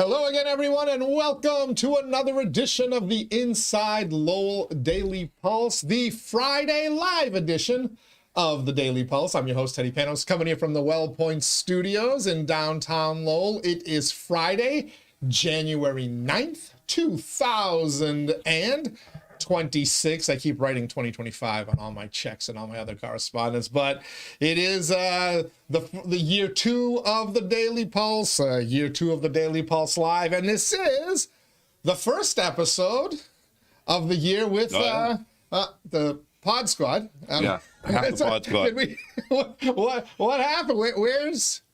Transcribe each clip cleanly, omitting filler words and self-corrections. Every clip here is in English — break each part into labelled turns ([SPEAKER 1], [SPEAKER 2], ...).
[SPEAKER 1] Hello again, everyone, and welcome to another edition of the Inside Lowell Daily Pulse, the Friday live edition of the Daily Pulse. I'm your host, Teddy Panos, coming here from the Well Point Studios in downtown Lowell. It is Friday, January 9th, 2026. I keep writing 2025 on all my checks and all my other correspondence, but it is the year two of the Daily Pulse, year two of the Daily Pulse Live, and this is the first episode of the year with the Pod Squad.
[SPEAKER 2] Half the Pod Squad.
[SPEAKER 1] What happened?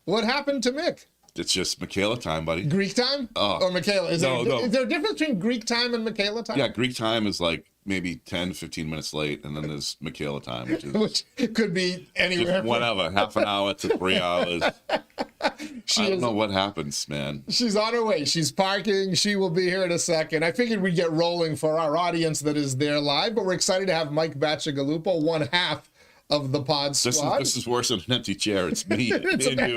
[SPEAKER 1] What happened to Mick?
[SPEAKER 2] It's just Michaela time, buddy.
[SPEAKER 1] Greek time? Or Michaela? Is there a difference between Greek time and Michaela time?
[SPEAKER 2] Yeah, Greek time is like maybe 10, 15 minutes late, and then there's Michaela time,
[SPEAKER 1] which could be anywhere.
[SPEAKER 2] Just whatever, half an hour to 3 hours. I don't know what happens, man.
[SPEAKER 1] She's on her way. She's parking. She will be here in a second. I figured we'd get rolling for our audience that is there live, but we're excited to have Mike Bacigalupo, one half of the Pod Squad.
[SPEAKER 2] This is worse than an empty chair. It's me and you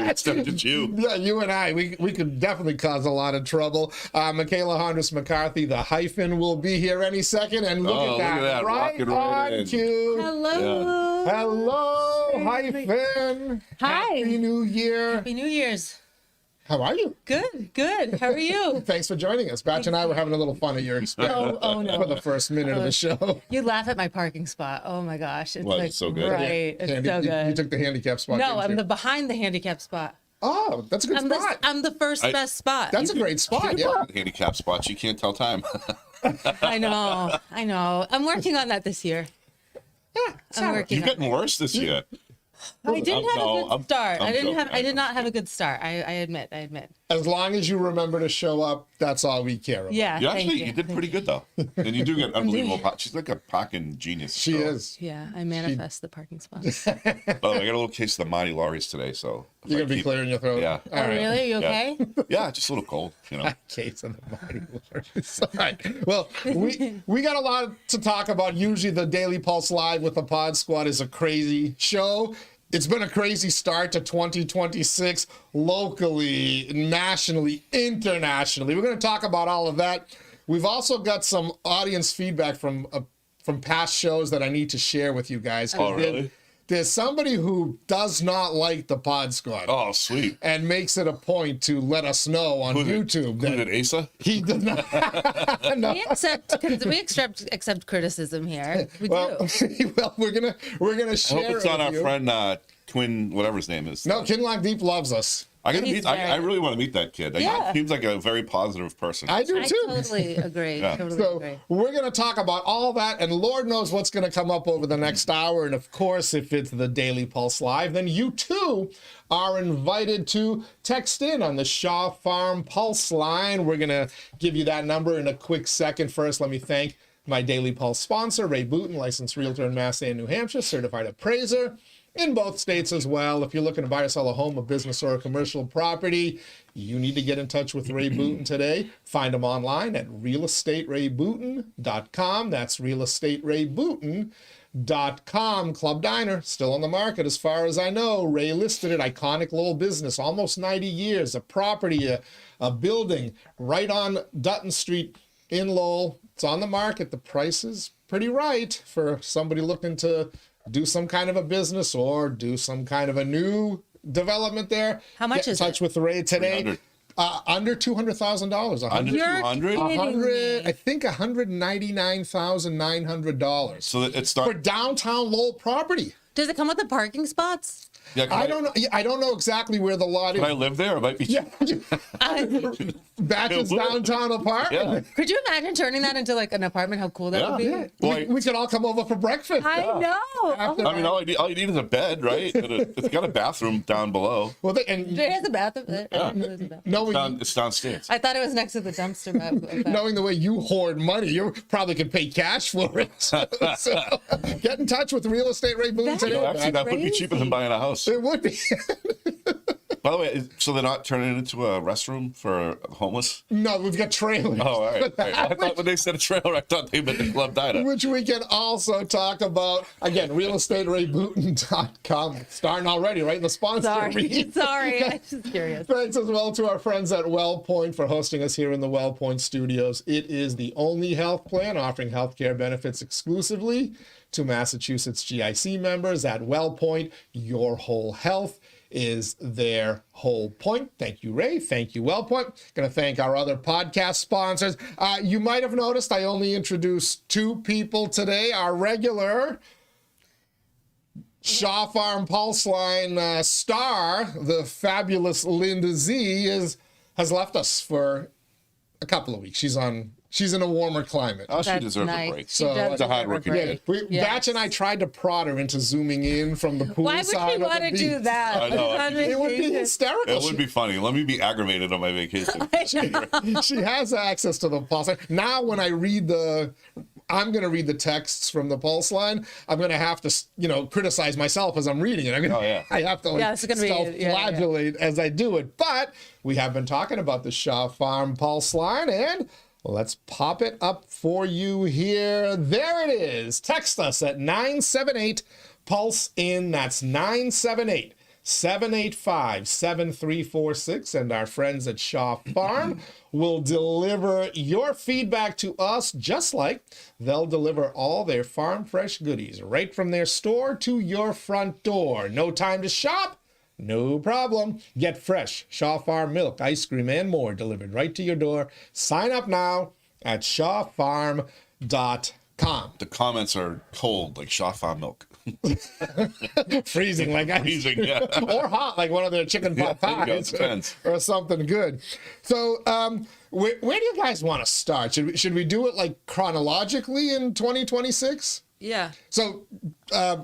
[SPEAKER 2] instead of you.
[SPEAKER 1] Yeah, you and I. We could definitely cause a lot of trouble. Michaela Hondas McCarthy, the Hyphen, will be here any second. And look at that. Right on cue.
[SPEAKER 3] Hello.
[SPEAKER 1] Yeah. Hello, Hyphen.
[SPEAKER 3] Hi.
[SPEAKER 1] Happy New Year.
[SPEAKER 3] Happy New Year's.
[SPEAKER 1] How are you?
[SPEAKER 3] Good. How are you?
[SPEAKER 1] Thanks for joining us. Batch and I were having a little fun at your expense.
[SPEAKER 3] Oh no.
[SPEAKER 1] For the first minute of the show.
[SPEAKER 3] You laugh at my parking spot. Oh my gosh. It's
[SPEAKER 2] It's so good.
[SPEAKER 3] Right. It's so good.
[SPEAKER 1] You took the handicap spot.
[SPEAKER 3] No, I'm behind the handicap spot.
[SPEAKER 1] Oh, that's a good spot.
[SPEAKER 3] I'm the first best spot.
[SPEAKER 1] That's a great spot, yeah.
[SPEAKER 2] Handicap spots, you can't tell time.
[SPEAKER 3] I know. I'm working on that this year.
[SPEAKER 1] Yeah,
[SPEAKER 3] I'm working
[SPEAKER 2] You're
[SPEAKER 3] on
[SPEAKER 2] getting worse this year.
[SPEAKER 3] I didn't have a good start. I did not have a good start. I admit.
[SPEAKER 1] As long as you remember to show up, that's all we care about.
[SPEAKER 3] Yeah.
[SPEAKER 2] You did pretty good though, and you do get unbelievable. She's like a parking genius.
[SPEAKER 1] She is.
[SPEAKER 3] Yeah, I manifest the parking spot.
[SPEAKER 2] Oh, I got a little case of the Marty Laurie's today, so
[SPEAKER 1] You're gonna be clearing your throat.
[SPEAKER 2] Yeah.
[SPEAKER 1] All right.
[SPEAKER 3] Really? Are you okay?
[SPEAKER 2] Yeah, just a little cold,
[SPEAKER 1] Case of the Marty Laurie's. All right. Well, we got a lot to talk about. Usually, the Daily Pulse Live with the Pod Squad is a crazy show. It's been a crazy start to 2026, locally, nationally, internationally. We're going to talk about all of that. We've also got some audience feedback from past shows that I need to share with you guys.
[SPEAKER 2] Oh, really?
[SPEAKER 1] There's somebody who does not like the Pod Squad.
[SPEAKER 2] Oh, sweet.
[SPEAKER 1] And makes it a point to let us know on YouTube.
[SPEAKER 2] Who did Asa?
[SPEAKER 1] He did not. No.
[SPEAKER 3] We accept criticism here. We do.
[SPEAKER 1] Well, we're gonna share.
[SPEAKER 2] I hope it's
[SPEAKER 1] it
[SPEAKER 2] not our
[SPEAKER 1] with you.
[SPEAKER 2] friend Twin, whatever his name is.
[SPEAKER 1] No, 𝐃𝐚𝐢𝐥𝐲 𝐏𝐿𝐿 loves us.
[SPEAKER 2] I really want to meet that kid.
[SPEAKER 3] Yeah.
[SPEAKER 2] He seems like a very positive person.
[SPEAKER 1] I do
[SPEAKER 3] I
[SPEAKER 1] too.
[SPEAKER 3] totally agree.
[SPEAKER 2] Yeah.
[SPEAKER 3] Totally
[SPEAKER 1] So
[SPEAKER 3] agree.
[SPEAKER 1] we're going to talk about all that, and Lord knows what's going to come up over the next hour. And of course, if it's the Daily Pulse Live, then you too are invited to text in on the Shaw Farm Pulse line. We're going to give you that number in a quick second. First, let me thank my Daily Pulse sponsor, Ray Booten, licensed realtor in Mass and New Hampshire, certified appraiser in both states as well. If you're looking to buy or sell a home, a business, or a commercial property, you need to get in touch with Ray Booten today. Find him online at realestaterayBooten.com. That's realestaterayBooten.com. Club Diner, still on the market as far as I know. Ray listed it, iconic Lowell business, almost 90 years, a property, a building right on Dutton Street in Lowell. It's on the market. The price is pretty right for somebody looking to do some kind of a business or do some kind of a new development there.
[SPEAKER 3] How much
[SPEAKER 1] Get
[SPEAKER 3] is
[SPEAKER 1] in touch
[SPEAKER 3] it?
[SPEAKER 1] with Ray today. Under $200,000.
[SPEAKER 2] Under 200?
[SPEAKER 1] I think $199,900.
[SPEAKER 2] So it's
[SPEAKER 1] for
[SPEAKER 2] not.
[SPEAKER 1] downtown Lowell property.
[SPEAKER 3] Does it come with the parking spots?
[SPEAKER 2] Yeah,
[SPEAKER 1] I don't know. I don't know exactly where the lot is.
[SPEAKER 2] Can I live there? It might be.
[SPEAKER 1] Yeah, Batch's downtown apartment.
[SPEAKER 2] Yeah.
[SPEAKER 3] Could you imagine turning that into like an apartment? How cool that would be?
[SPEAKER 2] Yeah.
[SPEAKER 1] We could all come over for breakfast.
[SPEAKER 3] I know.
[SPEAKER 1] After-
[SPEAKER 2] I mean, all you need is a bed, right? And it's got a bathroom down below.
[SPEAKER 1] Well, and
[SPEAKER 3] It has a bathroom. I didn't know there's a bathroom.
[SPEAKER 1] knowing
[SPEAKER 2] It's downstairs.
[SPEAKER 3] I thought it was next to the dumpster.
[SPEAKER 1] knowing the way you hoard money, you probably could pay cash for it. So, get in touch with Real Estate Ray Boone today.
[SPEAKER 2] Actually, that would be cheaper than buying a house.
[SPEAKER 1] It would be.
[SPEAKER 2] By the way, so they're not turning it into a restroom for homeless?
[SPEAKER 1] No, we've got trailers.
[SPEAKER 2] Oh, all right. I thought when they said a trailer, I thought they meant the Club Diner.
[SPEAKER 1] Which we can also talk about. Again, realestateraybutin.com. Starting already, right? The sponsor.
[SPEAKER 3] Sorry. I'm just curious.
[SPEAKER 1] Thanks as well to our friends at WellPoint for hosting us here in the WellPoint studios. It is the only health plan offering healthcare benefits exclusively to Massachusetts GIC members at WellPoint. Your whole health is their whole point. Thank you, Ray. Thank you, WellPoint. Going to thank our other podcast sponsors. You might have noticed I only introduced 2 people today. Our regular Shaw Farm Pulse Line star, the fabulous Linda Z, has left us for a couple of weeks. She's in a warmer climate.
[SPEAKER 2] Oh, she deserves a break.
[SPEAKER 1] So
[SPEAKER 2] it's a hard working day.
[SPEAKER 1] Batch and I tried to prod her into zooming in from the pool
[SPEAKER 3] Why would
[SPEAKER 1] side.
[SPEAKER 3] she want to do that?
[SPEAKER 2] I know.
[SPEAKER 1] It would be hysterical.
[SPEAKER 2] It would be funny. Let me be aggravated on my vacation.
[SPEAKER 1] She has access to the pulse line. Now when I'm going to read the texts from the pulse line. I'm going to have to, criticize myself as I'm reading it. I have to self-flagellate as I do it. But we have been talking about the Shaw Farm Pulse Line, and let's pop it up for you here. There it is. Text us at 978-PULSE-IN. That's 978-785-7346. And our friends at Shaw Farm will deliver your feedback to us, just like they'll deliver all their farm fresh goodies right from their store to your front door. No time to shop? No problem. Get fresh Shaw Farm milk, ice cream, and more delivered right to your door. Sign up now at shawfarm.com.
[SPEAKER 2] The comments are cold, like Shaw Farm milk.
[SPEAKER 1] Freezing, like ice.
[SPEAKER 2] Freezing, yeah.
[SPEAKER 1] Or hot, like one of their chicken pot pies, or something good. So, where do you guys want to start? Should we do it like chronologically in 2026?
[SPEAKER 3] Yeah.
[SPEAKER 1] So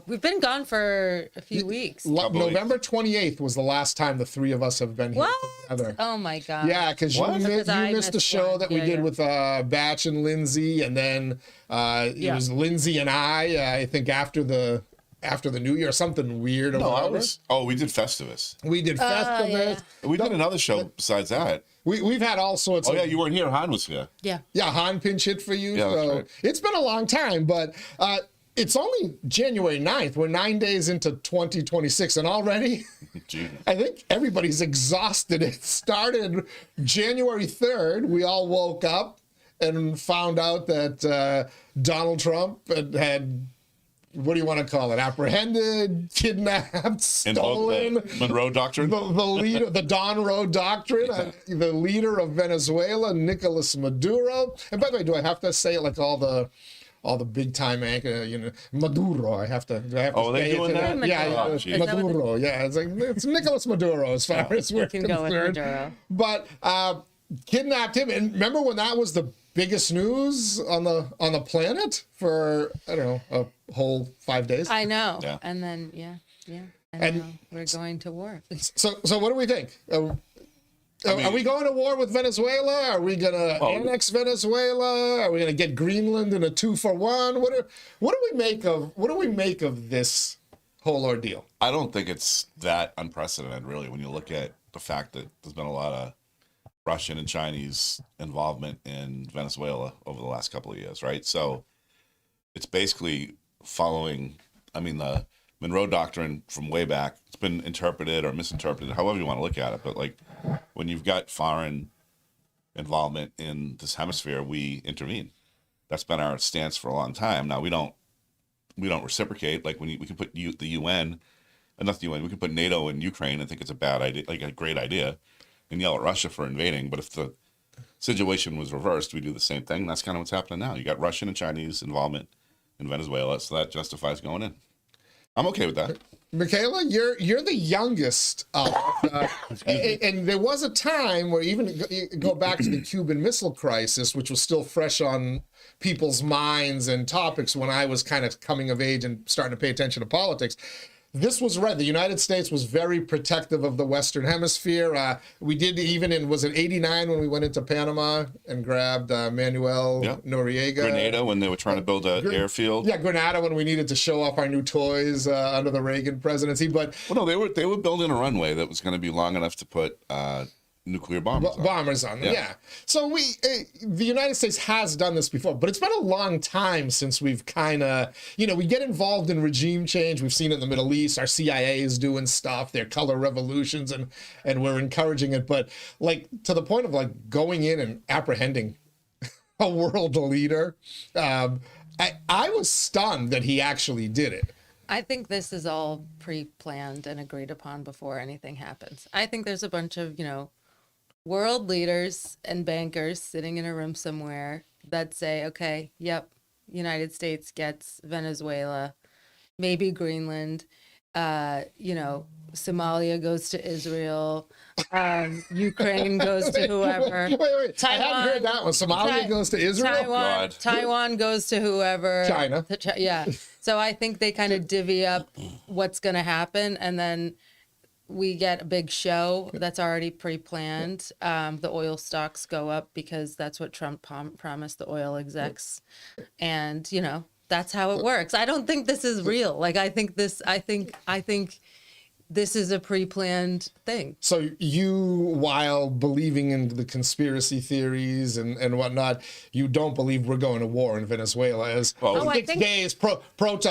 [SPEAKER 3] we've been gone for a few weeks.
[SPEAKER 1] November 28th was the last time the 3 of us have been here together.
[SPEAKER 3] Oh my God.
[SPEAKER 1] Yeah, because you missed the show that we did with Batch and Lindsay, and then it was Lindsay and I think after the New Year, something weird.
[SPEAKER 2] We did Festivus.
[SPEAKER 1] We did Festivus.
[SPEAKER 3] Yeah.
[SPEAKER 2] We did another show besides that.
[SPEAKER 1] We've had all sorts of...
[SPEAKER 2] Oh, yeah, you weren't here. Han was here.
[SPEAKER 3] Yeah.
[SPEAKER 1] Yeah, Han pinch hit for you.
[SPEAKER 2] Yeah,
[SPEAKER 1] so
[SPEAKER 2] that's right.
[SPEAKER 1] It's been a long time, but it's only January 9th. We're 9 days into 2026, and already I think everybody's exhausted. It started January 3rd. We all woke up and found out that Donald Trump had what do you want to call it? Apprehended, kidnapped, stolen.
[SPEAKER 2] The Monroe Doctrine?
[SPEAKER 1] The leader, the Don Road Doctrine, the leader of Venezuela, Nicolas Maduro. And by the way, do I have to say it like all the big time anchor, Maduro? I have to. Do I have to
[SPEAKER 2] are they doing that?
[SPEAKER 1] Maduro. Yeah, it's Nicolas Maduro as far as we're concerned.
[SPEAKER 3] Go with Maduro.
[SPEAKER 1] But kidnapped him, and remember when that was the biggest news on the planet for I don't know a whole 5 days.
[SPEAKER 3] I know.
[SPEAKER 2] Yeah.
[SPEAKER 3] And then and we're going to war.
[SPEAKER 1] So what do we think? Are we going to war with Venezuela? Are we going to annex Venezuela? Are we going to get Greenland in a 2-for-1? What do we make of this whole ordeal?
[SPEAKER 2] I don't think it's that unprecedented, really, when you look at the fact that there's been a lot of Russian and Chinese involvement in Venezuela over the last couple of years, right? So it's basically following, the Monroe Doctrine from way back. It's been interpreted or misinterpreted, however you want to look at it. But like when you've got foreign involvement in this hemisphere, we intervene. That's been our stance for a long time. Now we don't reciprocate. Like we can put the UN, not the UN, we can put NATO in Ukraine. I think it's a bad idea, like a great idea, and yell at Russia for invading. But if the situation was reversed, we do the same thing. That's kind of what's happening now. You got Russian and Chinese involvement in Venezuela, so that justifies going in. I'm okay with that.
[SPEAKER 1] Michaela, you're the youngest of and there was a time where even go back to the Cuban Missile Crisis, which was still fresh on people's minds and topics when I was kind of coming of age and starting to pay attention to politics. this was right. The United States was very protective of the Western Hemisphere. We did even was it 89 when we went into Panama and grabbed Manuel Noriega.
[SPEAKER 2] Grenada when they were trying to build an airfield.
[SPEAKER 1] Yeah, Grenada when we needed to show off our new toys under the Reagan presidency. But
[SPEAKER 2] well, no, they were building a runway that was going to be long enough to put nuclear bombers on them. Yeah. So the United States has done this before, but it's been a long time since we've kind of, we get involved in regime change. We've seen it in the Middle East. Our CIA is doing stuff, their color revolutions, and we're encouraging it. But like to the point of like going in and apprehending a world leader, I was stunned that he actually did it.
[SPEAKER 3] I think this is all pre-planned and agreed upon before anything happens. I think there's a bunch of, world leaders and bankers sitting in a room somewhere that say, okay, yep, United States gets Venezuela, maybe Greenland, Somalia goes to Israel, Ukraine goes to whoever.
[SPEAKER 1] Wait, Taiwan, I hadn't heard that one. Somalia goes to Israel?
[SPEAKER 3] Taiwan goes to whoever.
[SPEAKER 1] China.
[SPEAKER 3] Yeah. So I think they kind of divvy up what's going to happen, and then we get a big show that's already pre-planned. The oil stocks go up because that's what Trump promised the oil execs. And, that's how it works. I don't think this is real. Like, I think this is a pre-planned thing.
[SPEAKER 1] So you, while believing in the conspiracy theories and whatnot, you don't believe we're going to war in Venezuela as 6 days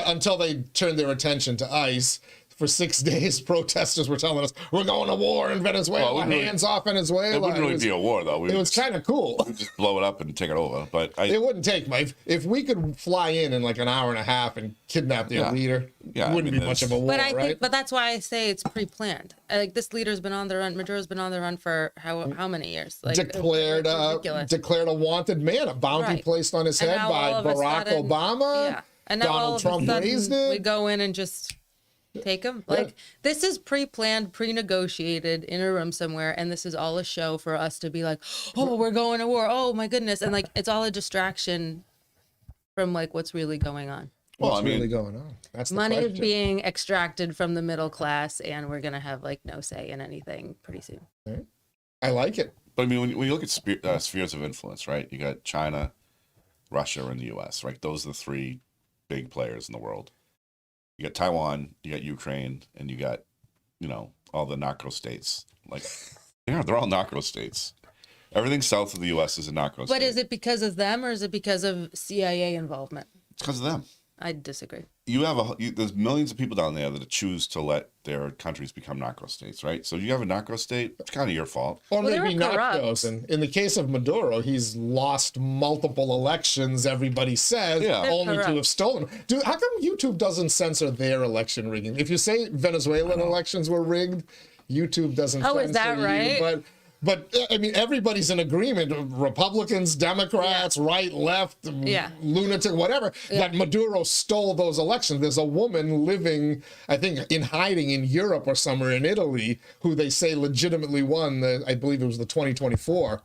[SPEAKER 1] until they turn their attention to ICE. For 6 days, protesters were telling us, we're going to war in Venezuela, hands off Venezuela.
[SPEAKER 2] It wouldn't really be a war, though.
[SPEAKER 1] It was kind of cool.
[SPEAKER 2] We'd just blow it up and take it over. But
[SPEAKER 1] it wouldn't take much. If we could fly in like an hour and a half and kidnap their leader, it wouldn't be much of a war, right?
[SPEAKER 3] But that's why I say it's pre-planned. Like, this leader's been on the run. Maduro's been on the run for how many years? Like,
[SPEAKER 1] declared a wanted man, a bounty placed on his head by Barack Obama.
[SPEAKER 3] Yeah. And now
[SPEAKER 1] Donald Trump raised it.
[SPEAKER 3] We go in and just take them. Like, this is pre-planned, pre-negotiated in a room somewhere, and this is all a show for us to be like, oh, we're going to war. Oh my goodness. And like, it's all a distraction from like what's really going on.
[SPEAKER 1] What's really going on? That's the
[SPEAKER 3] money
[SPEAKER 1] question.
[SPEAKER 3] is being extracted from the middle class, and we're gonna have like no say in anything pretty soon.
[SPEAKER 1] Right. I like it.
[SPEAKER 2] But I mean, when you look at spheres of influence, right? You got China, Russia, and the U.S., right? Those are the three big players in the world. You got Taiwan, you got Ukraine, and you got, all the narco states. Like, they're all narco states. Everything south of the U.S. is a narco state.
[SPEAKER 3] But is it because of them, or is it because of CIA involvement?
[SPEAKER 2] It's because of them.
[SPEAKER 3] I disagree.
[SPEAKER 2] There's millions of people down there that choose to let their countries become narco states, right? So you have a narco state, it's kind of your fault.
[SPEAKER 1] Or maybe not chosen. In the case of Maduro, he's lost multiple elections, everybody says, only to have stolen. Dude, how come YouTube doesn't censor their election rigging? If you say Venezuelan elections were rigged, YouTube doesn't censor
[SPEAKER 3] is that right?
[SPEAKER 1] you. But I mean, everybody's in agreement, Republicans, Democrats, right, left, lunatic, whatever, that Maduro stole those elections. There's a woman living, I think, in hiding in Europe or somewhere in Italy, who they say legitimately won, I believe it was the 2024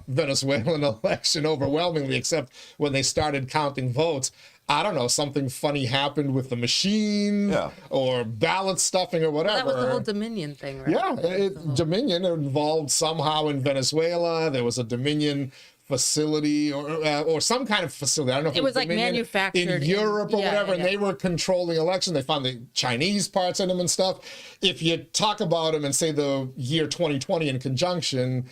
[SPEAKER 1] Venezuelan election overwhelmingly, except when they started counting votes. I don't know, something funny happened with the machine or ballot stuffing or whatever.
[SPEAKER 3] Well, that was the whole Dominion thing, right?
[SPEAKER 1] Yeah, Dominion involved somehow in Venezuela. There was a Dominion facility or some kind of facility. I don't know if
[SPEAKER 3] it was like
[SPEAKER 1] Dominion
[SPEAKER 3] manufactured
[SPEAKER 1] in Europe or whatever, and they were controlling elections. They found the Chinese parts in them and stuff. If you talk about them and say the year 2020 in conjunction,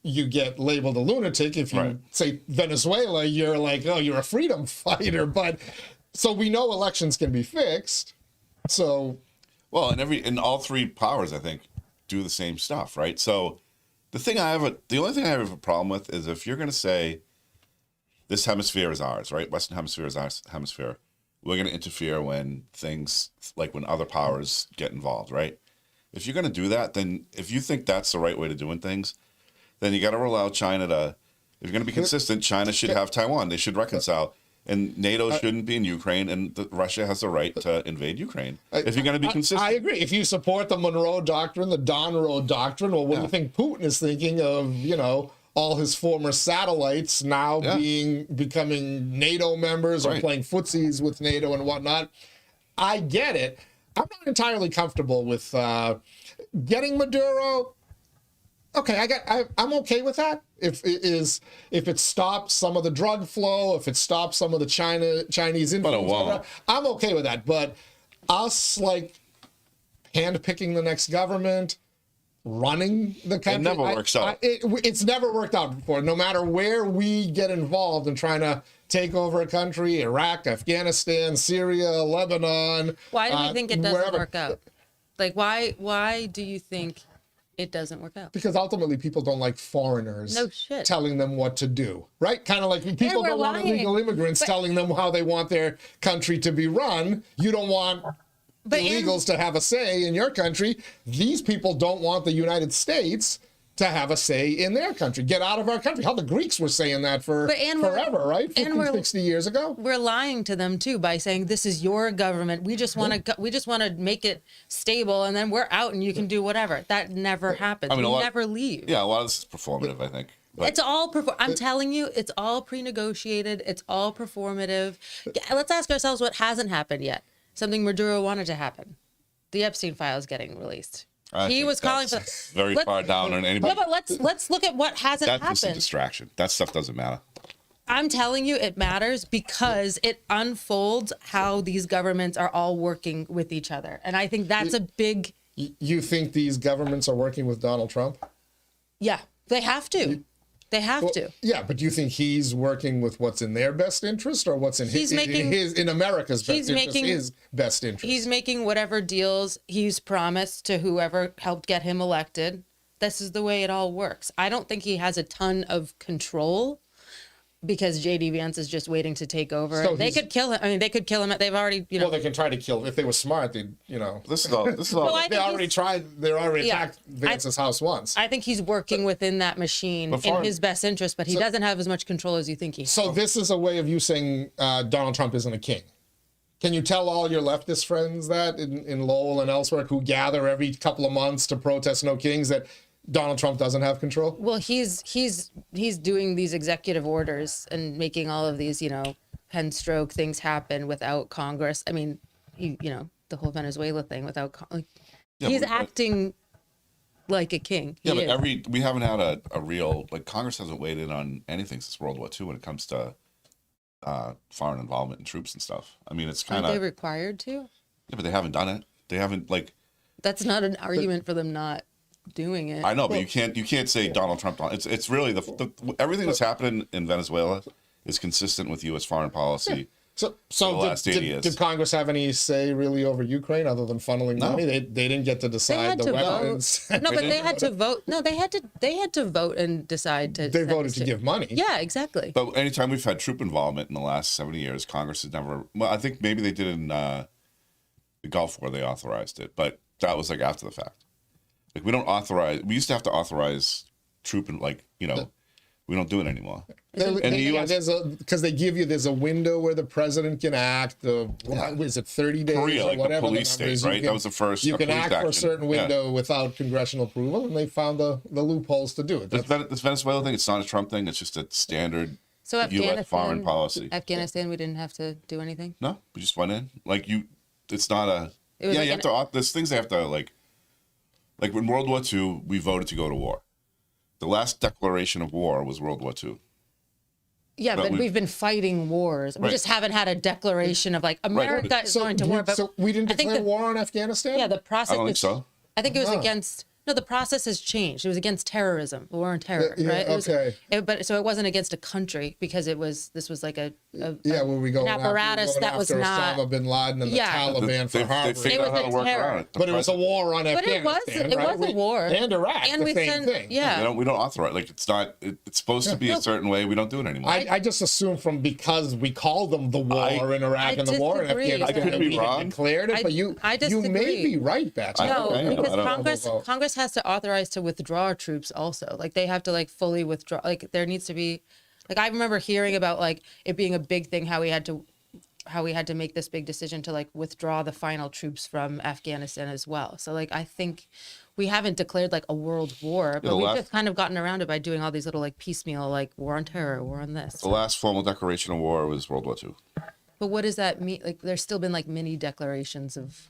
[SPEAKER 1] you get labeled a lunatic. If you say Venezuela, you're like, oh, you're a freedom fighter. But so we know elections can be fixed. So,
[SPEAKER 2] well, and all three powers, I think, do the same stuff, right? So the only thing I have a problem with is if you're going to say this hemisphere is ours, right? Western hemisphere is our hemisphere. We're going to interfere when things like when other powers get involved, right? If you're going to do that, then if you think that's the right way to doing things, then you got to allow China to, if you're going to be consistent, China should have Taiwan. They should reconcile. And NATO shouldn't be in Ukraine, and Russia has the right to invade Ukraine. If you're going to be consistent.
[SPEAKER 1] I agree. If you support the Monroe Doctrine, the Donroe Doctrine, well, what do you think Putin is thinking of, all his former satellites now becoming NATO members or playing footsies with NATO and whatnot? I get it. I'm not entirely comfortable with getting Maduro. Okay, I'm okay with that. If it stops some of the drug flow, if it stops some of the Chinese influence, I'm okay with that. But us like handpicking the next government, running the country,
[SPEAKER 2] it never works out.
[SPEAKER 1] It's never worked out before. No matter where we get involved in trying to take over a country, Iraq, Afghanistan, Syria, Lebanon.
[SPEAKER 3] Why do you think it doesn't
[SPEAKER 1] wherever.
[SPEAKER 3] work out? Like, why do you think it doesn't work out?
[SPEAKER 1] Because ultimately people don't like foreigners
[SPEAKER 3] No
[SPEAKER 1] telling them what to do, right? Kind of like people don't want illegal immigrants telling them how they want their country to be run. You don't want illegals to have a say in your country. These people don't want the United States to have a say in their country. Get out of our country. How the Greeks were saying that forever, right? 50, 60 years ago.
[SPEAKER 3] We're lying to them too by saying this is your government. We just want to make it stable, and then we're out, and you can do whatever. That never happens. We never leave.
[SPEAKER 2] Yeah, a lot of this is performative, I think. But
[SPEAKER 3] it's all I'm telling you, it's all pre-negotiated. It's all performative. Let's ask ourselves what hasn't happened yet. Something Maduro wanted to happen. The Epstein files getting released. He was calling for
[SPEAKER 2] very far down on anybody.
[SPEAKER 3] No, but let's look at what hasn't happened.
[SPEAKER 2] That's just a distraction. That stuff doesn't matter.
[SPEAKER 3] I'm telling you, it matters because it unfolds how these governments are all working with each other, and I think that's a big.
[SPEAKER 1] You think these governments are working with Donald Trump?
[SPEAKER 3] Yeah, they have to. They have to.
[SPEAKER 1] Yeah, but do you think he's working with what's in their best interest or what's in in America's best interest, his best interest?
[SPEAKER 3] He's making whatever deals he's promised to whoever helped get him elected. This is the way it all works. I don't think he has a ton of control because J.D. Vance is just waiting to take over. So they could kill him. I mean, they could kill him. They've already,
[SPEAKER 1] Well, they can try to kill him. If they were smart, they'd,
[SPEAKER 2] This is all.
[SPEAKER 1] They already attacked Vance's house once.
[SPEAKER 3] I think he's working within that machine in his best interest, but he doesn't have as much control as you think he has.
[SPEAKER 1] So this is a way of you saying Donald Trump isn't a king. Can you tell all your leftist friends that in Lowell and elsewhere who gather every couple of months to protest no kings that Donald Trump doesn't have control?
[SPEAKER 3] Well, he's doing these executive orders and making all of these, pen stroke things happen without Congress. I mean, the whole Venezuela thing without he's acting like a king.
[SPEAKER 2] Yeah, but we haven't had a real Congress hasn't weighed in on anything since World War II when it comes to foreign involvement in troops and stuff. I mean, it's kind of.
[SPEAKER 3] Aren't they required to?
[SPEAKER 2] Yeah, but they haven't done it. They haven't
[SPEAKER 3] That's not an argument for them not doing it.
[SPEAKER 2] I know, but you can't say Donald Trump. It's really everything that's happening in Venezuela is consistent with U.S. foreign policy.
[SPEAKER 1] So did Congress have any say really over Ukraine other than funneling money? They didn't get to decide the weapons.
[SPEAKER 3] No, but they had to vote. No, they had to vote and decide to.
[SPEAKER 1] They voted to give money.
[SPEAKER 3] Yeah, exactly.
[SPEAKER 2] But anytime we've had troop involvement in the last 70 years, Congress has never. Well, I think maybe they did in the Gulf War. They authorized it, but that was after the fact. We don't authorize. We used to have to authorize troop and we don't do it anymore. Because
[SPEAKER 1] they give you there's a window where the president can act. Is it 30 days?
[SPEAKER 2] Korea,
[SPEAKER 1] or whatever
[SPEAKER 2] the police state, right? That was the first.
[SPEAKER 1] You can act for a certain window without congressional approval, and they found the loopholes to do it.
[SPEAKER 2] This Venezuela thing, it's not a Trump thing. It's just a standard U.S. foreign policy.
[SPEAKER 3] Afghanistan, we didn't have to do anything.
[SPEAKER 2] No, we just went in. It's not a. You have to. There's things they have to like in World War II, we voted to go to war. The last declaration of war was World War II.
[SPEAKER 3] Yeah, but we've been fighting wars. We just haven't had a declaration of America is going to war. But
[SPEAKER 1] so we didn't declare war on Afghanistan?
[SPEAKER 3] Yeah, the process.
[SPEAKER 2] I don't think so.
[SPEAKER 3] I think it was against. No, the process has changed. It was against terrorism, the war on terror, right?
[SPEAKER 1] Okay.
[SPEAKER 3] But so it wasn't against a country because this was like an apparatus
[SPEAKER 1] that
[SPEAKER 3] was not
[SPEAKER 1] Osama bin Laden and the Taliban for Harvard.
[SPEAKER 2] They figured out how to work around it.
[SPEAKER 1] But it was a war on Afghanistan.
[SPEAKER 3] But it was a war.
[SPEAKER 1] And Iraq, and the same thing.
[SPEAKER 3] Yeah.
[SPEAKER 2] We don't authorize. It's not. It's supposed to be a certain way. We don't do it anymore.
[SPEAKER 1] I just assume because we call them the war in Iraq and the war in Afghanistan.
[SPEAKER 2] I could be wrong.
[SPEAKER 1] Declared it, but you may be right, Betsy.
[SPEAKER 3] No, because Congress has to authorize to withdraw troops also. They have to fully withdraw. There needs to be I remember hearing about it being a big thing how we had to make this big decision to withdraw the final troops from Afghanistan as well. So I think we haven't declared a world war, but we've just kind of gotten around it by doing all these little piecemeal war on terror, war on this.
[SPEAKER 2] The last formal declaration of war was World War II.
[SPEAKER 3] But what does that mean? There's still been mini declarations of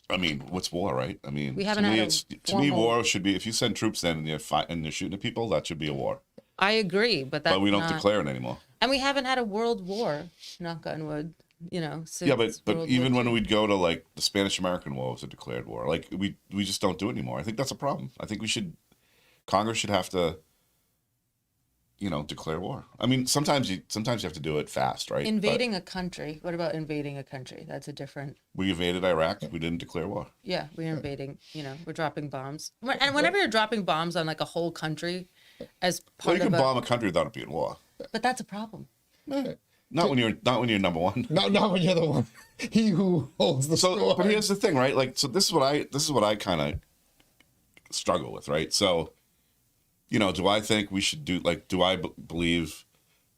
[SPEAKER 2] I mean, what's war, right? I mean,
[SPEAKER 3] We haven't
[SPEAKER 2] to me,
[SPEAKER 3] had a
[SPEAKER 2] to me,
[SPEAKER 3] formal-
[SPEAKER 2] war should be if you send troops in and you're and you're shooting at people, that should be a war.
[SPEAKER 3] I agree, but that's
[SPEAKER 2] But we don't
[SPEAKER 3] not,
[SPEAKER 2] declare it anymore.
[SPEAKER 3] and we haven't had a world war. Knock on wood. Since
[SPEAKER 2] Yeah, but
[SPEAKER 3] World
[SPEAKER 2] even
[SPEAKER 3] War
[SPEAKER 2] when
[SPEAKER 3] II.
[SPEAKER 2] we'd go to like the Spanish-American War was a declared war. Like we just don't do it anymore. I think that's a problem. I think Congress should have to, declare war. I mean, sometimes you have to do it fast, right?
[SPEAKER 3] Invading a country. What about invading a country? That's a different.
[SPEAKER 2] We invaded Iraq. We didn't declare war.
[SPEAKER 3] Yeah, we're invading. We're dropping bombs. And whenever you're dropping bombs on like a whole country, as
[SPEAKER 2] Well,
[SPEAKER 3] part
[SPEAKER 2] you
[SPEAKER 3] of
[SPEAKER 2] can bomb a country without it being war.
[SPEAKER 3] but that's a problem.
[SPEAKER 2] Not when you're number one.
[SPEAKER 1] Not when you're the one. He who holds the sword.
[SPEAKER 2] But here's the thing, right? Like, so this is what I kind of struggle with, right? So, do I think we should do do I believe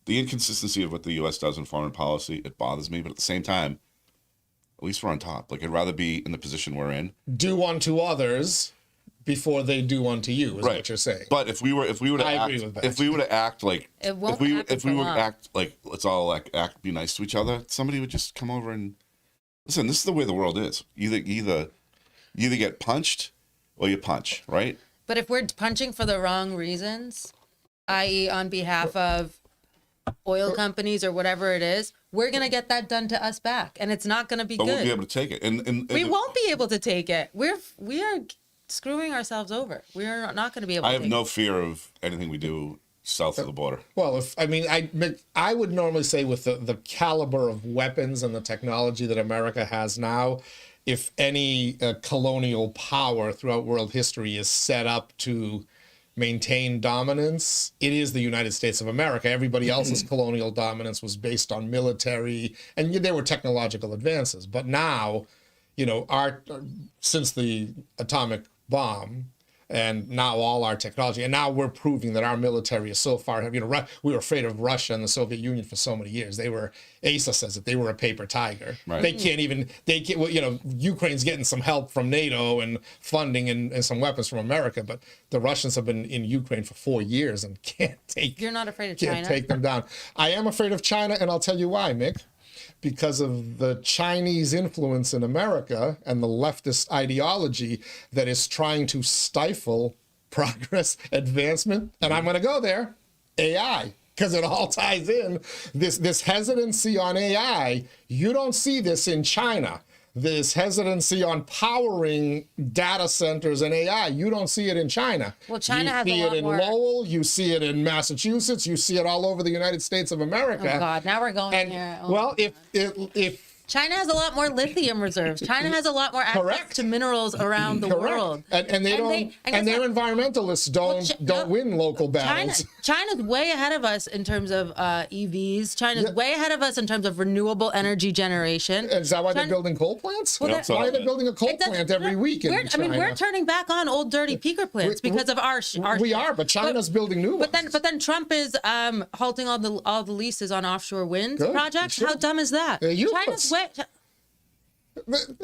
[SPEAKER 2] the inconsistency of what the U.S. does in foreign policy? It bothers me, but at the same time, at least we're on top. Like, I'd rather be in the position we're in.
[SPEAKER 1] Do unto others before they do unto you, is what you're saying.
[SPEAKER 2] But if we were to
[SPEAKER 1] I
[SPEAKER 2] act,
[SPEAKER 1] agree with that.
[SPEAKER 2] if we were to act like
[SPEAKER 3] It won't
[SPEAKER 2] if we
[SPEAKER 3] happen for
[SPEAKER 2] were to
[SPEAKER 3] long.
[SPEAKER 2] act like let's all be nice to each other, somebody would just come over and listen. This is the way the world is. You either get punched or you punch, right?
[SPEAKER 3] But if we're punching for the wrong reasons, i.e., on behalf of oil companies or whatever it is, we're gonna get that done to us back, and it's not gonna be
[SPEAKER 2] But
[SPEAKER 3] good.
[SPEAKER 2] we'll be able to take it. And
[SPEAKER 3] We won't be able to take it. We are screwing ourselves over. We are not going to be able.
[SPEAKER 2] I
[SPEAKER 3] to
[SPEAKER 2] have
[SPEAKER 3] take
[SPEAKER 2] no fear of anything we do south of the border.
[SPEAKER 1] Well, I would normally say with the caliber of weapons and the technology that America has now, if any colonial power throughout world history is set up to maintain dominance, it is the United States of America. Everybody else's colonial dominance was based on military, and there were technological advances. But now, since the atomic bomb, and now all our technology, and now we're proving that our military is so far. We were afraid of Russia and the Soviet Union for so many years. ASA says that they were a paper tiger.
[SPEAKER 2] Right.
[SPEAKER 1] They can't. Ukraine's getting some help from NATO and funding and some weapons from America, but the Russians have been in Ukraine for 4 years and can't take.
[SPEAKER 3] You're not afraid of
[SPEAKER 1] Can't
[SPEAKER 3] China?
[SPEAKER 1] take them down. I am afraid of China, and I'll tell you why, Mick. Because of the Chinese influence in America and the leftist ideology that is trying to stifle progress, advancement, and I'm going to go there, AI, because it all ties in. This hesitancy on AI, you don't see this in China. This hesitancy on powering data centers and AI, you don't see it in China.
[SPEAKER 3] Well, China has a
[SPEAKER 1] You see
[SPEAKER 3] lot
[SPEAKER 1] it in
[SPEAKER 3] more-
[SPEAKER 1] Lowell, you see it in Massachusetts, you see it all over the United States of America.
[SPEAKER 3] Oh God! Now we're going
[SPEAKER 1] And
[SPEAKER 3] here. Oh.
[SPEAKER 1] well, if
[SPEAKER 3] China has a lot more lithium reserves. China has a lot more access
[SPEAKER 1] Correct.
[SPEAKER 3] to minerals around the
[SPEAKER 1] correct,
[SPEAKER 3] world.
[SPEAKER 1] and they don't,
[SPEAKER 3] guess
[SPEAKER 1] their
[SPEAKER 3] what?
[SPEAKER 1] environmentalists don't win local battles.
[SPEAKER 3] China's way ahead of us in terms of EVs. China's way ahead of us in terms of renewable energy generation.
[SPEAKER 1] Is that why they're
[SPEAKER 3] China-
[SPEAKER 1] building coal plants?
[SPEAKER 3] Well,
[SPEAKER 2] that-
[SPEAKER 1] Why are they building a coal
[SPEAKER 3] It doesn't-
[SPEAKER 1] plant every week in China?
[SPEAKER 3] we're turning back on old dirty peaker plants because of our.
[SPEAKER 1] We are, but China's building new ones.
[SPEAKER 3] But then Trump is halting all the leases on offshore wind
[SPEAKER 1] Good.
[SPEAKER 3] projects.
[SPEAKER 1] Sure.
[SPEAKER 3] How dumb is that?
[SPEAKER 1] They're
[SPEAKER 3] China's
[SPEAKER 1] useless.
[SPEAKER 3] way.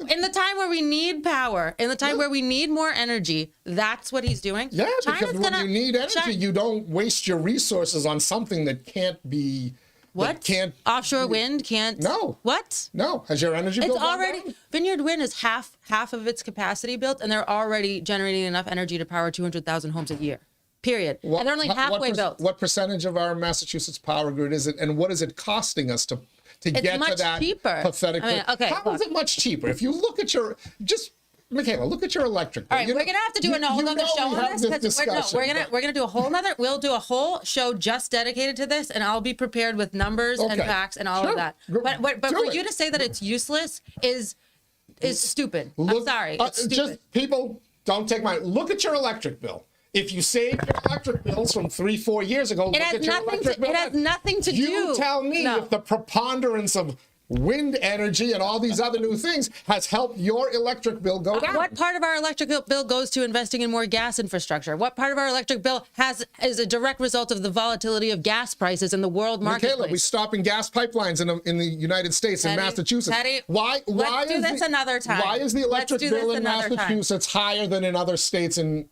[SPEAKER 3] In the time where we need power, in the time where we need more energy, that's what he's doing.
[SPEAKER 1] Yeah,
[SPEAKER 3] China's
[SPEAKER 1] because when you need energy,
[SPEAKER 3] China-
[SPEAKER 1] you don't waste your resources on something that can't be.
[SPEAKER 3] what?
[SPEAKER 1] That can't.
[SPEAKER 3] Offshore wind can't.
[SPEAKER 1] No.
[SPEAKER 3] What?
[SPEAKER 1] No, has your energy bill
[SPEAKER 3] It's
[SPEAKER 1] gone
[SPEAKER 3] already
[SPEAKER 1] down?
[SPEAKER 3] Vineyard Wind is half of its capacity built, and they're already generating enough energy to power 200,000 homes a year. Period. And they're only halfway built.
[SPEAKER 1] What percentage of our Massachusetts power grid is it, and what is it costing us to
[SPEAKER 3] It's
[SPEAKER 1] get to
[SPEAKER 3] much
[SPEAKER 1] that
[SPEAKER 3] cheaper.
[SPEAKER 1] pathetic?
[SPEAKER 3] I mean, okay,
[SPEAKER 1] How
[SPEAKER 3] look.
[SPEAKER 1] is it much cheaper? If you look at your Michaela, look at your electric bill.
[SPEAKER 3] All right, we're gonna have to do a whole other show on this because we're gonna do a whole other. We'll do a whole show just dedicated to this, and I'll be prepared with numbers and
[SPEAKER 1] Okay.
[SPEAKER 3] facts and all
[SPEAKER 1] Sure.
[SPEAKER 3] of that.
[SPEAKER 1] Go-
[SPEAKER 3] But
[SPEAKER 1] do
[SPEAKER 3] for
[SPEAKER 1] it.
[SPEAKER 3] you to say that it's useless is stupid. I'm
[SPEAKER 1] Look-
[SPEAKER 3] sorry, it's stupid.
[SPEAKER 1] Just people don't take my look at your electric bill. If you saved your electric bills from 3-4 years ago, look
[SPEAKER 3] has
[SPEAKER 1] at your
[SPEAKER 3] nothing
[SPEAKER 1] electric
[SPEAKER 3] to-
[SPEAKER 1] bill.
[SPEAKER 3] it has nothing to
[SPEAKER 1] You
[SPEAKER 3] do-
[SPEAKER 1] tell me
[SPEAKER 3] No.
[SPEAKER 1] if the preponderance of wind energy and all these other new things has helped your electric bill go down.
[SPEAKER 3] What part of our electric bill goes to investing in more gas infrastructure? What part of our electric bill is a direct result of the volatility of gas prices in the world marketplace?
[SPEAKER 1] Michaela, we're stopping gas pipelines in the United States, in
[SPEAKER 3] Teddy,
[SPEAKER 1] Massachusetts.
[SPEAKER 3] Teddy,
[SPEAKER 1] Why
[SPEAKER 3] let's do
[SPEAKER 1] is
[SPEAKER 3] this another time.
[SPEAKER 1] Why is the
[SPEAKER 3] Let's
[SPEAKER 1] electric
[SPEAKER 3] do this
[SPEAKER 1] bill in
[SPEAKER 3] another time.
[SPEAKER 1] Massachusetts higher than in other states in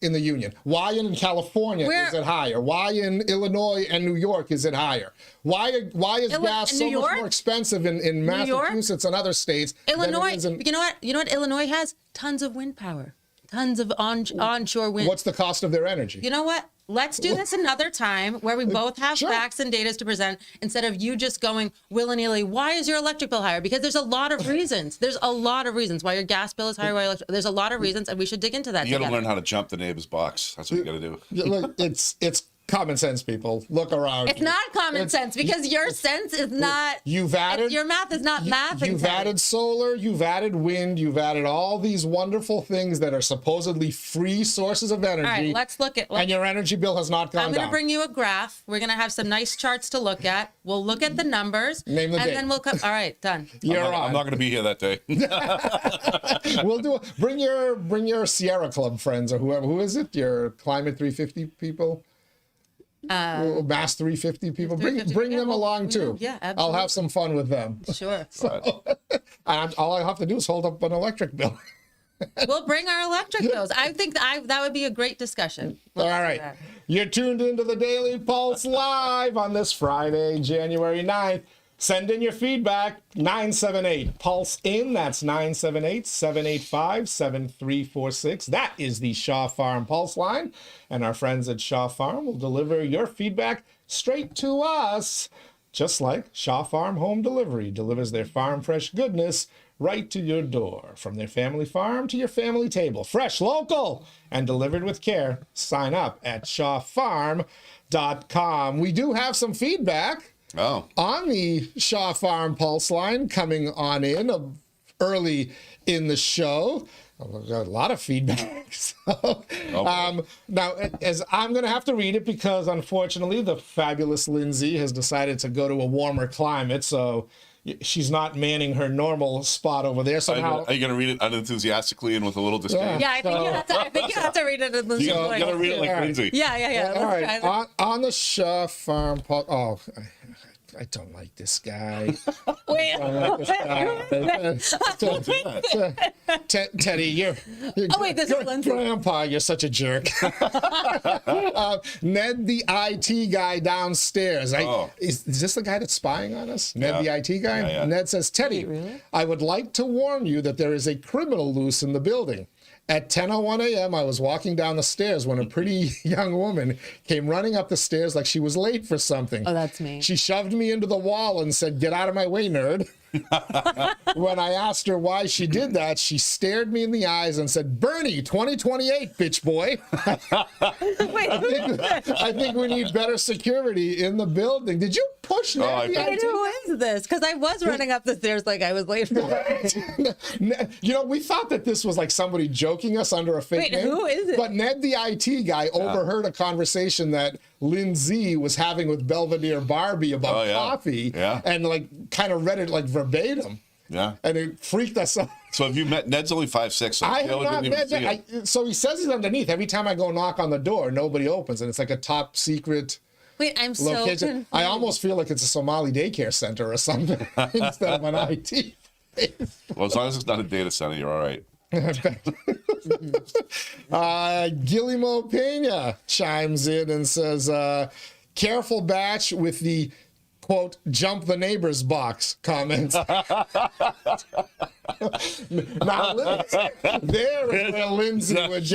[SPEAKER 1] in the union? Why in California is it higher? Why in Illinois and New York is it higher? Why is gas so much more expensive in Massachusetts and other states?
[SPEAKER 3] Illinois, you know what Illinois has? Tons of wind power. Tons of onshore wind.
[SPEAKER 1] What's the cost of their energy?
[SPEAKER 3] You know what? Let's do this another time where we both have facts and data to present instead of you just going willy-nilly. Why is your electric bill higher? Because there's a lot of reasons. There's a lot of reasons why your gas bill is higher. There's a lot of reasons, and we should dig into that.
[SPEAKER 2] You got to learn how to jump the neighbor's box. That's what you got to do.
[SPEAKER 1] Look, it's common sense, people. Look around.
[SPEAKER 3] It's not common sense because your sense is not.
[SPEAKER 1] You've added
[SPEAKER 3] your math is not math.
[SPEAKER 1] You've added solar. You've added wind. You've added all these wonderful things that are supposedly free sources of energy.
[SPEAKER 3] All right, let's look at.
[SPEAKER 1] And your energy bill has not gone down.
[SPEAKER 3] I'm going to bring you a graph. We're going to have some nice charts to look at. We'll look at the numbers.
[SPEAKER 1] Name the date.
[SPEAKER 3] Then we'll come. All right, done.
[SPEAKER 2] I'm not going to be here that day.
[SPEAKER 1] We'll do. Bring your Sierra Club friends or whoever. Who is it? Your Climate 350 people. Mass 350 people. Bring them along too.
[SPEAKER 3] Yeah, absolutely.
[SPEAKER 1] I'll have some fun with them.
[SPEAKER 3] Sure.
[SPEAKER 1] All I have to do is hold up an electric bill.
[SPEAKER 3] We'll bring our electric bills. I think that would be a great discussion.
[SPEAKER 1] All right. You're tuned into the Daily Pulse Live on this Friday, January 9th. Send in your feedback, 978-PULSE-IN. That's 978-785-7346. That is the Shaw Farm Pulse line. And our friends at Shaw Farm will deliver your feedback straight to us, just like Shaw Farm Home Delivery delivers their farm fresh goodness right to your door. From their family farm to your family table. Fresh, local, and delivered with care. Sign up at shawfarm.com. We do have some feedback. On the Shaw Farm Pulse line coming on in early in the show. I've got a lot of feedback. So, now, as I'm going to have to read it because, unfortunately, the fabulous Lindsay has decided to go to a warmer climate, so she's not manning her normal spot over there. Somehow,
[SPEAKER 2] are you going to read it unenthusiastically and with a little disdain?
[SPEAKER 3] Yeah, I think you have to read it in the
[SPEAKER 2] You got to read it like Lindsay.
[SPEAKER 3] Yeah.
[SPEAKER 1] All right. On the Shaw Farm Pulse. Oh, I don't like this guy.
[SPEAKER 3] Wait.
[SPEAKER 1] Teddy, you're
[SPEAKER 3] this is Lindsay.
[SPEAKER 1] Grandpa, you're such a jerk. Ned, the IT guy downstairs. Is this the guy that's spying on us? Ned, the IT guy?
[SPEAKER 2] Yeah.
[SPEAKER 1] Ned says, Teddy,
[SPEAKER 3] really?
[SPEAKER 1] I would like to warn you that there is a criminal loose in the building. At 10:01 a.m., I was walking down the stairs when a pretty young woman came running up the stairs like she was late for something.
[SPEAKER 3] Oh, that's me.
[SPEAKER 1] She shoved me into the wall and said, "Get out of my way, nerd." When I asked her why she did that, she stared me in the eyes and said, "Bernie, 2028, bitch boy." I think we need better security in the building. Did you push Ned?
[SPEAKER 3] Who is this? Because I was running up the stairs like I was late for
[SPEAKER 1] we thought that this was like somebody joking us under a fake name.
[SPEAKER 3] Who is it?
[SPEAKER 1] But Ned, the IT guy, overheard a conversation that Lindsay was having with Belvedere Barbie about coffee, and like kind of read it like verbatim.
[SPEAKER 2] Yeah.
[SPEAKER 1] And it freaked us out.
[SPEAKER 2] So have you met Ned's only 5'6", so
[SPEAKER 1] I have not met Ned. So he says he's underneath. Every time I go knock on the door, nobody opens, and it's like a top secret.
[SPEAKER 3] Wait, I'm so
[SPEAKER 1] location. I almost feel like it's a Somali daycare center or something instead of an IT.
[SPEAKER 2] Well, as long as it's not a data center, you're all right.
[SPEAKER 1] Guillermo Pena chimes in and says, careful batch with the quote, jump the neighbor's box comments. Now, there is where Lindsay would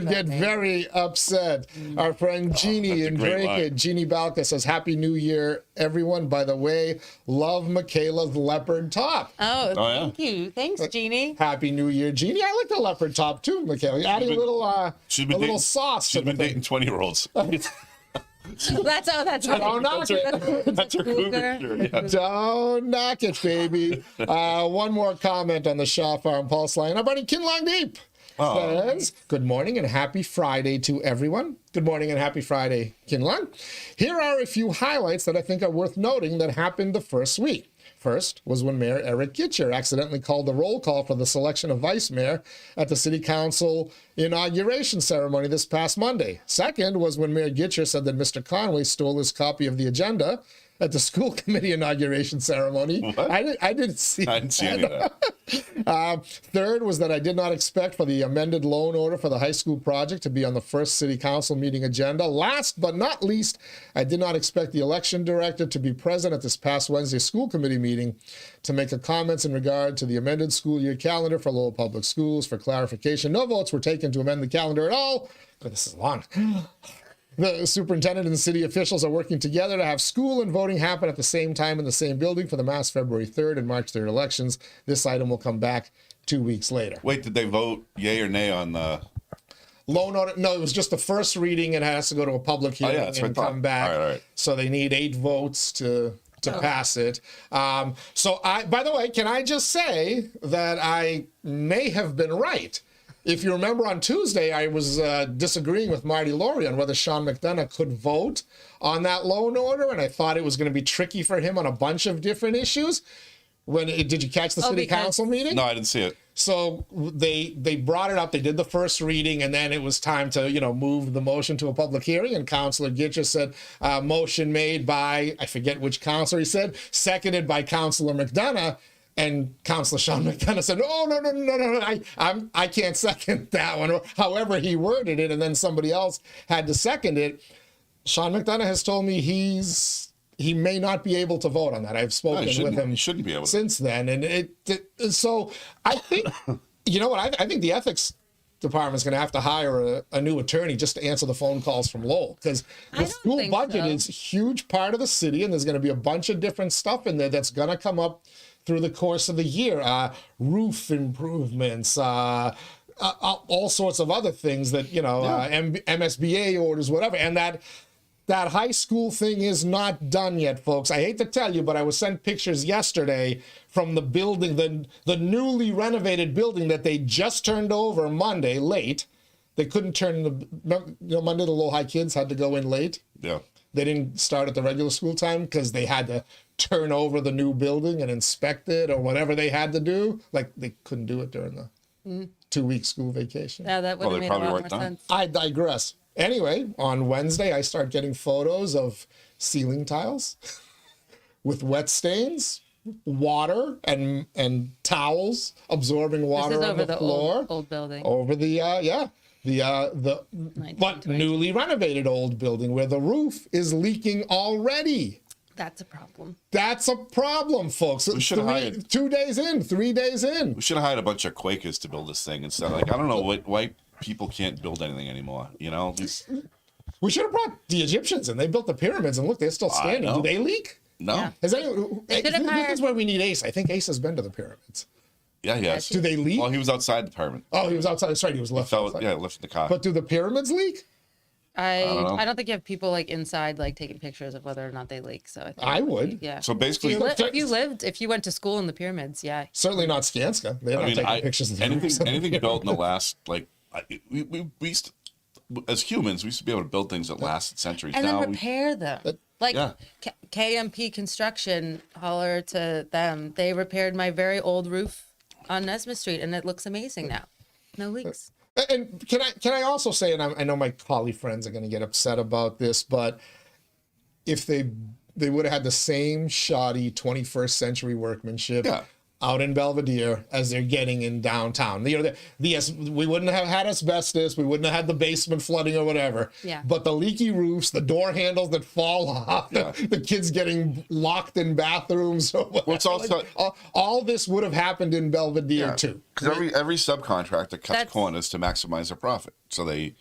[SPEAKER 1] get very upset. Our friend Jeannie in Drake, Jeannie Balka says, Happy New Year, everyone. By the way, love Michaela's leopard top.
[SPEAKER 3] Thank you. Thanks, Jeannie.
[SPEAKER 1] Happy New Year, Jeannie. I like the leopard top too, Michaela. Adding a little sauce.
[SPEAKER 2] She's been dating 20-year-olds.
[SPEAKER 3] That's right.
[SPEAKER 1] Don't knock it.
[SPEAKER 2] That's her cougar shirt. Yeah.
[SPEAKER 1] Don't knock it, baby. One more comment on the Shaw Farm Pulse line. Our buddy Kin-Long Deep says, good morning and happy Friday to everyone. Good morning and happy Friday, Kin-Long. Here are a few highlights that I think are worth noting that happened the first week. First was when Mayor Eric Gitcher accidentally called the roll call for the selection of vice mayor at the city council inauguration ceremony this past Monday. Second was when Mayor Gitcher said that Mr. Conway stole his copy of the agenda at the school committee inauguration ceremony.
[SPEAKER 2] What?
[SPEAKER 1] I didn't see.
[SPEAKER 2] I didn't see any of that.
[SPEAKER 1] Third was that I did not expect for the amended loan order for the high school project to be on the first city council meeting agenda. Last but not least, I did not expect the election director to be present at this past Wednesday school committee meeting to make a comments in regard to the amended school year calendar for Lowell Public Schools. For clarification, no votes were taken to amend the calendar at all. God, this is long. The superintendent and city officials are working together to have school and voting happen at the same time in the same building for the Mass February 3rd and March 3rd elections. This item will come back 2 weeks later.
[SPEAKER 2] Wait, did they vote yay or nay on the?
[SPEAKER 1] Loan order? No, it was just the first reading and it has to go to a public hearing
[SPEAKER 2] that's what I
[SPEAKER 1] and
[SPEAKER 2] thought.
[SPEAKER 1] come back.
[SPEAKER 2] All right.
[SPEAKER 1] So they need 8 votes to pass it. So by the way, can I just say that I may have been right? If you remember on Tuesday, I was disagreeing with Marty Laurie on whether Sean McDonough could vote on that loan order, and I thought it was going to be tricky for him on a bunch of different issues. Did you catch the city council meeting?
[SPEAKER 2] No, I didn't see it.
[SPEAKER 1] So they brought it up. They did the first reading, and then it was time to move the motion to a public hearing. And Councilor Gitcher said, motion made by, I forget which councilor he said, seconded by Councilor McDonough. And Councilor Sean McDonough said, "Oh, no, I can't second that one." Or however he worded it, and then somebody else had to second it. Sean McDonough has told me he may not be able to vote on that. I've spoken with him.
[SPEAKER 2] He shouldn't be able to.
[SPEAKER 1] Since then, and so I think you know what I think the ethics department is going to have to hire a new attorney just to answer the phone calls from Lowell, because the school budget is a huge part of the city, and there's going to be a bunch of different stuff in there that's going to come up through the course of the year, roof improvements, all sorts of other things that, MSBA orders, whatever. And that high school thing is not done yet, folks. I hate to tell you, but I was sent pictures yesterday from the building, the newly renovated building that they just turned over Monday late. They couldn't turn Monday the Lowell High kids had to go in late.
[SPEAKER 2] Yeah.
[SPEAKER 1] They didn't start at the regular school time because they had to turn over the new building and inspect it or whatever they had to do. Like, they couldn't do it during the 2-week school vacation.
[SPEAKER 3] Yeah, that would have made a lot more sense.
[SPEAKER 1] I digress. Anyway, on Wednesday, I start getting photos of ceiling tiles with wet stains, water, and towels absorbing water on the floor.
[SPEAKER 3] Old building.
[SPEAKER 1] Over the but newly renovated old building where the roof is leaking already.
[SPEAKER 3] That's a problem.
[SPEAKER 1] That's a problem, folks.
[SPEAKER 2] We should have hired
[SPEAKER 1] 2 days in, 3 days in.
[SPEAKER 2] We should have hired a bunch of Quakers to build this thing instead. Like, I don't know why people can't build anything anymore.
[SPEAKER 1] We should have brought the Egyptians in. They built the pyramids, and look, they're still standing. Do they leak?
[SPEAKER 2] No.
[SPEAKER 3] Yeah.
[SPEAKER 1] This is where we need Ace. I think Ace has been to the pyramids.
[SPEAKER 2] Yeah, yes.
[SPEAKER 1] Do they leak?
[SPEAKER 2] Well, he was outside the pyramid.
[SPEAKER 1] Oh, he was outside. That's right. He was left outside.
[SPEAKER 2] Yeah, left in the car.
[SPEAKER 1] But do the pyramids leak?
[SPEAKER 3] I don't think you have people like inside like taking pictures of whether or not they leak. So I
[SPEAKER 1] would.
[SPEAKER 3] Yeah.
[SPEAKER 2] So basically,
[SPEAKER 3] if you went to school in the pyramids, yeah.
[SPEAKER 1] Certainly not Skanska. They're not taking pictures of the
[SPEAKER 2] anything built in the last we used to, as humans, we used to be able to build things that lasted centuries.
[SPEAKER 3] And
[SPEAKER 2] now
[SPEAKER 3] then repair them. Like KMP Construction, holler to them. They repaired my very old roof on Nesmith Street, and it looks amazing now. No leaks.
[SPEAKER 1] And can I also say, and I know my colleague friends are going to get upset about this, but if they would have had the same shoddy 21st century workmanship out in Belvedere as they're getting in downtown. We wouldn't have had asbestos, we wouldn't have had the basement flooding or whatever.
[SPEAKER 3] Yeah.
[SPEAKER 1] But the leaky roofs, the door handles that fall off, the kids getting locked in bathrooms, or whatever. All this would have happened in Belvedere too.
[SPEAKER 2] Because every subcontractor cuts corners to maximize their profit. So they,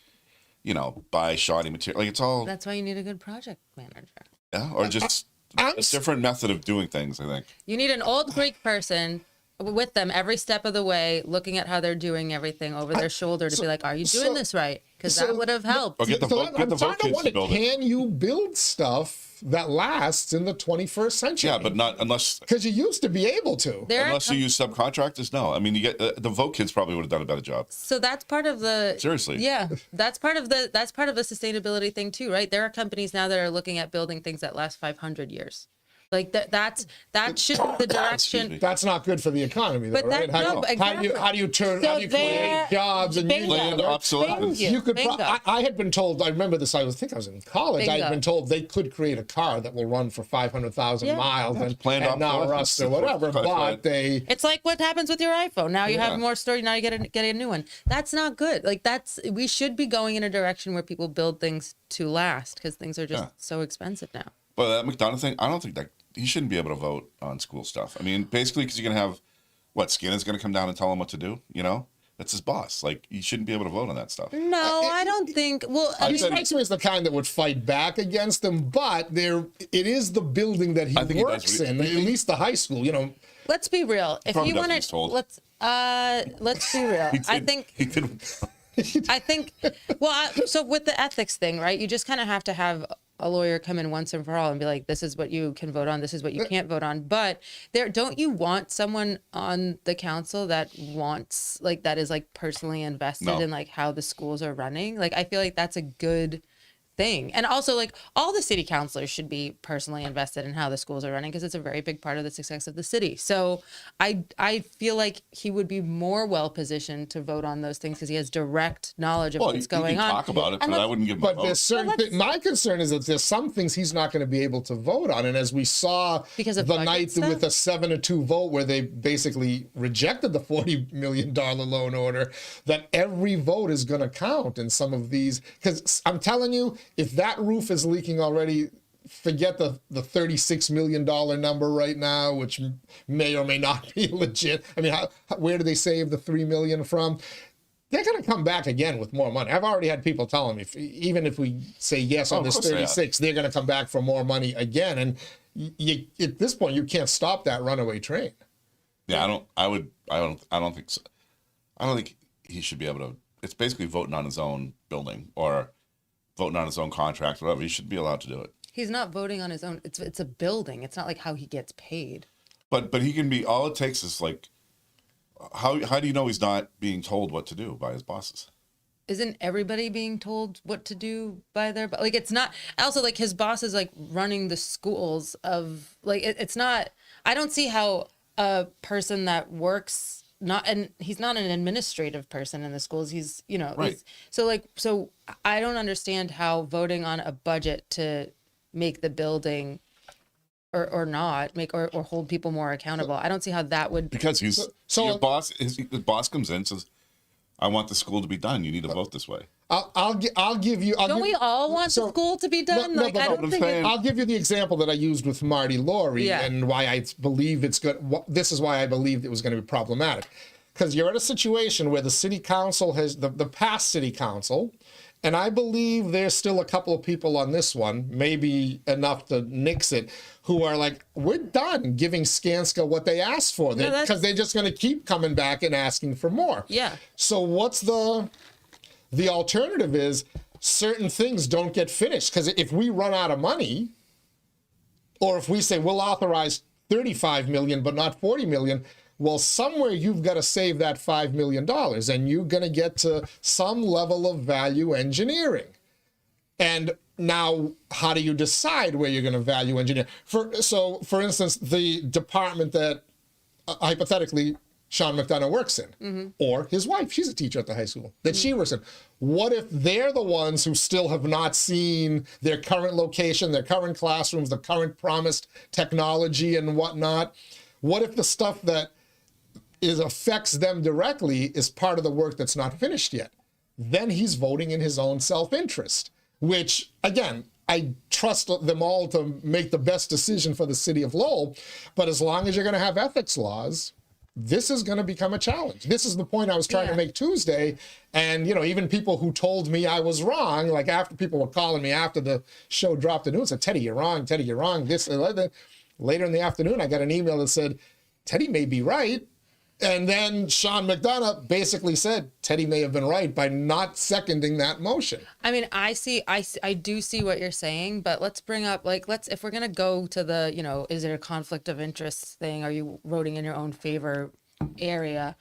[SPEAKER 2] buy shoddy material. Like, it's all.
[SPEAKER 3] That's why you need a good project manager.
[SPEAKER 2] Yeah, or just a different method of doing things, I think.
[SPEAKER 3] You need an old Greek person with them every step of the way, looking at how they're doing everything over their shoulder to be like, are you doing this right? Because that would have helped.
[SPEAKER 2] Or get the vote kids to build it.
[SPEAKER 1] Can you build stuff that lasts in the 21st century?
[SPEAKER 2] Yeah, but not unless...
[SPEAKER 1] Because you used to be able to.
[SPEAKER 2] Unless you use subcontractors, no. I mean, you get the vote kids probably would have done a better job.
[SPEAKER 3] So that's part of the...
[SPEAKER 2] Seriously.
[SPEAKER 3] Yeah, that's part of the sustainability thing too, right? There are companies now that are looking at building things that last 500 years. Like that should be the direction.
[SPEAKER 1] That's not good for the economy, though,
[SPEAKER 3] But
[SPEAKER 1] right?
[SPEAKER 3] that- no,
[SPEAKER 1] How do you create jobs and
[SPEAKER 3] bingo.
[SPEAKER 2] Land obsolescence.
[SPEAKER 3] Bingo.
[SPEAKER 1] you could.
[SPEAKER 3] Bingo.
[SPEAKER 1] I had been told. I remember this. I think I was in college. I had
[SPEAKER 3] Bingo.
[SPEAKER 1] been told they could create a car that will run for 500,000
[SPEAKER 3] Yeah.
[SPEAKER 1] miles
[SPEAKER 2] That's
[SPEAKER 1] and
[SPEAKER 2] planned
[SPEAKER 1] not
[SPEAKER 2] obsolescence.
[SPEAKER 1] rust or whatever.
[SPEAKER 2] That's
[SPEAKER 1] But
[SPEAKER 2] right.
[SPEAKER 1] they.
[SPEAKER 3] It's like what happens with your iPhone. Now you
[SPEAKER 2] Yeah.
[SPEAKER 3] have more storage. Now you get a new one. That's not good. Like we should be going in a direction where people build things to last because things are just so expensive now.
[SPEAKER 2] But that McDonough thing, I don't think that he shouldn't be able to vote on school stuff. I mean, basically, because you're gonna have Skinner's gonna come down and tell him what to do. You know, that's his boss. Like, he shouldn't be able to vote on that stuff.
[SPEAKER 3] No, I don't think. Well, I
[SPEAKER 1] He
[SPEAKER 3] mean,
[SPEAKER 1] strikes me as the kind that would fight back against them, but it is the building that he
[SPEAKER 2] I think he does
[SPEAKER 1] works
[SPEAKER 2] what
[SPEAKER 1] in,
[SPEAKER 2] he-
[SPEAKER 1] at least the high school. You know,
[SPEAKER 3] let's be real. If
[SPEAKER 2] Probably
[SPEAKER 3] you
[SPEAKER 2] does
[SPEAKER 3] want
[SPEAKER 2] what he's told.
[SPEAKER 3] let's be real. I think
[SPEAKER 2] he did.
[SPEAKER 3] I think, so with the ethics thing, right? You just kind of have to have a lawyer come in once and for all and be like, this is what you can vote on, this is what you can't vote on. But don't you want someone on the council that wants, like, that is like personally invested
[SPEAKER 2] No.
[SPEAKER 3] in like how the schools are running? Like, I feel like that's a good thing. And also, like, all the city councilors should be personally invested in how the schools are running because it's a very big part of the success of the city. So I feel like he would be more well positioned to vote on those things because he has direct knowledge of
[SPEAKER 2] Well,
[SPEAKER 3] what's
[SPEAKER 2] you
[SPEAKER 3] going
[SPEAKER 2] can
[SPEAKER 3] on.
[SPEAKER 2] talk about it,
[SPEAKER 3] And
[SPEAKER 2] but I
[SPEAKER 3] let's-
[SPEAKER 2] wouldn't give him a
[SPEAKER 1] but
[SPEAKER 2] vote.
[SPEAKER 1] there's certain. My concern is that there's some things he's not going to be able to vote on, and as we saw
[SPEAKER 3] Because of
[SPEAKER 1] the
[SPEAKER 3] budget
[SPEAKER 1] night
[SPEAKER 3] stuff?
[SPEAKER 1] with a 7-2 vote where they basically rejected the $40 million loan order, that every vote is going to count in some of these. Because I'm telling you, if that roof is leaking already, forget the $36 million number right now, which may or may not be legit. I mean, where do they save the $3 million from? They're going to come back again with more money. I've already had people telling me, even if we say yes on
[SPEAKER 2] of
[SPEAKER 1] this
[SPEAKER 2] course they are.
[SPEAKER 1] 36, they're going to come back for more money again. And at this point, you can't stop that runaway train.
[SPEAKER 2] Yeah, I don't think so. I don't think he should be able to. It's basically voting on his own building or voting on his own contract, whatever. He should be allowed to do it.
[SPEAKER 3] He's not voting on his own. It's a building. It's not like how he gets paid.
[SPEAKER 2] But he can be. All it takes is like, how do you know he's not being told what to do by his bosses?
[SPEAKER 3] Isn't everybody being told what to do by their like? It's not. Also, like, his boss is like running the schools of like. It's not. I don't see how a person that works not, and he's not an administrative person in the schools. He's
[SPEAKER 2] Right.
[SPEAKER 3] so I don't understand how voting on a budget to make the building or not make or hold people more accountable. I don't see how that would.
[SPEAKER 2] Because he's
[SPEAKER 1] So-
[SPEAKER 2] your boss. The boss comes in and says, "I want the school to be done. You need to vote this way."
[SPEAKER 1] I'll give you.
[SPEAKER 3] Don't we all want the school to be done?
[SPEAKER 1] No,
[SPEAKER 3] like,
[SPEAKER 1] but
[SPEAKER 3] I
[SPEAKER 1] what
[SPEAKER 3] don't
[SPEAKER 2] I'm
[SPEAKER 3] think.
[SPEAKER 2] saying-
[SPEAKER 1] I'll give you the example that I used with Marty Laurie
[SPEAKER 3] Yeah.
[SPEAKER 1] and why I believe it's good. This is why I believed it was going to be problematic. Because you're at a situation where the city council has, the past city council, and I believe there's still a couple of people on this one, maybe enough to nix it, who are like, we're done giving Skanska what they asked for.
[SPEAKER 3] No,
[SPEAKER 1] Because they're just going to keep coming back and asking for more.
[SPEAKER 3] Yeah.
[SPEAKER 1] So what's the alternative is certain things don't get finished. Because if we run out of money, or if we say we'll authorize 35 million but not 40 million, well, somewhere you've got to save that $5 million, and you're going to get to some level of value engineering. And now, how do you decide where you're going to value engineer? For instance, the department that hypothetically Sean McDonough works in, or his wife, she's a teacher at the high school that she works in. What if they're the ones who still have not seen their current location, their current classrooms, the current promised technology and whatnot? What if the stuff that affects them directly is part of the work that's not finished yet? Then he's voting in his own self-interest, which, again, I trust them all to make the best decision for the city of Lowell. But as long as you're going to have ethics laws, this is going to become a challenge. This is the point I was trying to make Tuesday. And, even people who told me I was wrong, like after people were calling me after the show dropped the news, said, Teddy, you're wrong. Teddy, you're wrong. This and that. Later in the afternoon, I got an email that said, Teddy may be right. And then Sean McDonough basically said Teddy may have been right by not seconding that motion.
[SPEAKER 3] I mean, I do see what you're saying, but let's bring up, like, if we're going to go to the, is it a conflict of interest thing? Are you voting in your own favor area?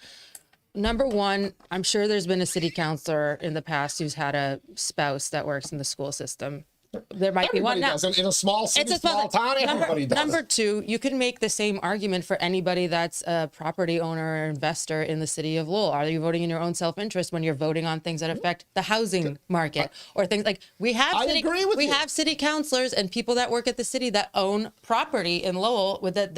[SPEAKER 3] Number one, I'm sure there's been a city councilor in the past who's had a spouse that works in the school system. There might be one
[SPEAKER 1] Everybody
[SPEAKER 3] now.
[SPEAKER 1] does. In a small city,
[SPEAKER 3] It's a
[SPEAKER 1] small town, everybody does.
[SPEAKER 3] Number two, you can make the same argument for anybody that's a property owner or investor in the city of Lowell. Are you voting in your own self-interest when you're voting on things that affect the housing market or things like we have?
[SPEAKER 1] I agree with
[SPEAKER 3] we
[SPEAKER 1] you.
[SPEAKER 3] have city councilors and people that work at the city that own property in Lowell with that.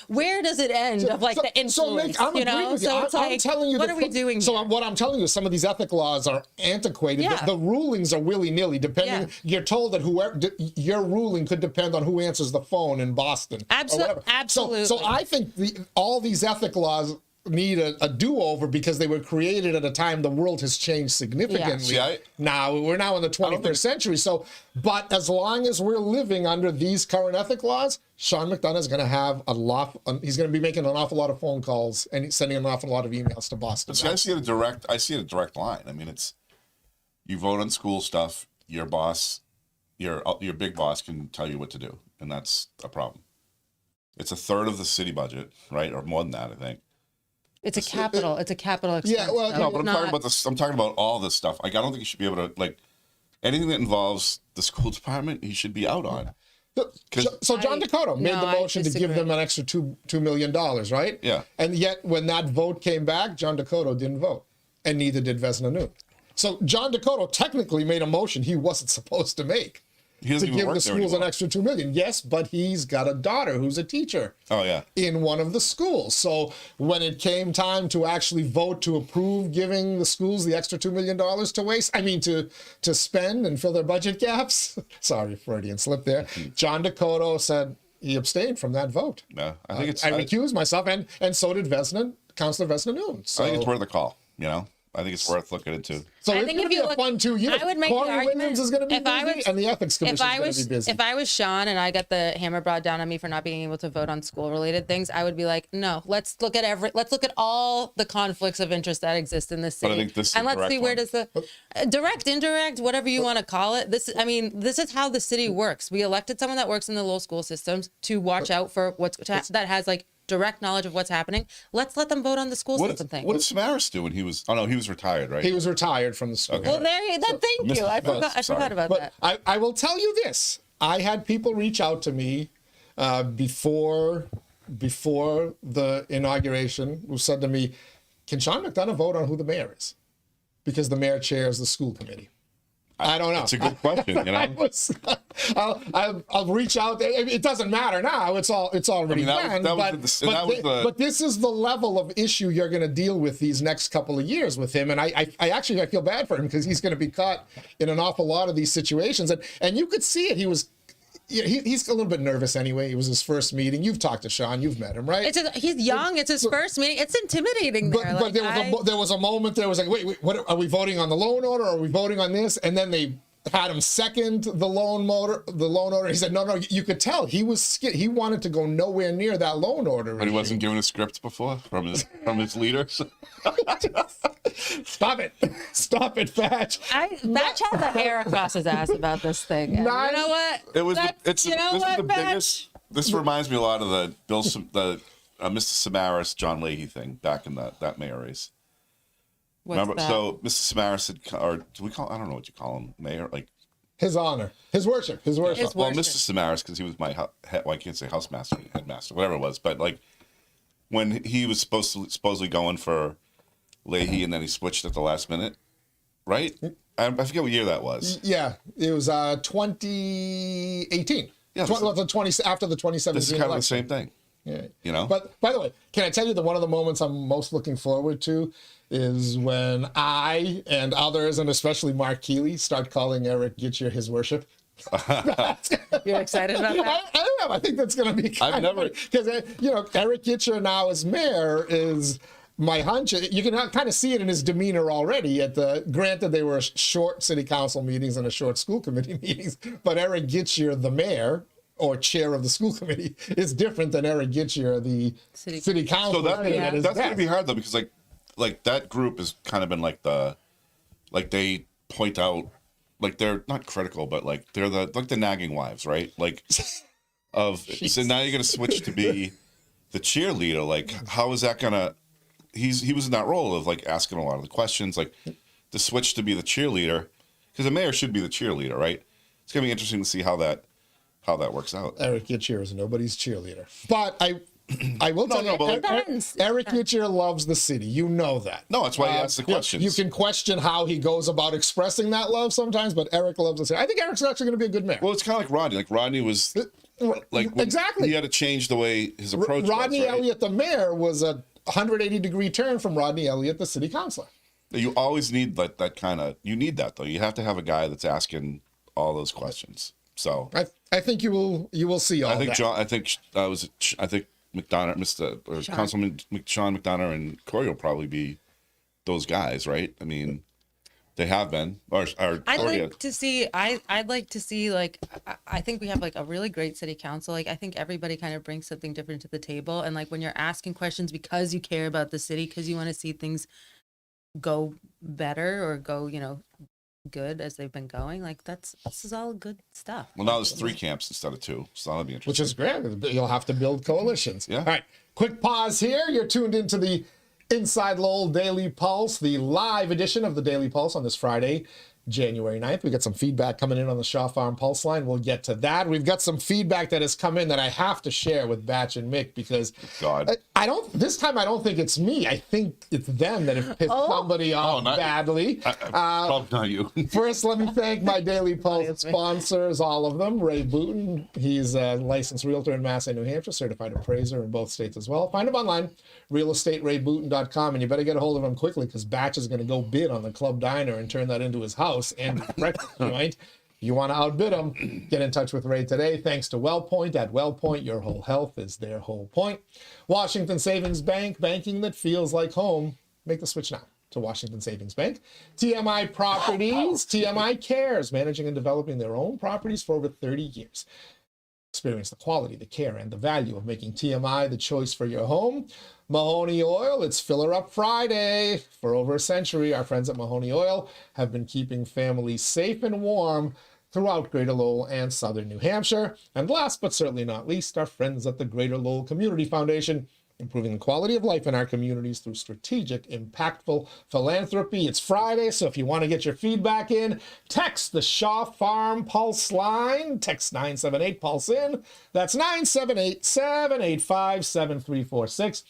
[SPEAKER 3] Where does it end of like the influence?
[SPEAKER 1] I'm agreeing with you.
[SPEAKER 3] So it's
[SPEAKER 1] I'm telling you,
[SPEAKER 3] what are we doing?
[SPEAKER 1] So
[SPEAKER 3] here?
[SPEAKER 1] what I'm telling you is some of these ethic laws are antiquated.
[SPEAKER 3] Yeah.
[SPEAKER 1] The rulings are willy-nilly. Depending,
[SPEAKER 3] Yeah.
[SPEAKER 1] you're told that whoever your ruling could depend on who answers the phone in Boston.
[SPEAKER 3] Absolutely.
[SPEAKER 1] So I think all these ethic laws need a do-over because they were created at a time the world has changed significantly.
[SPEAKER 2] Yeah.
[SPEAKER 1] We're now in the 21st century. So, but as long as we're living under these current ethic laws, Sean McDonough is going to have he's going to be making an awful lot of phone calls and sending an awful lot of emails to Boston.
[SPEAKER 2] See, I see it a direct line. I mean, it's you vote on school stuff. Your boss, your big boss can tell you what to do, and that's a problem. It's a third of the city budget, right, or more than that, I think.
[SPEAKER 3] It's a capital expense.
[SPEAKER 1] Yeah, well,
[SPEAKER 2] No, but I'm talking about this. I'm talking about all this stuff. Like, I don't think you should be able to anything that involves the school department. He should be out on.
[SPEAKER 1] So John Dakota made the
[SPEAKER 3] I
[SPEAKER 1] motion to give them an extra $2 million, right?
[SPEAKER 2] Yeah.
[SPEAKER 1] And yet, when that vote came back, John Dakota didn't vote, and neither did Vesna Noon. So John Dakota technically made a motion he wasn't supposed to make.
[SPEAKER 2] He doesn't
[SPEAKER 1] To
[SPEAKER 2] even
[SPEAKER 1] give
[SPEAKER 2] work
[SPEAKER 1] the
[SPEAKER 2] there
[SPEAKER 1] schools an
[SPEAKER 2] anymore.
[SPEAKER 1] extra $2 million. Yes, but he's got a daughter who's a teacher.
[SPEAKER 2] Oh yeah.
[SPEAKER 1] In one of the schools. So when it came time to actually vote to approve giving the schools the extra $2 million to spend and fill their budget gaps, sorry, Freudian slip there, John Dakota said he abstained from that vote.
[SPEAKER 2] Yeah, I think
[SPEAKER 1] I recused myself, and so did Councilor Vesna Noon. So
[SPEAKER 2] I think it's worth a call. I think it's worth looking into.
[SPEAKER 1] So
[SPEAKER 3] I
[SPEAKER 1] it's
[SPEAKER 3] think
[SPEAKER 1] going
[SPEAKER 3] if
[SPEAKER 1] to
[SPEAKER 3] you
[SPEAKER 1] be a fun 2 years.
[SPEAKER 3] I would make the
[SPEAKER 1] Corey
[SPEAKER 3] argument
[SPEAKER 1] Williams is going to be busy, and the Ethics Commission is going to be busy.
[SPEAKER 3] If I was Sean and I got the hammer brought down on me for not being able to vote on school-related things, I would be like, no, let's look at all the conflicts of interest that exist in this city,
[SPEAKER 2] But I think this is
[SPEAKER 3] and let's
[SPEAKER 2] direct
[SPEAKER 3] see where
[SPEAKER 2] one.
[SPEAKER 3] does the direct, indirect, whatever you want to call it. This is how the city works. We elected someone that works in the Lowell school systems to watch out for that has like direct knowledge of what's happening. Let's let them vote on the school system thing.
[SPEAKER 2] What did Samaras do when he was? Oh no, he was retired, right?
[SPEAKER 1] He was retired from the school.
[SPEAKER 2] Okay.
[SPEAKER 3] Well, thank you. I forgot about
[SPEAKER 1] But
[SPEAKER 3] that.
[SPEAKER 1] I will tell you this. I had people reach out to me before the inauguration who said to me, can Sean McDonough vote on who the mayor is? Because the mayor chairs the school committee. I don't know.
[SPEAKER 2] That's a good question.
[SPEAKER 1] I'll reach out. It doesn't matter now. It's already done. But this is the level of issue you're going to deal with these next couple of years with him. And I feel bad for him because he's going to be caught in an awful lot of these situations. And you could see it. He's a little bit nervous anyway. It was his first meeting. You've talked to Sean. You've met him, right?
[SPEAKER 3] He's young. It's his first meeting. It's intimidating there.
[SPEAKER 1] But there was a moment. There was like, wait, what are we voting on the loan order? Or are we voting on this? And then they had him second the loan order. He said, no. You could tell he was scared. He wanted to go nowhere near that loan order.
[SPEAKER 2] But he wasn't given a script before from his leaders.
[SPEAKER 1] Stop it, Batch.
[SPEAKER 3] Batch has a hair across his ass about this thing. And you know what?
[SPEAKER 2] This is the biggest. This reminds me a lot of the Mr. Samaras, John Leahy thing back in that mayor race. Remember?
[SPEAKER 3] That?
[SPEAKER 2] So Mr. Samaras I don't know what you call him, mayor, like
[SPEAKER 1] his honor, his worship.
[SPEAKER 2] Well, Mr. Samaras, because he was my I can't say housemaster, headmaster, whatever it was, but like when he was supposedly going for Leahy, and then he switched at the last minute, right? I forget what year that was.
[SPEAKER 1] Yeah, it was 2018. Yeah, after the 2017.
[SPEAKER 2] This is kind of the same thing.
[SPEAKER 1] Yeah. But by the way, can I tell you that one of the moments I'm most looking forward to is when I and others, and especially Mark Keeley, start calling Eric Gitcher his worship.
[SPEAKER 3] You're excited about that?
[SPEAKER 1] I am. I think that's going to be because Eric Gitcher now as mayor is. My hunch, you can kind of see it in his demeanor already. Granted, they were short city council meetings and a short school committee meetings, but Eric Gitcher, the mayor or chair of the school committee, is different than Eric Gitcher, the city council.
[SPEAKER 2] So that's going to be hard though, because like that group has kind of been they point out, like they're not critical, but like they're the nagging wives, right? Like so now you're going to switch to be the cheerleader. Like how is that going to? He was in that role of like asking a lot of the questions, like to switch to be the cheerleader. because the mayor should be the cheerleader, right? It's gonna be interesting to see how that works out.
[SPEAKER 1] Eric 𝐥𝐻 is nobody's cheerleader. But I will tell you,
[SPEAKER 2] but
[SPEAKER 1] Eric 𝐥𝐻 loves the city. You know that.
[SPEAKER 2] No, that's why he asks the questions.
[SPEAKER 1] You can question how he goes about expressing that love sometimes, but Eric loves the city. I think Eric's actually going to be a good mayor.
[SPEAKER 2] Well, it's kind of like Rodney. Like Rodney was
[SPEAKER 1] exactly.
[SPEAKER 2] He had to change the way his approach
[SPEAKER 1] Rodney
[SPEAKER 2] was, right?
[SPEAKER 1] Elliott, the mayor, was a 180-degree turn from Rodney Elliott, the city councilor.
[SPEAKER 2] You always need that kind of. You need that though. You have to have a guy that's asking all those questions. So
[SPEAKER 1] I think you will see all that.
[SPEAKER 2] I think McDonough, Councilman Sean McDonough and Corey will probably be those guys, right? I mean, they have been.
[SPEAKER 3] I'd like to see. Like, I think we have like a really great city council. Like, I think everybody kind of brings something different to the table. And like when you're asking questions because you care about the city, because you want to see things go better or go, good as they've been going. Like this is all good stuff.
[SPEAKER 2] Well, now there's 3 camps instead of 2, so that'll be interesting.
[SPEAKER 1] Which is great. You'll have to build coalitions.
[SPEAKER 2] Yeah.
[SPEAKER 1] All right. Quick pause here. You're tuned into the Inside Lowell Daily Pulse, the live edition of the Daily Pulse on this Friday, January 9th. We got some feedback coming in on the Shaw Farm Pulse line. We'll get to that. We've got some feedback that has come in that I have to share with Bach and Mick because this time I don't think it's me. I think it's them that have pissed somebody off badly.
[SPEAKER 2] Probably not you.
[SPEAKER 1] First, let me thank my Daily Pulse sponsors, all of them. Ray Booten, he's a licensed realtor in Mass and New Hampshire, certified appraiser in both states as well. Find him online, realestaterayBooten.com, and you better get a hold of him quickly because Bach is going to go bid on the Club Diner and turn that into his house and breakfast joint. You want to outbid him, get in touch with Ray today. Thanks to WellPoint. At WellPoint, your whole health is their whole point. Washington Savings Bank, banking that feels like home. Make the switch now to Washington Savings Bank. TMI Properties, TMI Cares, managing and developing their own properties for over 30 years. Experience the quality, the care, and the value of making TMI the choice for your home. Mahoney Oil, it's Filler Up Friday. For over a century, our friends at Mahoney Oil have been keeping families safe and warm throughout Greater Lowell and Southern New Hampshire. And last but certainly not least, our friends at the Greater Lowell Community Foundation, improving the quality of life in our communities through strategic, impactful philanthropy. It's Friday, so if you want to get your feedback in, text the Shaw Farm Pulse line. Text 978-PULSE-IN. That's 978-785-7346.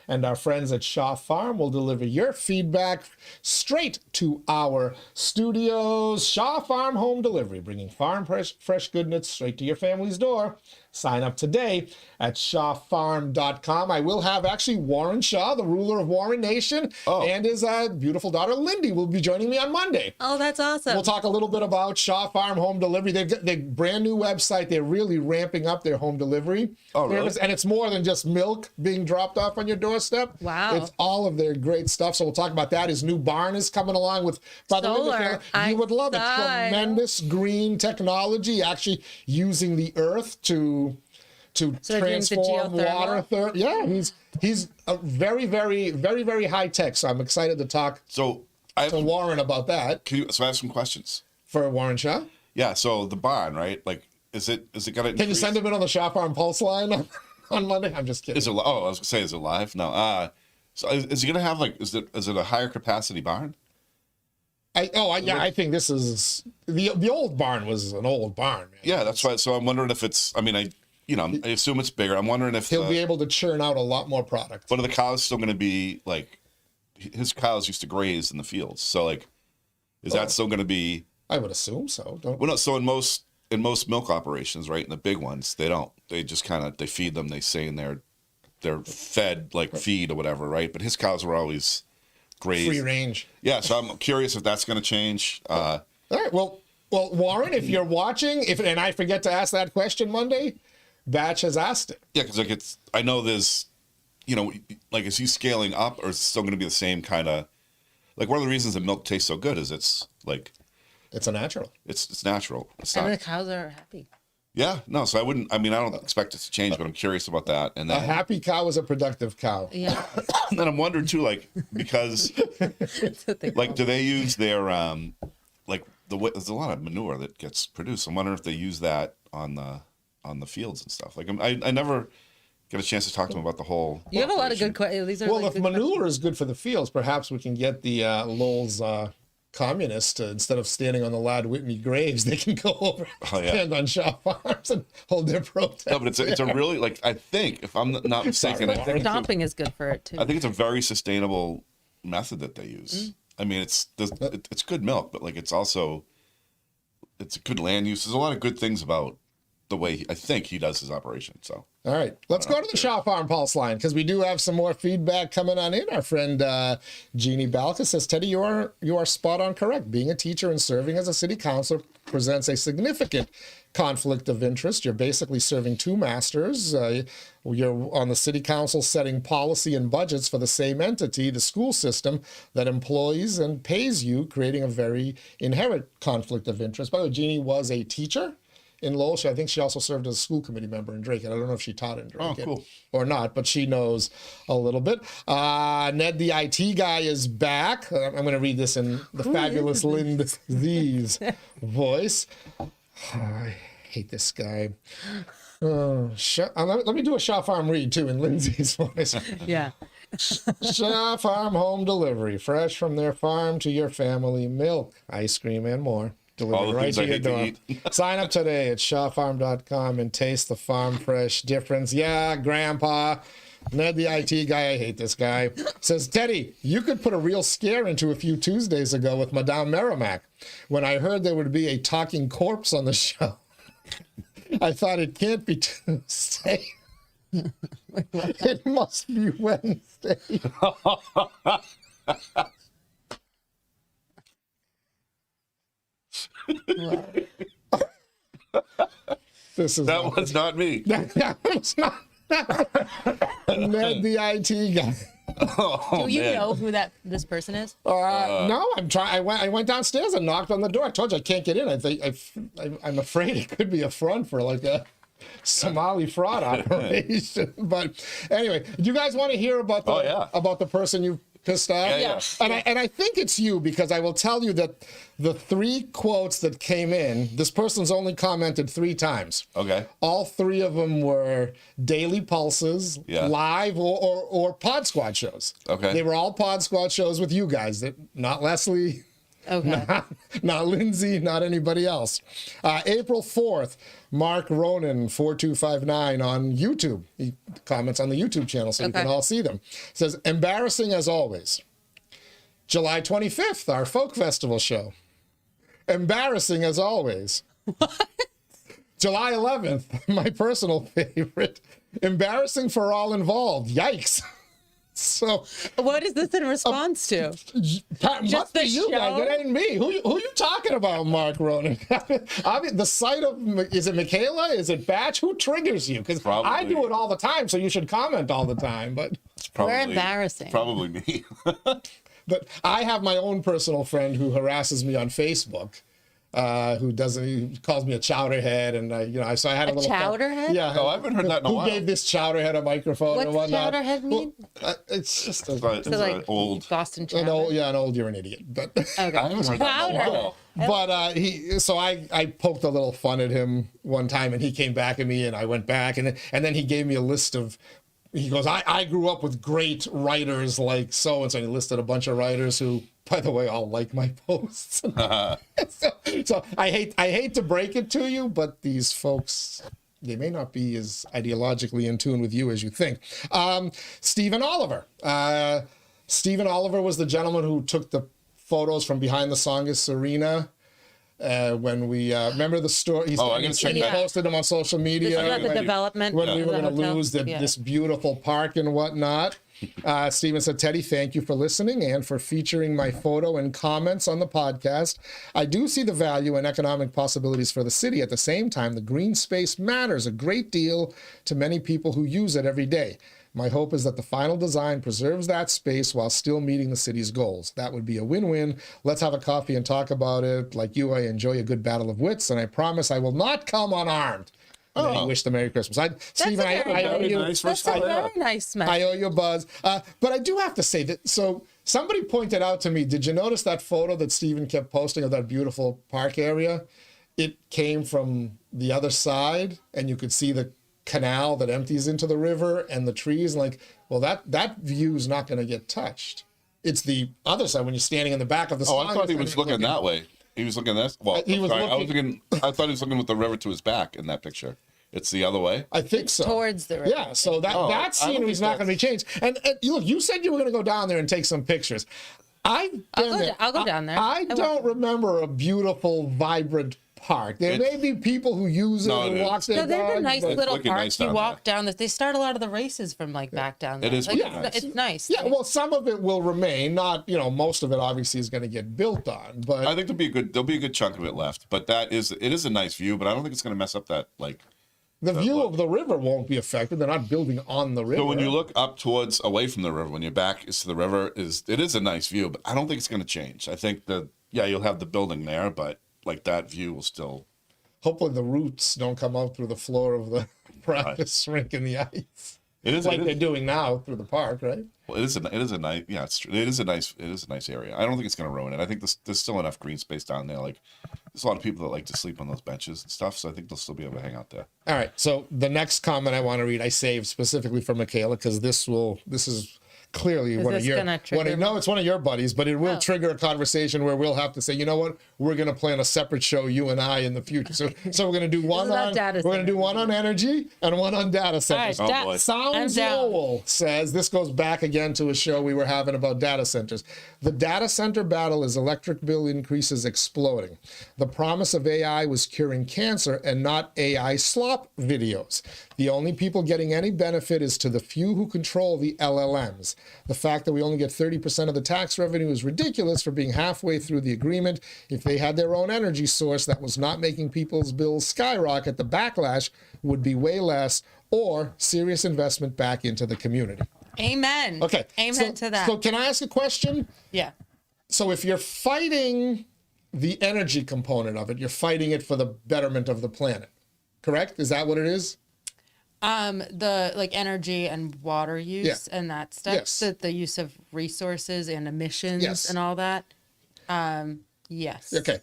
[SPEAKER 1] And our friends at Shaw Farm will deliver your feedback straight to our studios. Shaw Farm Home Delivery, bringing farm fresh goodness straight to your family's door. Sign up today at shawfarm.com. I will have actually Warren Shaw, the ruler of Warren Nation, and his beautiful daughter Lindy will be joining me on Monday.
[SPEAKER 3] Oh, that's awesome.
[SPEAKER 1] We'll talk a little bit about Shaw Farm Home Delivery. They've got their brand new website. They're really ramping up their home delivery service, and it's more than just milk being dropped off on your doorstep.
[SPEAKER 3] Wow.
[SPEAKER 1] It's all of their great stuff. So we'll talk about that. His new barn is coming along with, by the way, you would love it. Tremendous green technology, actually using the earth to transform water. Yeah, he's a very, very, very, very high tech. So I'm excited to talk to Warren about that.
[SPEAKER 2] So I have some questions
[SPEAKER 1] for Warren Shaw.
[SPEAKER 2] Yeah. So the barn, right? Like, is it gonna?
[SPEAKER 1] Can you send him in on the Shaw Farm Pulse line on Monday? I'm just kidding.
[SPEAKER 2] Is it? Oh, I was gonna say, is it live? No. So is he gonna have is it a higher capacity barn?
[SPEAKER 1] I think this is the old barn was an old barn. Man.
[SPEAKER 2] Yeah, that's why. So I'm wondering if it's. I mean, I assume it's bigger. I'm wondering if
[SPEAKER 1] he'll be able to churn out a lot more product.
[SPEAKER 2] But are the cows still going to be like? His cows used to graze in the fields, so like, is that still going to be?
[SPEAKER 1] I would assume so.
[SPEAKER 2] So in most milk operations, right, in the big ones, they don't. They just they feed them. They say in they're fed like feed or whatever, right? But his cows were always grazed.
[SPEAKER 1] Free range.
[SPEAKER 2] Yeah, so I'm curious if that's going to change.
[SPEAKER 1] All right. Well, Warren, if you're watching, and I forget to ask that question Monday, Bach has asked it.
[SPEAKER 2] Yeah, because I know there's, is he scaling up or is it still going to be the same kind of, like one of the reasons that milk tastes so good is it's like.
[SPEAKER 1] It's a natural.
[SPEAKER 2] It's natural.
[SPEAKER 3] And the cows are happy.
[SPEAKER 2] Yeah, no, so I don't expect it to change, but I'm curious about that. And then,
[SPEAKER 1] a happy cow is a productive cow.
[SPEAKER 3] Yeah.
[SPEAKER 2] And then I'm wondering too, like, because, like, do they use their, there's a lot of manure that gets produced. I'm wondering if they use that on the fields and stuff. Like, I never get a chance to talk to them about the whole.
[SPEAKER 3] You have a lot of good questions.
[SPEAKER 1] If manure is good for the fields, perhaps we can get the Lowell's communists, instead of standing on the Lad Whitney graves, they can go over and stand on Shaw Farms and hold their protest.
[SPEAKER 2] No, but it's a really, like, I think, if I'm not mistaken, I think
[SPEAKER 3] Stomping is good for it too.
[SPEAKER 2] I think it's a very sustainable method that they use. I mean, it's good milk, but like it's a good land use. There's a lot of good things about the way I think he does his operation. So
[SPEAKER 1] all right, let's go to the Shaw Farm Pulse line, because we do have some more feedback coming on in. Our friend Jeannie Balka says, Teddy, you are spot on correct. Being a teacher and serving as a city councilor presents a significant conflict of interest. You're basically serving two masters. You're on the city council setting policy and budgets for the same entity, the school system, that employs and pays you, creating a very inherent conflict of interest. By the way, Jeannie was a teacher in Lowell. I think she also served as a school committee member in Drake. I don't know if she taught in Drake
[SPEAKER 2] cool.
[SPEAKER 1] or not, but she knows a little bit. Ned, the IT guy, is back. I'm going to read this in the fabulous Lindsay's voice. I hate this guy. Let me do a Shaw Farm read, too, in Lindsay's voice.
[SPEAKER 3] Yeah.
[SPEAKER 1] Shaw Farm home delivery. Fresh from their farm to your family. Milk, ice cream, and more. Delivered right to your door. Sign up today at shawfarm.com and taste the farm fresh difference. Yeah, Grandpa. Ned, the IT guy, I hate this guy, says, Teddy, you could put a real scare into a few Tuesdays ago with Madame Merrimack. When I heard there would be a talking corpse on the show, I thought it can't be Tuesday. It must be Wednesday.
[SPEAKER 2] That was not me.
[SPEAKER 1] That was not Ned, the IT guy.
[SPEAKER 3] Do you know who this person is?
[SPEAKER 1] No, I'm trying. I went downstairs and knocked on the door. I told you I can't get in. I'm afraid it could be a front for like a Somali fraud operation. But anyway, do you guys want to hear about the person you pissed off?
[SPEAKER 2] Yeah.
[SPEAKER 1] And I think it's you, because I will tell you that the 3 quotes that came in, this person's only commented 3 times.
[SPEAKER 2] Okay.
[SPEAKER 1] All 3 of them were Daily Pulses, live or Pod Squad shows.
[SPEAKER 2] Okay.
[SPEAKER 1] They were all Pod Squad shows with you guys, not Leslie.
[SPEAKER 3] Okay.
[SPEAKER 1] Not Lindsay, not anybody else. April 4th, Mark Ronan, 4259 on YouTube. He comments on the YouTube channel so you can all see them. Says, embarrassing as always. July 25th, our folk festival show. Embarrassing as always. What? July 11th, my personal favorite. Embarrassing for all involved. Yikes. So,
[SPEAKER 3] what is this in response to?
[SPEAKER 1] Must be you guys. It ain't me. Who you talking about, Mark Ronan? I mean, the sight of, is it Michaela? Is it Batch? Who triggers you? Because I do it all the time, so you should comment all the time. But
[SPEAKER 3] we're embarrassing.
[SPEAKER 2] Probably me.
[SPEAKER 1] But I have my own personal friend who harasses me on Facebook. He calls me a chowderhead, and so I had a little
[SPEAKER 3] chowderhead.
[SPEAKER 1] Yeah,
[SPEAKER 2] I haven't heard that in a while.
[SPEAKER 1] Who gave this chowderhead a microphone and whatnot?
[SPEAKER 3] What's chowderhead mean?
[SPEAKER 1] Well, it's just
[SPEAKER 3] like
[SPEAKER 2] old
[SPEAKER 3] Boston chowder.
[SPEAKER 1] An old. You're an idiot, but
[SPEAKER 3] Okay.
[SPEAKER 2] I haven't heard that in a while.
[SPEAKER 1] But I poked a little fun at him one time, and he came back at me, and I went back, and then he gave me a list of. He goes, I grew up with great writers like so and so. And he listed a bunch of writers who, by the way, all like my posts. so I hate to break it to you, but these folks, they may not be as ideologically in tune with you as you think. Stephen Oliver. Stephen Oliver was the gentleman who took the photos from behind the Songus Arena. When we remember the story, he posted them on social media.
[SPEAKER 3] About the development
[SPEAKER 1] when we were going to
[SPEAKER 3] hotel.
[SPEAKER 1] lose this beautiful park and whatnot. Stephen said, Teddy, thank you for listening and for featuring my photo and comments on the podcast. I do see the value and economic possibilities for the city. At the same time, the green space matters a great deal to many people who use it every day. My hope is that the final design preserves that space while still meeting the city's goals. That would be a win-win. Let's have a coffee and talk about it. Like you, I enjoy a good battle of wits, and I promise I will not come unarmed. And then he wished them Merry Christmas. Stephen, I owe you.
[SPEAKER 3] That's a very nice message.
[SPEAKER 1] I owe you a buzz. But I do have to say that, so somebody pointed out to me, did you notice that photo that Stephen kept posting of that beautiful park area? It came from the other side, and you could see the canal that empties into the river and the trees. Well, that view is not going to get touched. It's the other side when you're standing in the back of the
[SPEAKER 2] Oh,
[SPEAKER 1] slide.
[SPEAKER 2] I thought he was looking that way. He was looking this. Well,
[SPEAKER 1] He was
[SPEAKER 2] sorry,
[SPEAKER 1] looking-
[SPEAKER 2] I thought he was looking with the river to his back in that picture. It's the other way.
[SPEAKER 1] I think so.
[SPEAKER 3] Towards the river.
[SPEAKER 1] Yeah, so that
[SPEAKER 2] Oh, I
[SPEAKER 1] that
[SPEAKER 2] don't
[SPEAKER 1] scenery is
[SPEAKER 2] think
[SPEAKER 1] not going to be changed. And look, you said you were going to go down there and take some pictures. I'll
[SPEAKER 3] go down there.
[SPEAKER 1] I don't remember a beautiful, vibrant park. There may be people who use it
[SPEAKER 2] No,
[SPEAKER 1] and
[SPEAKER 2] it
[SPEAKER 1] walk
[SPEAKER 2] is.
[SPEAKER 1] their
[SPEAKER 3] No, there's a
[SPEAKER 1] dogs,
[SPEAKER 3] nice
[SPEAKER 1] but-
[SPEAKER 3] little
[SPEAKER 2] looking
[SPEAKER 3] park.
[SPEAKER 2] nice
[SPEAKER 3] You
[SPEAKER 2] down
[SPEAKER 3] walk down this. They start a lot of the races from like back down there.
[SPEAKER 2] It is
[SPEAKER 3] Like,
[SPEAKER 2] really nice.
[SPEAKER 3] It's nice.
[SPEAKER 1] Yeah, well, some of it will remain. Not, most of it obviously is going to get built on. But
[SPEAKER 2] I think there'll be a good chunk of it left. But it is a nice view. But I don't think it's going to mess up that
[SPEAKER 1] the view of the river won't be affected. They're not building on the river.
[SPEAKER 2] So when you look up away from the river, when your back is to the river, it is a nice view. But I don't think it's going to change. I think you'll have the building there, but like that view will still.
[SPEAKER 1] Hopefully the roots don't come out through the floor of the practice rink in the ice.
[SPEAKER 2] It is
[SPEAKER 1] Like they're doing now through the park, right?
[SPEAKER 2] Well, it is a nice. Yeah, it's true. It is a nice area. I don't think it's going to ruin it. I think there's still enough green space down there. Like there's a lot of people that like to sleep on those benches and stuff. So I think they'll still be able to hang out there.
[SPEAKER 1] All right. So the next comment I want to read, I saved specifically for Michaela because this is clearly one of
[SPEAKER 3] this
[SPEAKER 1] your
[SPEAKER 3] gonna trigger
[SPEAKER 1] no, it's one of your buddies, but it will trigger a conversation where we'll have to say, you know what, we're going to plan a separate show, you and I, in the future. So we're going to do one
[SPEAKER 3] about
[SPEAKER 1] on
[SPEAKER 3] data
[SPEAKER 1] we're going to do one on energy and one on data centers.
[SPEAKER 3] All right,
[SPEAKER 2] Oh, boy.
[SPEAKER 1] Sounds
[SPEAKER 3] I'm down.
[SPEAKER 1] Lowell says this goes back again to a show we were having about data centers. The data center battle is electric bill increases exploding. The promise of AI was curing cancer and not AI slop videos. The only people getting any benefit is to the few who control the LLMs. The fact that we only get 30% of the tax revenue is ridiculous for being halfway through the agreement. If they had their own energy source that was not making people's bills skyrocket, the backlash would be way less or serious investment back into the community.
[SPEAKER 3] Amen.
[SPEAKER 1] Okay.
[SPEAKER 3] Amen to that.
[SPEAKER 1] So can I ask a question?
[SPEAKER 3] Yeah.
[SPEAKER 1] So if you're fighting the energy component of it, you're fighting it for the betterment of the planet, correct? Is that what it is?
[SPEAKER 3] The like energy and water use and that stuff.
[SPEAKER 1] Yes.
[SPEAKER 3] The use of resources and emissions
[SPEAKER 1] Yes.
[SPEAKER 3] and all that. Yes.
[SPEAKER 1] Okay.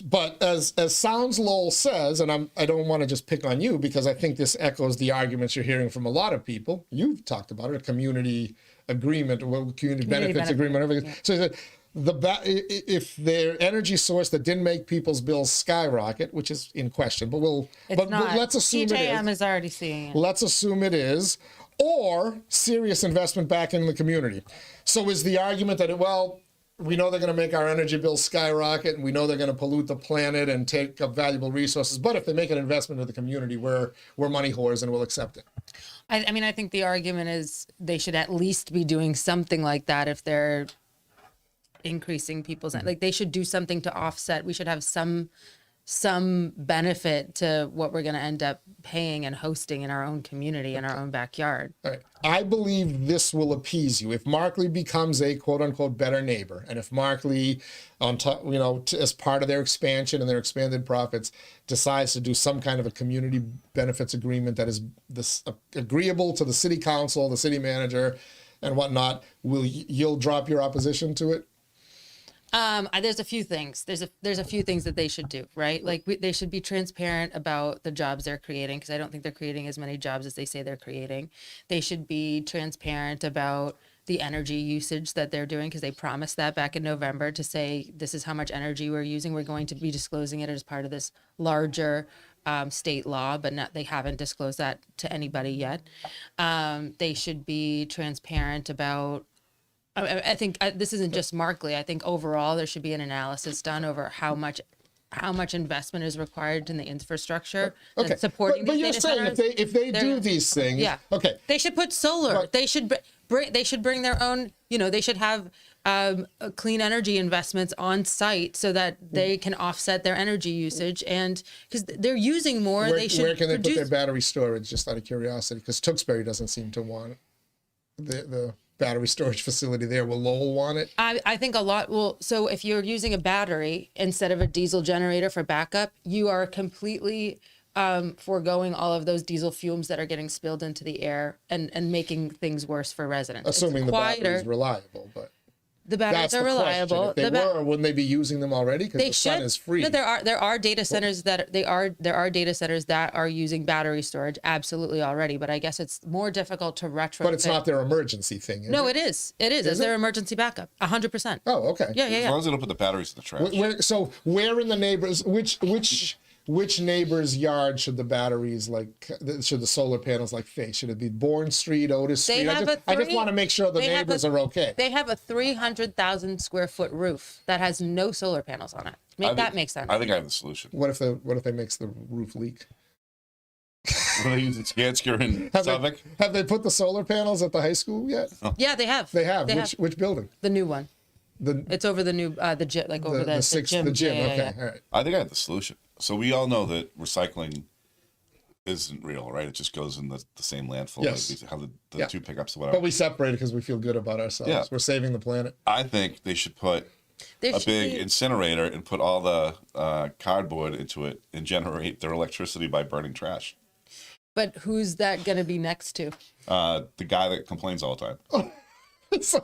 [SPEAKER 1] But as Sounds Lowell says, and I don't want to just pick on you because I think this echoes the arguments you're hearing from a lot of people. You've talked about it, a community agreement, or community benefits agreement, everything. Yeah. So he said, if their energy source that didn't make people's bills skyrocket, which is in question, but let's assume
[SPEAKER 3] ČTM
[SPEAKER 1] it
[SPEAKER 3] is already seeing it.
[SPEAKER 1] Let's assume it is, or serious investment back in the community. So is the argument that we know they're going to make our energy bills skyrocket, and we know they're going to pollute the planet and take up valuable resources. But if they make an investment in the community, we're money whores and we'll accept it.
[SPEAKER 3] I mean, I think the argument is they should at least be doing something like that if they're increasing people's like they should do something to offset. We should have some benefit to what we're going to end up paying and hosting in our own community, in our own backyard.
[SPEAKER 1] All right. I believe this will appease you. If Markley becomes a quote unquote better neighbor, and if Markley, on top, as part of their expansion and their expanded profits, decides to do some kind of a community benefits agreement that is agreeable to the city council, the city manager, and whatnot, you'll drop your opposition to it?
[SPEAKER 3] There's a few things. There's a few things that they should do, right? Like they should be transparent about the jobs they're creating, because I don't think they're creating as many jobs as they say they're creating. They should be transparent about the energy usage that they're doing, because they promised that back in November to say, this is how much energy we're using. We're going to be disclosing it as part of this larger state law, but they haven't disclosed that to anybody yet. They should be transparent about, I think this isn't just Markley. I think overall there should be an analysis done over how much investment is required in the infrastructure that's supporting
[SPEAKER 1] but
[SPEAKER 3] these
[SPEAKER 1] you're
[SPEAKER 3] data
[SPEAKER 1] saying
[SPEAKER 3] centers.
[SPEAKER 1] if they do these things, okay,
[SPEAKER 3] they should put solar.
[SPEAKER 1] But,
[SPEAKER 3] they should bring their own. They should have clean energy investments on site so that they can offset their energy usage, and because they're using more,
[SPEAKER 1] where can they put
[SPEAKER 3] produce
[SPEAKER 1] their battery storage? Just out of curiosity, because Tewksbury doesn't seem to want the battery storage facility there. Will Lowell want it?
[SPEAKER 3] I think a lot will. So if you're using a battery instead of a diesel generator for backup, you are completely foregoing all of those diesel fumes that are getting spilled into the air and making things worse for residents.
[SPEAKER 1] Assuming the battery is reliable, but
[SPEAKER 3] The batteries
[SPEAKER 1] That's
[SPEAKER 3] are
[SPEAKER 1] the question.
[SPEAKER 3] reliable.
[SPEAKER 1] If they were, wouldn't they be using them already? Because
[SPEAKER 3] They
[SPEAKER 1] the
[SPEAKER 3] should.
[SPEAKER 1] sun is free.
[SPEAKER 3] No, there are data centers there are data centers that are using battery storage absolutely already, but I guess it's more difficult to retrofit.
[SPEAKER 1] But it's not their emergency thing.
[SPEAKER 3] No,
[SPEAKER 1] it?
[SPEAKER 3] it is. It is. It's their emergency backup. 100%.
[SPEAKER 1] Oh, okay.
[SPEAKER 3] Yeah,
[SPEAKER 2] As long as they don't put the batteries in the trash.
[SPEAKER 1] So where in the neighbors, which neighbor's yard should the batteries should the solar panels face? Should it be Bourne Street, Otis Street? I just want to make sure the neighbors are okay.
[SPEAKER 3] They have a 300,000 square foot roof that has no solar panels on it. That makes sense.
[SPEAKER 2] I think I have the solution.
[SPEAKER 1] What if they makes the roof leak?
[SPEAKER 2] What are they using Skansker in Suffolk?
[SPEAKER 1] Have they put the solar panels at the high school yet?
[SPEAKER 2] Oh.
[SPEAKER 3] Yeah, they have.
[SPEAKER 1] They have. Which building?
[SPEAKER 3] The new one. It's over the new the gym, over the gym.
[SPEAKER 1] The gym.
[SPEAKER 3] Yeah,
[SPEAKER 1] okay,
[SPEAKER 3] yeah.
[SPEAKER 1] all right.
[SPEAKER 2] I think I have the solution. So we all know that recycling isn't real, right? It just goes in the same landfill.
[SPEAKER 1] Yes.
[SPEAKER 2] Like how the two pickups or whatever.
[SPEAKER 1] But we separate it because we feel good about ourselves.
[SPEAKER 2] Yeah.
[SPEAKER 1] We're saving the planet.
[SPEAKER 2] I think they should put a big incinerator and put all the cardboard into it and generate their electricity by burning trash.
[SPEAKER 3] But who's that going to be next to?
[SPEAKER 2] The guy that complains all the time.
[SPEAKER 1] So,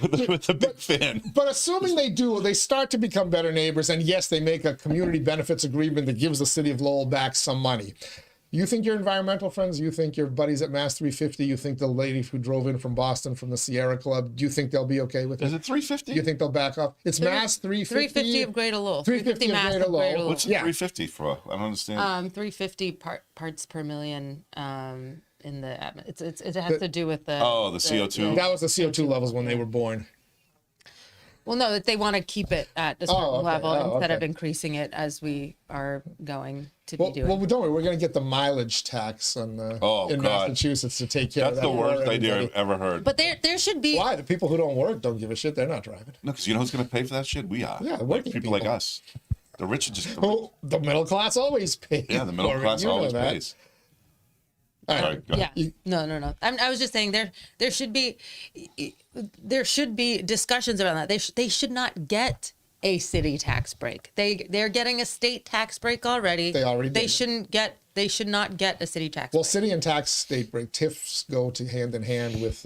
[SPEAKER 2] with the big fan.
[SPEAKER 1] But assuming they do, they start to become better neighbors, and yes, they make a community benefits agreement that gives the city of Lowell back some money. You think your environmental friends, you think your buddies at Mass 350, you think the lady who drove in from Boston from the Sierra Club, do you think they'll be okay with it?
[SPEAKER 2] Is it 350?
[SPEAKER 1] Do you think they'll back up? It's Mass 350.
[SPEAKER 3] 350 of Greater Lowell.
[SPEAKER 1] 350 of Greater Lowell.
[SPEAKER 2] What's 350 for? I don't understand.
[SPEAKER 3] 350 parts per million in the atmosphere. It has to do with the
[SPEAKER 2] the CO2.
[SPEAKER 1] That was the CO2 levels when they were born.
[SPEAKER 3] Well, no, that they want to keep it at a certain level instead
[SPEAKER 1] okay.
[SPEAKER 3] of increasing it as we are going to be doing.
[SPEAKER 1] Well, don't worry. We're going to get the mileage tax on in Massachusetts to take care of that.
[SPEAKER 2] That's the worst idea I've ever heard.
[SPEAKER 3] But there should be.
[SPEAKER 1] Why? The people who don't work don't give a shit. They're not driving.
[SPEAKER 2] No, because you know who's going to pay for that shit? We are.
[SPEAKER 1] Yeah,
[SPEAKER 2] like people like us. The rich are just.
[SPEAKER 1] The middle class always pays.
[SPEAKER 2] Yeah, the middle class always pays.
[SPEAKER 1] All right.
[SPEAKER 2] Sorry, go ahead.
[SPEAKER 3] Yeah. No. I was just saying there should be discussions around that. They should not get a city tax break. They're getting a state tax break already.
[SPEAKER 1] They already did.
[SPEAKER 3] They should not get a city tax break.
[SPEAKER 1] Well, city and tax state break TIFs go to hand in hand with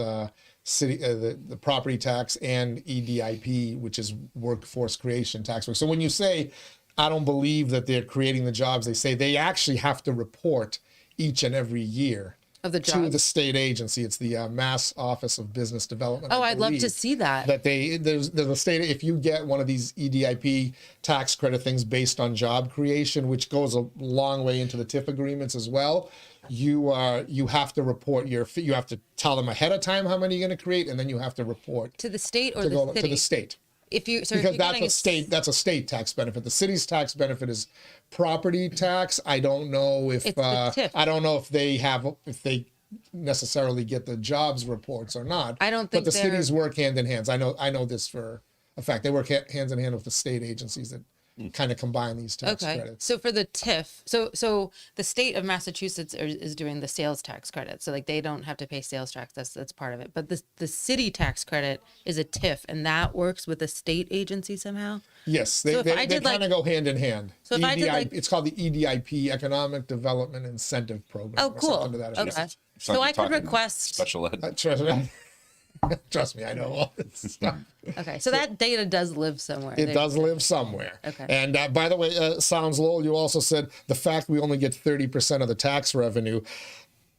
[SPEAKER 1] city the property tax and EDIP, which is workforce creation tax break. So when you say I don't believe that they're creating the jobs, they say they actually have to report each and every year
[SPEAKER 3] of the
[SPEAKER 1] to
[SPEAKER 3] jobs.
[SPEAKER 1] the state agency. It's the Mass Office of Business Development.
[SPEAKER 3] Oh,
[SPEAKER 1] I
[SPEAKER 3] I'd love to
[SPEAKER 1] believe,
[SPEAKER 3] see that.
[SPEAKER 1] That there's the state, if you get one of these EDIP tax credit things based on job creation, which goes a long way into the TIF agreements as well, you have to report you have to tell them ahead of time how many you're going to create, and then you have to report
[SPEAKER 3] To the state or the city?
[SPEAKER 1] to the state. Because that's a state tax benefit. The city's tax benefit is property tax. I don't know if
[SPEAKER 3] It's the TIF.
[SPEAKER 1] I don't know if they necessarily get the jobs reports or not.
[SPEAKER 3] I don't think
[SPEAKER 1] But the
[SPEAKER 3] they're-
[SPEAKER 1] cities work hand in hand. I know this for a fact. They work hands in hand with the state agencies that kind of combine these tax credits.
[SPEAKER 3] So for the TIF, so the state of Massachusetts is doing the sales tax credit. So like they don't have to pay sales tax. That's part of it. But the city tax credit is a TIF, and that works with the state agency somehow.
[SPEAKER 1] Yes, they kind of go hand in hand.
[SPEAKER 3] So if I did
[SPEAKER 1] it's called the EDIP, Economic Development Incentive Program.
[SPEAKER 3] Oh,
[SPEAKER 1] or
[SPEAKER 3] cool.
[SPEAKER 1] something to that effect.
[SPEAKER 3] Okay.
[SPEAKER 2] It's like
[SPEAKER 3] So I
[SPEAKER 2] you're
[SPEAKER 3] could
[SPEAKER 2] talking
[SPEAKER 3] request.
[SPEAKER 2] special ed.
[SPEAKER 1] Trust me, I know all this stuff.
[SPEAKER 3] Okay, so that data does live somewhere.
[SPEAKER 1] It does live somewhere.
[SPEAKER 3] Okay.
[SPEAKER 1] And by the way, Sounds Lowell, you also said the fact we only get 30% of the tax revenue,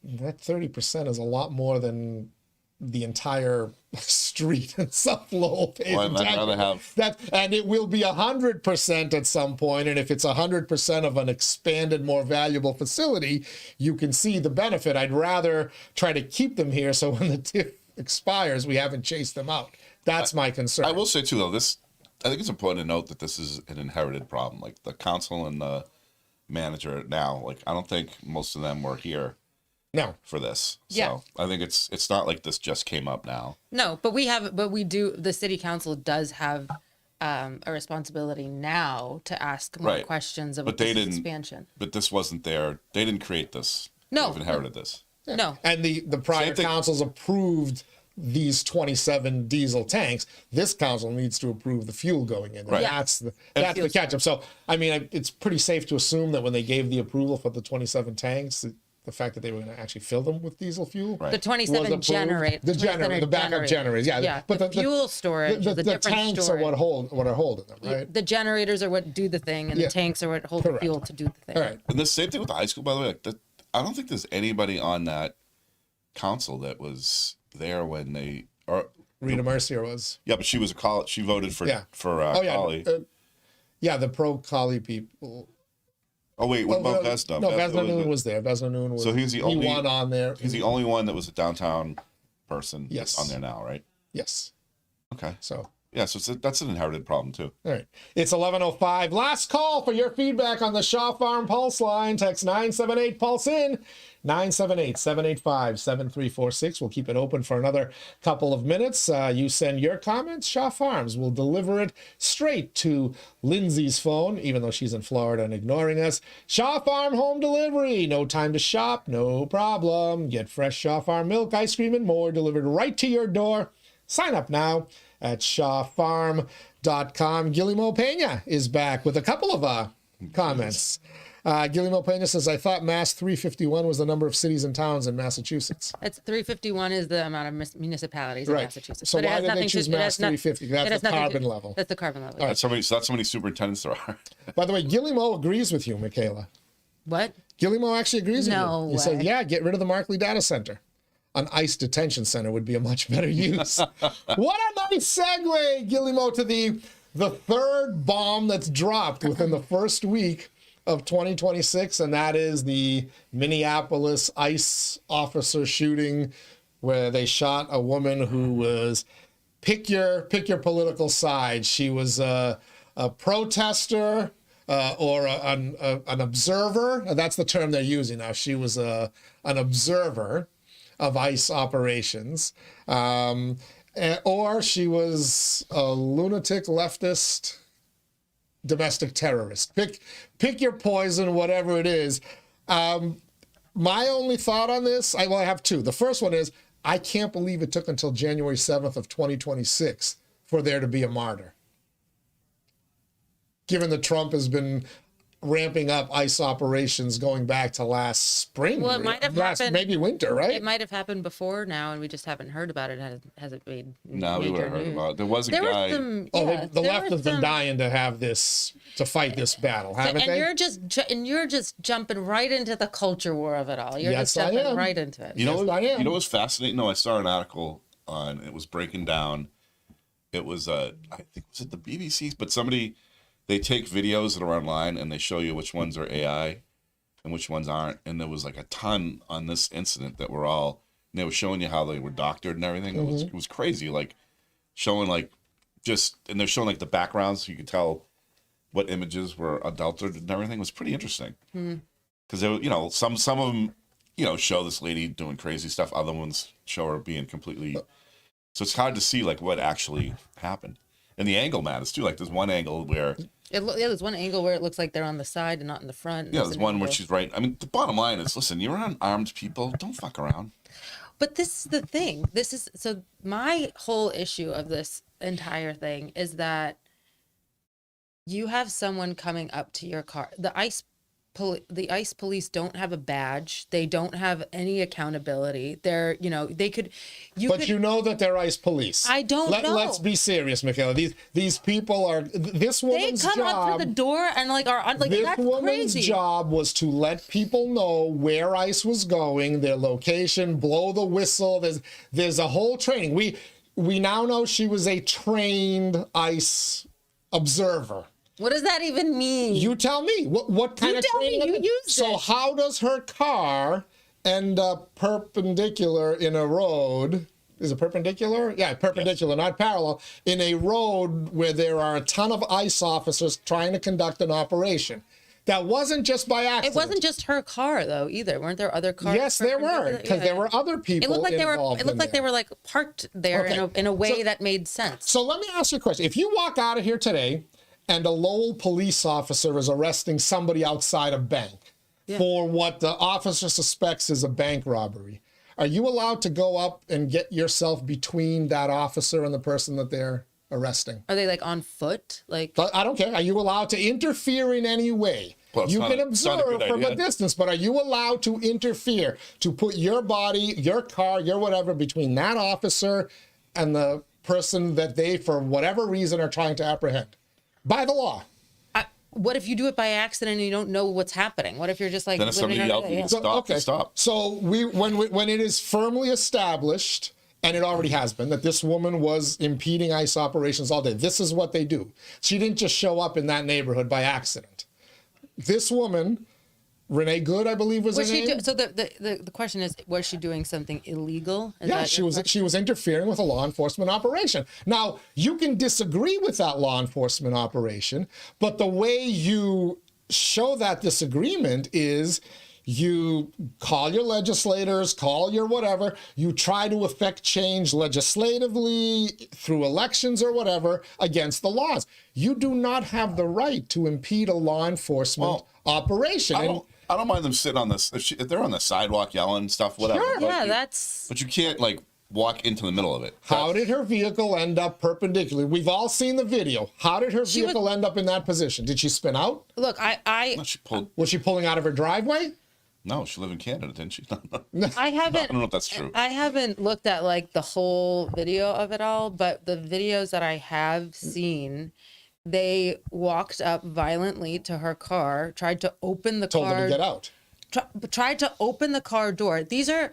[SPEAKER 1] that 30% is a lot more than the entire street in South Lowell pays in
[SPEAKER 2] I'd
[SPEAKER 1] tax.
[SPEAKER 2] rather have-
[SPEAKER 1] And it will be 100% at some point. And if it's 100% of an expanded, more valuable facility, you can see the benefit. I'd rather try to keep them here so when the TIF expires, we haven't chased them out. That's my concern.
[SPEAKER 2] I will say too, though, I think it's important to note that this is an inherited problem. Like the council and the manager now, like I don't think most of them were here
[SPEAKER 1] No.
[SPEAKER 2] for this.
[SPEAKER 3] Yeah.
[SPEAKER 2] So I think it's not like this just came up now.
[SPEAKER 3] No, but the city council does have a responsibility now to ask more
[SPEAKER 2] Right.
[SPEAKER 3] questions
[SPEAKER 2] But
[SPEAKER 3] about
[SPEAKER 2] they
[SPEAKER 3] this
[SPEAKER 2] didn't-
[SPEAKER 3] expansion.
[SPEAKER 2] But this wasn't there. They didn't create this.
[SPEAKER 3] No.
[SPEAKER 2] They've inherited this.
[SPEAKER 3] No.
[SPEAKER 1] And the prior
[SPEAKER 2] Same thing-
[SPEAKER 1] councils approved these 27 diesel tanks. This council needs to approve the fuel going in.
[SPEAKER 2] Right.
[SPEAKER 3] Yeah.
[SPEAKER 1] That's the catch up. So, I mean, it's pretty safe to assume that when they gave the approval for the 27 tanks, the fact that they were going to actually fill them with diesel fuel.
[SPEAKER 2] Right.
[SPEAKER 3] The 27 generate.
[SPEAKER 1] The backup generators. Yeah.
[SPEAKER 3] Yeah.
[SPEAKER 1] But
[SPEAKER 3] the fuel storage is a different
[SPEAKER 1] tanks
[SPEAKER 3] story.
[SPEAKER 1] are what are holding them, right?
[SPEAKER 3] The generators are what do the thing, and
[SPEAKER 1] Yeah.
[SPEAKER 3] the tanks are what hold
[SPEAKER 1] Correct.
[SPEAKER 3] the fuel to do the thing.
[SPEAKER 1] All right.
[SPEAKER 2] And the same thing with the high school, by the way. Like I don't think there's anybody on that council that was there when they or
[SPEAKER 1] Rita Mercier was.
[SPEAKER 2] yeah, but she was a college. She voted for
[SPEAKER 1] Yeah.
[SPEAKER 2] oh
[SPEAKER 1] yeah.
[SPEAKER 2] Colley.
[SPEAKER 1] Yeah, the pro-Colley people.
[SPEAKER 2] Oh wait, what about Vesna?
[SPEAKER 1] No,
[SPEAKER 2] Vesna
[SPEAKER 1] Vesna Noon was there. Vesna Noon was.
[SPEAKER 2] So he's the only-
[SPEAKER 1] He won on there.
[SPEAKER 2] He's the only one that was a downtown person.
[SPEAKER 1] Yes.
[SPEAKER 2] That's on there now, right?
[SPEAKER 1] Yes.
[SPEAKER 2] Okay.
[SPEAKER 1] So.
[SPEAKER 2] Yeah, so that's an inherited problem too.
[SPEAKER 1] All right. It's 11:05. Last call for your feedback on the Shaw Farm Pulse line. Text 978 Pulse in 978-785-7346. We'll keep it open for another couple of minutes. You send your comments. Shaw Farms will deliver it straight to Lindsay's phone, even though she's in Florida and ignoring us. Shaw Farm home delivery. No time to shop. No problem. Get fresh Shaw Farm milk, ice cream, and more delivered right to your door. Sign up now at shawfarm.com. Guillermo Pena is back with a couple of comments. Guillermo Pena says, I thought Mass 351 was the number of cities and towns in Massachusetts.
[SPEAKER 3] It's 351 is the amount of municipalities in
[SPEAKER 1] Right.
[SPEAKER 3] Massachusetts.
[SPEAKER 1] So
[SPEAKER 3] But it
[SPEAKER 1] why
[SPEAKER 3] has
[SPEAKER 1] did they
[SPEAKER 3] nothing
[SPEAKER 1] choose
[SPEAKER 3] to- it
[SPEAKER 1] Mass
[SPEAKER 3] has not-
[SPEAKER 1] 350?
[SPEAKER 3] it
[SPEAKER 1] That's
[SPEAKER 3] has
[SPEAKER 1] the
[SPEAKER 3] nothing
[SPEAKER 1] carbon
[SPEAKER 3] to-
[SPEAKER 1] level.
[SPEAKER 3] That's the carbon level.
[SPEAKER 2] That's so many superintendents there are.
[SPEAKER 1] By the way, Guillermo agrees with you, Michaela.
[SPEAKER 3] What?
[SPEAKER 1] Guillermo actually agrees
[SPEAKER 3] No
[SPEAKER 1] with you. He said,
[SPEAKER 3] way.
[SPEAKER 1] yeah, get rid of the Markley Data Center. An ICE detention center would be a much better use. What a nice segue, Guillermo, to the third bomb that's dropped within the first week of 2026, and that is the Minneapolis ICE officer shooting where they shot a woman who was, pick your political side. She was a protester, or an observer. That's the term they're using now. She was an observer of ICE operations, or she was a lunatic leftist domestic terrorist. Pick your poison, whatever it is. My only thought on this, I have two. The first one is, I can't believe it took until January 7th of 2026 for there to be a martyr. Given that Trump has been ramping up ICE operations going back to last spring.
[SPEAKER 3] Well, it might have happened.
[SPEAKER 1] Maybe winter, right?
[SPEAKER 3] It might have happened before now, and we just haven't heard about it. Has it made
[SPEAKER 2] No, we would
[SPEAKER 3] major
[SPEAKER 2] have heard
[SPEAKER 3] news?
[SPEAKER 2] about it. There was a
[SPEAKER 3] There
[SPEAKER 2] guy.
[SPEAKER 3] was some.
[SPEAKER 1] Oh,
[SPEAKER 3] Yeah,
[SPEAKER 1] the
[SPEAKER 3] there
[SPEAKER 1] left
[SPEAKER 3] was
[SPEAKER 1] has been
[SPEAKER 3] some-
[SPEAKER 1] dying to fight this battle, haven't
[SPEAKER 3] and
[SPEAKER 1] they?
[SPEAKER 3] you're just jumping right into the culture war of it all. You're
[SPEAKER 1] Yes,
[SPEAKER 3] just
[SPEAKER 1] I
[SPEAKER 3] jumping
[SPEAKER 1] am.
[SPEAKER 3] right into it.
[SPEAKER 2] You know,
[SPEAKER 1] Yes, I am.
[SPEAKER 2] you know what's fascinating? No, I saw an article on. It was breaking down. It was I think was it the BBC, but somebody they take videos that are online and they show you which ones are AI and which ones aren't. And there was like a ton on this incident that were all. And they were showing you how they were doctored and everything. It was crazy, like showing like just and they're showing like the backgrounds so you could tell what images were adulterated and everything. It was pretty interesting because there, you know, some of them, you know, show this lady doing crazy stuff. Other ones show her being completely. So it's hard to see like what actually happened, and the angle matters too. Like there's one angle where
[SPEAKER 3] There's one angle where it looks like they're on the side and not in the front.
[SPEAKER 2] there's
[SPEAKER 3] an
[SPEAKER 2] one where
[SPEAKER 3] angle.
[SPEAKER 2] she's right. I mean, the bottom line is, listen, you're around armed people. Don't fuck around.
[SPEAKER 3] But this is the thing. So my whole issue of this entire thing is that you have someone coming up to your car. The ICE police don't have a badge. They don't have any accountability. They're,
[SPEAKER 1] But you know that they're ICE police.
[SPEAKER 3] I don't know.
[SPEAKER 1] Let's be serious, Michaela. These people are. This
[SPEAKER 3] They
[SPEAKER 1] woman's
[SPEAKER 3] come up
[SPEAKER 1] job.
[SPEAKER 3] through the door and are
[SPEAKER 1] This
[SPEAKER 3] that's
[SPEAKER 1] woman's
[SPEAKER 3] crazy.
[SPEAKER 1] job was to let people know where ICE was going, their location, blow the whistle. There's a whole training. We now know she was a trained ICE observer.
[SPEAKER 3] What does that even mean?
[SPEAKER 1] You tell me. What kind of
[SPEAKER 3] tell me,
[SPEAKER 1] training?
[SPEAKER 3] you used
[SPEAKER 1] So
[SPEAKER 3] it.
[SPEAKER 1] how does her car end up perpendicular in a road? Is it perpendicular? Yeah, perpendicular, not parallel. In a road where there are a ton of ICE officers trying to conduct an operation. That wasn't just by accident.
[SPEAKER 3] It wasn't just her car though either. Weren't there other cars?
[SPEAKER 1] Yes, there were, because there were other people
[SPEAKER 3] It looked like they were.
[SPEAKER 1] involved
[SPEAKER 3] It looked
[SPEAKER 1] in
[SPEAKER 3] like they
[SPEAKER 1] there.
[SPEAKER 3] were like parked there
[SPEAKER 1] Okay.
[SPEAKER 3] in a way
[SPEAKER 1] So-
[SPEAKER 3] that made sense.
[SPEAKER 1] So let me ask you a question. If you walk out of here today and a Lowell police officer is arresting somebody outside a bank for what the officer suspects is a bank robbery, are you allowed to go up and get yourself between that officer and the person that they're arresting?
[SPEAKER 3] Are they like on foot? Like
[SPEAKER 1] But I don't care. Are you allowed to interfere in any way
[SPEAKER 2] Well, it's
[SPEAKER 1] you
[SPEAKER 2] not
[SPEAKER 1] can
[SPEAKER 2] a- it's not a
[SPEAKER 1] observe
[SPEAKER 2] good
[SPEAKER 1] from a
[SPEAKER 2] idea.
[SPEAKER 1] distance, but are you allowed to interfere, to put your body, your car, your whatever between that officer and the person that they, for whatever reason, are trying to apprehend? By the law.
[SPEAKER 3] What if you do it by accident and you don't know what's happening? What if you're just like
[SPEAKER 2] Then if somebody
[SPEAKER 3] living
[SPEAKER 2] yelled,
[SPEAKER 3] under
[SPEAKER 2] you
[SPEAKER 3] the-
[SPEAKER 2] can stop. Stop.
[SPEAKER 1] So when it is firmly established, and it already has been, that this woman was impeding ICE operations all day, this is what they do. She didn't just show up in that neighborhood by accident. This woman, Renee Good, I believe was her name.
[SPEAKER 3] So the question is, was she doing something illegal? Is
[SPEAKER 1] Yeah,
[SPEAKER 3] that
[SPEAKER 1] she
[SPEAKER 3] your
[SPEAKER 1] was
[SPEAKER 3] question?
[SPEAKER 1] interfering with a law enforcement operation. Now, you can disagree with that law enforcement operation, but the way you show that disagreement is you call your legislators, call your whatever, you try to affect change legislatively through elections or whatever against the laws. You do not have the right to impede a law enforcement operation.
[SPEAKER 2] I don't mind them sitting on this. If they're on the sidewalk yelling and stuff, whatever.
[SPEAKER 1] Sure.
[SPEAKER 2] But
[SPEAKER 3] Yeah,
[SPEAKER 2] you-
[SPEAKER 3] that's
[SPEAKER 2] But you can't like walk into the middle of it.
[SPEAKER 1] How did her vehicle end up perpendicular? We've all seen the video. How did her vehicle end up in that position? Did she spin out?
[SPEAKER 3] look.
[SPEAKER 2] No, she pulled.
[SPEAKER 1] Was she pulling out of her driveway?
[SPEAKER 2] No, she lived in Canada, didn't she?
[SPEAKER 3] I haven't.
[SPEAKER 2] I don't know if that's true.
[SPEAKER 3] I haven't looked at like the whole video of it all, but the videos that I have seen, they walked up violently to her car, tried to open the
[SPEAKER 1] Told
[SPEAKER 3] car.
[SPEAKER 1] her to get out.
[SPEAKER 3] Tried to open the car door. These are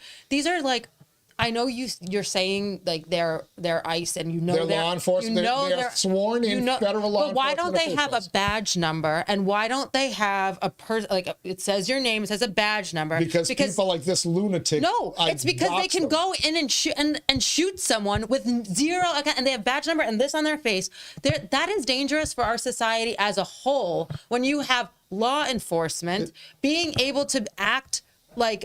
[SPEAKER 3] like, I know you're saying like they're ICE and you know
[SPEAKER 1] They're law enforcement. They're sworn in federal law
[SPEAKER 3] But why don't they
[SPEAKER 1] enforcement
[SPEAKER 3] have a
[SPEAKER 1] officials.
[SPEAKER 3] badge number? And why don't they have a person like it says your name, it says a badge number?
[SPEAKER 1] Because people like this lunatic.
[SPEAKER 3] No, it's because they
[SPEAKER 1] dox
[SPEAKER 3] can
[SPEAKER 1] them.
[SPEAKER 3] go in and shoot someone with zero account, and they have badge number and this on their face. That is dangerous for our society as a whole. When you have law enforcement being able to act like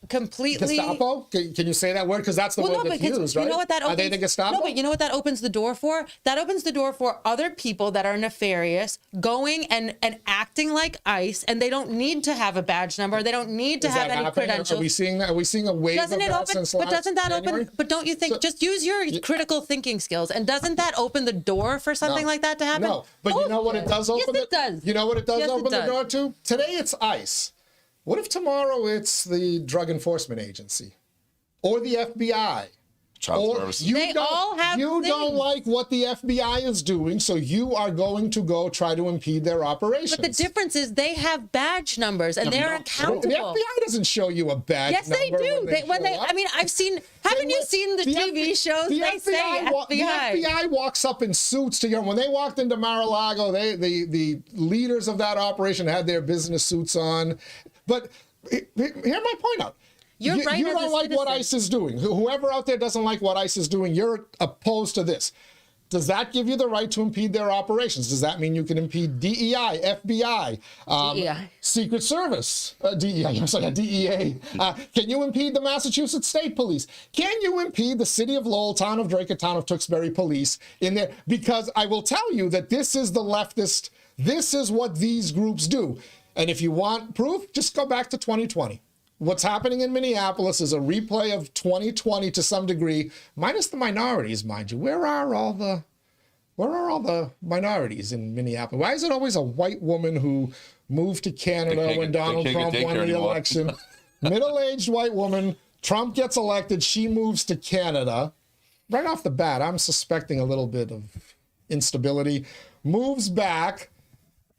[SPEAKER 3] completely.
[SPEAKER 1] Gestapo? Can you say that word? Because that's the word that's used, right?
[SPEAKER 3] You know what that opens,
[SPEAKER 1] Are they the Gestapo?
[SPEAKER 3] No, but you know what that opens the door for? That opens the door for other people that are nefarious going and acting like ICE, and they don't need to have a badge number. They don't need to
[SPEAKER 1] Is
[SPEAKER 3] have
[SPEAKER 1] that
[SPEAKER 3] any
[SPEAKER 1] happening?
[SPEAKER 3] credentials.
[SPEAKER 1] Are we seeing that? Are we seeing a wave
[SPEAKER 3] Doesn't
[SPEAKER 1] of
[SPEAKER 3] it
[SPEAKER 1] that
[SPEAKER 3] open?
[SPEAKER 1] since
[SPEAKER 3] But
[SPEAKER 1] last
[SPEAKER 3] doesn't that
[SPEAKER 1] January?
[SPEAKER 3] open? But don't you think? Just use your critical thinking skills, and doesn't that open the door for something like that to happen?
[SPEAKER 1] No, but you know what it does open?
[SPEAKER 3] Yes, it does.
[SPEAKER 1] You know what it does
[SPEAKER 3] Yes, it
[SPEAKER 1] open the
[SPEAKER 3] does.
[SPEAKER 1] door to? Today it's ICE. What if tomorrow it's the Drug Enforcement Agency or the FBI?
[SPEAKER 2] Child
[SPEAKER 1] Or
[SPEAKER 2] services.
[SPEAKER 3] They all have
[SPEAKER 1] you don't
[SPEAKER 3] things.
[SPEAKER 1] like what the FBI is doing, so you are going to go try to impede their operations.
[SPEAKER 3] But the difference is they have badge numbers and they're
[SPEAKER 1] the
[SPEAKER 3] accountable.
[SPEAKER 1] FBI doesn't show you a badge
[SPEAKER 3] Yes, they
[SPEAKER 1] number
[SPEAKER 3] do. When they,
[SPEAKER 1] show up.
[SPEAKER 3] I mean, I've seen. Haven't you seen the TV shows?
[SPEAKER 1] The
[SPEAKER 3] They say FBI.
[SPEAKER 1] The FBI walks up in suits to you. When they walked into Mar-a-Lago, the leaders of that operation had their business suits on. But hear my point out.
[SPEAKER 3] You're right
[SPEAKER 1] You
[SPEAKER 3] as a
[SPEAKER 1] don't like what
[SPEAKER 3] citizen.
[SPEAKER 1] ICE is doing. Whoever out there doesn't like what ICE is doing, you're opposed to this. Does that give you the right to impede their operations? Does that mean you can impede DEI, FBI,
[SPEAKER 3] DEI.
[SPEAKER 1] Secret Service, DEI, I'm sorry, DEA? Can you impede the Massachusetts State Police? Can you impede the City of Lowell, Town of Drake, and Town of Tewksbury Police in there? Because I will tell you that this is the leftist, this is what these groups do. And if you want proof, just go back to 2020. What's happening in Minneapolis is a replay of 2020 to some degree, minus the minorities, mind you. Where are all the minorities in Minneapolis? Why is it always a white woman who moved to Canada when Donald Trump won the election? Middle-aged white woman, Trump gets elected, she moves to Canada. Right off the bat, I'm suspecting a little bit of instability. Moves back,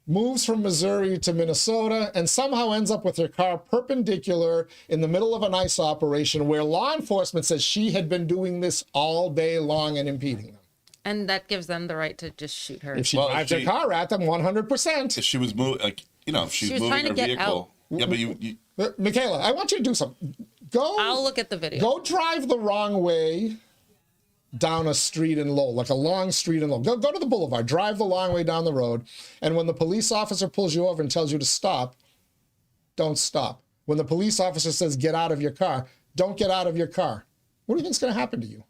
[SPEAKER 1] moves from Missouri to Minnesota, and somehow ends up with her car perpendicular in the middle of an ICE operation where law enforcement says she had been doing this all day long and impeding them.
[SPEAKER 3] And that gives them the right to just shoot her.
[SPEAKER 1] If she
[SPEAKER 2] Well,
[SPEAKER 1] drives
[SPEAKER 2] if
[SPEAKER 1] her car at them, 100%.
[SPEAKER 2] If she was moving, like if she's
[SPEAKER 3] She was
[SPEAKER 2] moving
[SPEAKER 3] trying to
[SPEAKER 2] her
[SPEAKER 3] get
[SPEAKER 2] vehicle. Yeah, but you
[SPEAKER 1] Michaela, I want you to do something.
[SPEAKER 3] I'll look at the video.
[SPEAKER 1] Go drive the wrong way down a street in Lowell, like a long street in Lowell. Go to the boulevard, drive the long way down the road, and when the police officer pulls you over and tells you to stop, don't stop. When the police officer says get out of your car, don't get out of your car. What do you think is going to happen to you?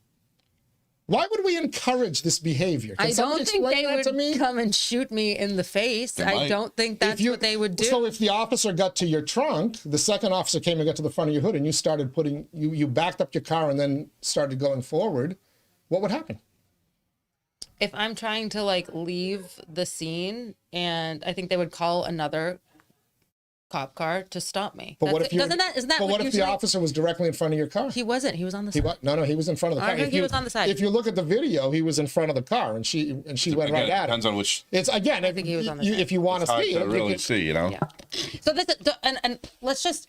[SPEAKER 1] Why would we encourage this behavior? Can
[SPEAKER 3] I
[SPEAKER 1] someone
[SPEAKER 3] don't think
[SPEAKER 1] explain
[SPEAKER 3] they
[SPEAKER 1] that to me?
[SPEAKER 3] would come and shoot me in the face.
[SPEAKER 2] They
[SPEAKER 3] I
[SPEAKER 2] might.
[SPEAKER 3] don't think that's what they would do.
[SPEAKER 1] So if the officer got to your trunk, the second officer came and got to the front of your hood, and you started you backed up your car and then started going forward, what would happen?
[SPEAKER 3] If I'm trying to like leave the scene, and I think they would call another cop car to stop me.
[SPEAKER 1] But what if you?
[SPEAKER 3] Isn't that
[SPEAKER 1] But what if the
[SPEAKER 3] usually-
[SPEAKER 1] officer was directly in front of your car?
[SPEAKER 3] He wasn't. He was on the side.
[SPEAKER 1] No, he was in front of the car.
[SPEAKER 3] I think he was on the side.
[SPEAKER 1] If you look at the video, he was in front of the car, and she went right at him.
[SPEAKER 2] Depends on which.
[SPEAKER 1] It's again.
[SPEAKER 3] I think he was on the side.
[SPEAKER 1] If you want to
[SPEAKER 2] Hard
[SPEAKER 1] see
[SPEAKER 2] to
[SPEAKER 1] it,
[SPEAKER 2] really see, you know.
[SPEAKER 3] Yeah. So this and let's just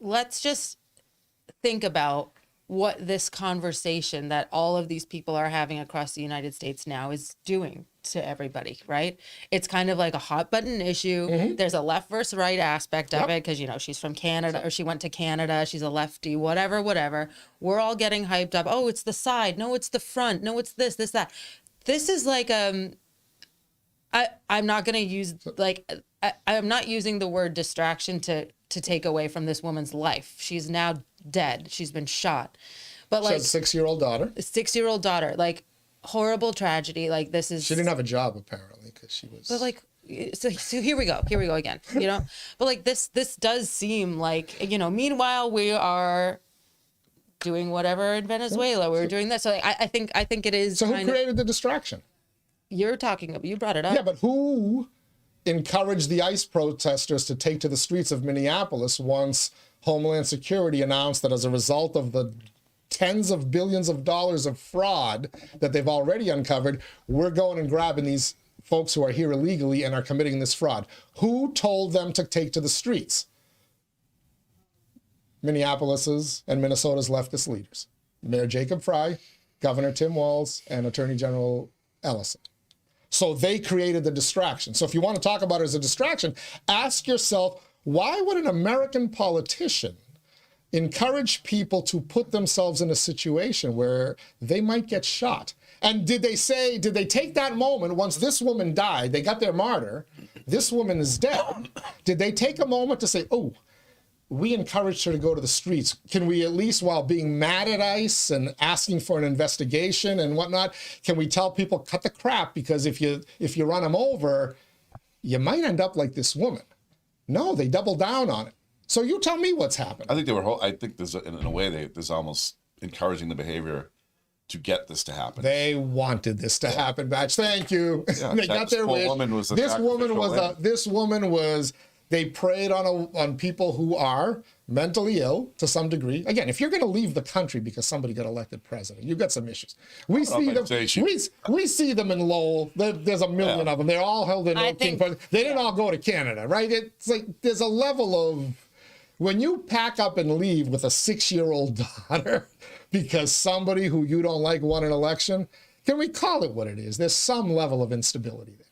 [SPEAKER 3] let's just think about what this conversation that all of these people are having across the United States now is doing to everybody, right? It's kind of like a hot button issue. There's a left versus right aspect of it because, you know, she's from Canada or she went to Canada. She's a lefty, whatever. We're all getting hyped up. Oh, it's the side. No, it's the front. No, it's this, that. This is like, I'm not going to use I'm not using the word distraction to take away from this woman's life. She's now dead. She's been shot. But
[SPEAKER 1] she
[SPEAKER 3] like
[SPEAKER 1] has a 6-year-old daughter.
[SPEAKER 3] A 6-year-old daughter, like horrible tragedy. Like this is.
[SPEAKER 1] She didn't have a job apparently because she was.
[SPEAKER 3] But like, so here we go again. You know, but like this does seem like, you know. Meanwhile, we are doing whatever in Venezuela. We're doing this. So like, I think it is.
[SPEAKER 1] So who created the distraction?
[SPEAKER 3] You brought it up.
[SPEAKER 1] Yeah, but who encouraged the ICE protesters to take to the streets of Minneapolis once Homeland Security announced that as a result of the tens of billions of dollars of fraud that they've already uncovered, we're going and grabbing these folks who are here illegally and are committing this fraud? Who told them to take to the streets? Minneapolis's and Minnesota's leftist leaders. Mayor Jacob Frey, Governor Tim Walz, and Attorney General Ellison. So they created the distraction. So if you want to talk about it as a distraction, ask yourself, why would an American politician encourage people to put themselves in a situation where they might get shot? And did they take that moment once this woman died, they got their martyr, this woman is dead, did they take a moment to say, oh, we encouraged her to go to the streets. Can we at least, while being mad at ICE and asking for an investigation and whatnot, can we tell people, cut the crap, because if you run them over, you might end up like this woman? No, they doubled down on it. So you tell me what's happened.
[SPEAKER 2] I think there's in a way there's almost encouraging the behavior to get this to happen.
[SPEAKER 1] They wanted this to happen, Batch. Thank you.
[SPEAKER 2] Yeah,
[SPEAKER 1] They got their wish. This woman was. They preyed on people who are mentally ill to some degree. Again, if you're going to leave the country because somebody got elected president, you've got some issues. We see them in Lowell. There's a million of them. They're all held in King. They didn't all go to Canada, right? It's like there's a level of when you pack up and leave with a 6-year-old daughter because somebody who you don't like won an election. Can we call it what it is? There's some level of instability there.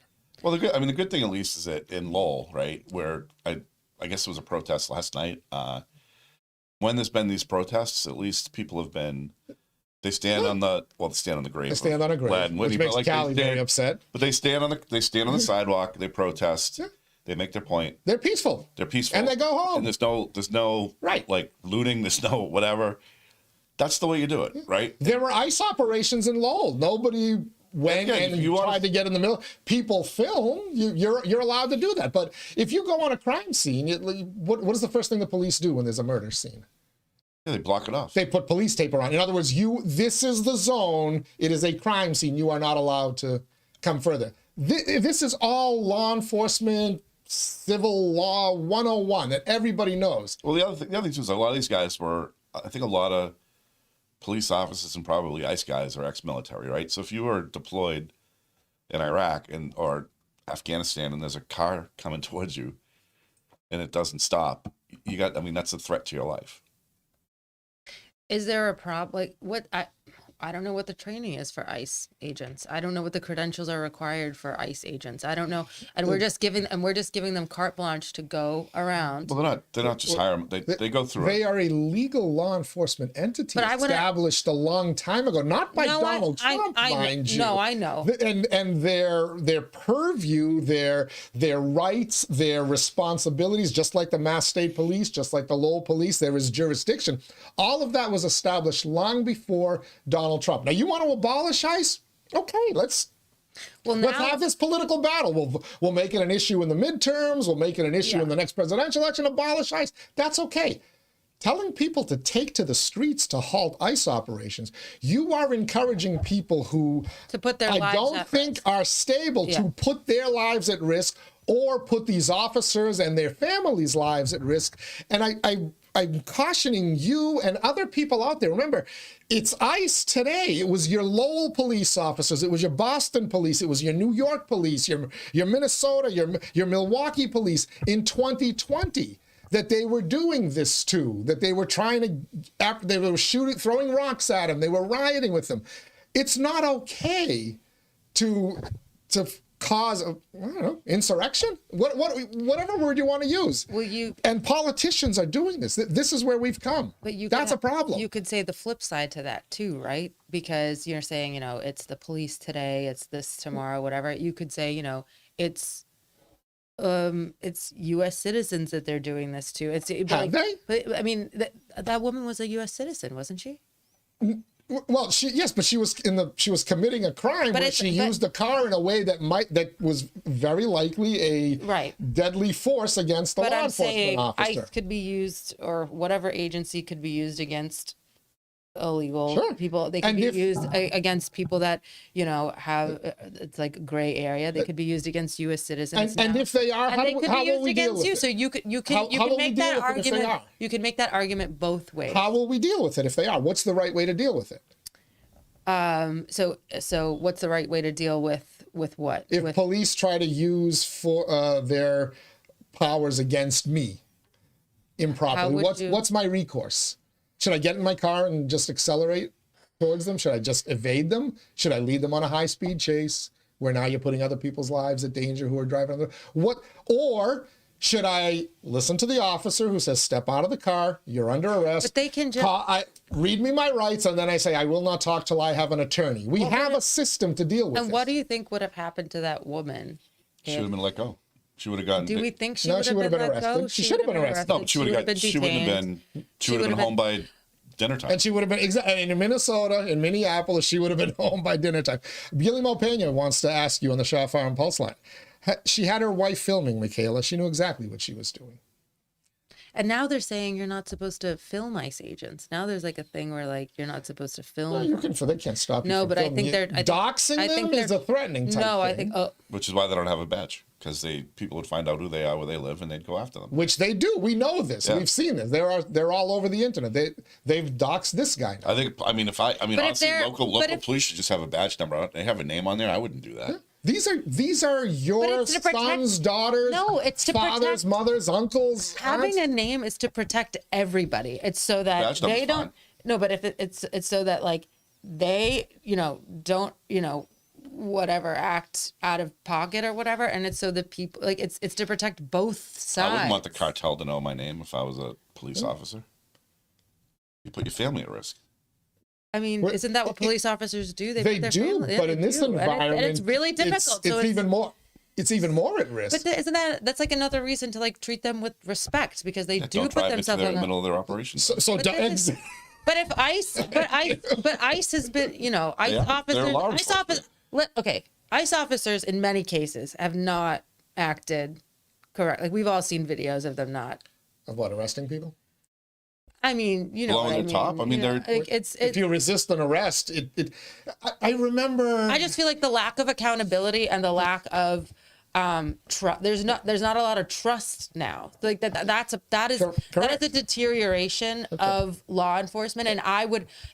[SPEAKER 2] Well, the good thing at least is that in Lowell, right, where I guess it was a protest last night. When there's been these protests, at least people have been. They stand on the grave.
[SPEAKER 1] They stand on a grave, which makes Callie very upset.
[SPEAKER 2] But they stand on the sidewalk. They protest. Yeah. They make their point.
[SPEAKER 1] They're peaceful. And they go home.
[SPEAKER 2] And there's no
[SPEAKER 1] right,
[SPEAKER 2] like looting. There's no whatever. That's the way you do it, right?
[SPEAKER 1] There were ICE operations in Lowell. Nobody went and you tried to get in the middle. People film. You're allowed to do that. But if you go on a crime scene, what is the first thing the police do when there's a murder scene?
[SPEAKER 2] Yeah, they block it off.
[SPEAKER 1] They put police tape around. In other words, this is the zone. It is a crime scene. You are not allowed to come further. This is all law enforcement, civil law 101 that everybody knows.
[SPEAKER 2] Well, the other thing too is a lot of these guys were, I think a lot of police officers and probably ICE guys are ex-military, right? So if you were deployed in Iraq or Afghanistan and there's a car coming towards you and it doesn't stop, that's a threat to your life.
[SPEAKER 3] Is there a problem? Like I don't know what the training is for ICE agents. I don't know what the credentials are required for ICE agents. I don't know. And we're just giving them carte blanche to go around.
[SPEAKER 2] Well, they're not just hiring. They go through.
[SPEAKER 1] They are a legal law enforcement entity established a long time ago, not by Donald Trump, mind you.
[SPEAKER 3] No, I know.
[SPEAKER 1] And their purview, their rights, their responsibilities, just like the Mass State Police, just like the Lowell Police, there is jurisdiction. All of that was established long before Donald Trump. Now, you want to abolish ICE? Okay, let's have this political battle. We'll make it an issue in the midterms. We'll make it an issue in the next presidential election. Abolish ICE. That's okay. telling people to take to the streets to halt ICE operations, you are encouraging people who
[SPEAKER 3] to put their
[SPEAKER 1] I
[SPEAKER 3] lives
[SPEAKER 1] don't
[SPEAKER 3] at
[SPEAKER 1] think
[SPEAKER 3] risk.
[SPEAKER 1] are stable to put their lives at risk or put these officers and their families' lives at risk. And I'm cautioning you and other people out there. Remember, it's ICE today. It was your Lowell police officers. It was your Boston police. It was your New York police, your Minnesota, your Milwaukee police in 2020 that they were doing this to, that they were trying to, they were shooting, throwing rocks at them. They were rioting with them. It's not okay to cause I don't know, insurrection, whatever word you want to use. And politicians are doing this. This is where we've come.
[SPEAKER 3] But
[SPEAKER 1] that's a problem.
[SPEAKER 3] You could say the flip side to that too, right? Because you're saying, it's the police today, it's this tomorrow, whatever. You could say, it's U.S. citizens that they're doing this to.
[SPEAKER 1] Have they?
[SPEAKER 3] But I mean, that woman was a U.S. citizen, wasn't she?
[SPEAKER 1] Well, but she was committing a crime where she used the car in a way that was very likely a deadly force against the law enforcement officer.
[SPEAKER 3] ICE could be used, or whatever agency could be used against illegal people. They could be used against people that have it's like gray area. They could be used against U.S. citizens.
[SPEAKER 1] And if they are, how will we deal with it?
[SPEAKER 3] So you can make that argument. You can make that argument both ways.
[SPEAKER 1] How will we deal with it if they are? What's the right way to deal with it?
[SPEAKER 3] So what's the right way to deal with what?
[SPEAKER 1] If police try to use for their powers against me improperly, what's my recourse? Should I get in my car and just accelerate towards them? Should I just evade them? Should I lead them on a high-speed chase where now you're putting other people's lives at danger who are driving? Or should I listen to the officer who says, step out of the car, you're under arrest.
[SPEAKER 3] But they can just...
[SPEAKER 1] read me my rights, and then I say, I will not talk till I have an attorney. We have a system to deal with
[SPEAKER 3] And what do you think would have happened to that woman?
[SPEAKER 2] She would have been let go. She would have gotten...
[SPEAKER 3] Do we think she would have been let go?
[SPEAKER 1] She should have been arrested.
[SPEAKER 2] No, she would have been home by dinner time.
[SPEAKER 1] And she would have been, in Minnesota, in Minneapolis, she would have been home by dinner time. Guillermo Pena wants to ask you on the Shaw Farm Pulse line. She had her wife filming, Michaela. She knew exactly what she was doing.
[SPEAKER 3] And now they're saying you're not supposed to film ICE agents. Now there's like a thing where you're not supposed to film.
[SPEAKER 1] Well, they can't stop you.
[SPEAKER 3] No,
[SPEAKER 1] from
[SPEAKER 3] but
[SPEAKER 1] filming.
[SPEAKER 3] doxing
[SPEAKER 1] them is a threatening type
[SPEAKER 3] No,
[SPEAKER 1] thing.
[SPEAKER 3] I think.
[SPEAKER 2] Which is why they don't have a badge, because people would find out who they are, where they live, and they'd go after them.
[SPEAKER 1] Which they do. We know this. Yeah. We've seen this. They're all over the internet. They've doxed this guy now.
[SPEAKER 2] Honestly, local police should just have a badge number. They have a name on there. I wouldn't do that.
[SPEAKER 1] Yeah. These are your sons, daughters, fathers, mothers, uncles.
[SPEAKER 3] Having
[SPEAKER 1] aunts.
[SPEAKER 3] a name is to protect everybody. It's so that they don't. No, but if it's so that they don't whatever act out of pocket or whatever, and it's so that people it's to protect both sides.
[SPEAKER 2] I wouldn't want the cartel to know my name if I was a police officer. You put your family at risk.
[SPEAKER 3] I mean, isn't that what police officers do?
[SPEAKER 1] They do, but in this environment,
[SPEAKER 3] and it's really difficult.
[SPEAKER 1] It's even more. It's even more at risk.
[SPEAKER 3] But isn't that's another reason to treat them with respect, because they do put themselves in
[SPEAKER 2] the middle of their operations.
[SPEAKER 3] But if ICE has been, ICE officers in many cases have not acted correct. We've all seen videos of them not.
[SPEAKER 1] Of what, arresting people?
[SPEAKER 3] I mean,
[SPEAKER 2] blowing the top. I mean,
[SPEAKER 1] if you resist an arrest, I remember. I
[SPEAKER 3] just feel like the lack of accountability and the lack of trust. There's not a lot of trust now. That is a deterioration of law enforcement. And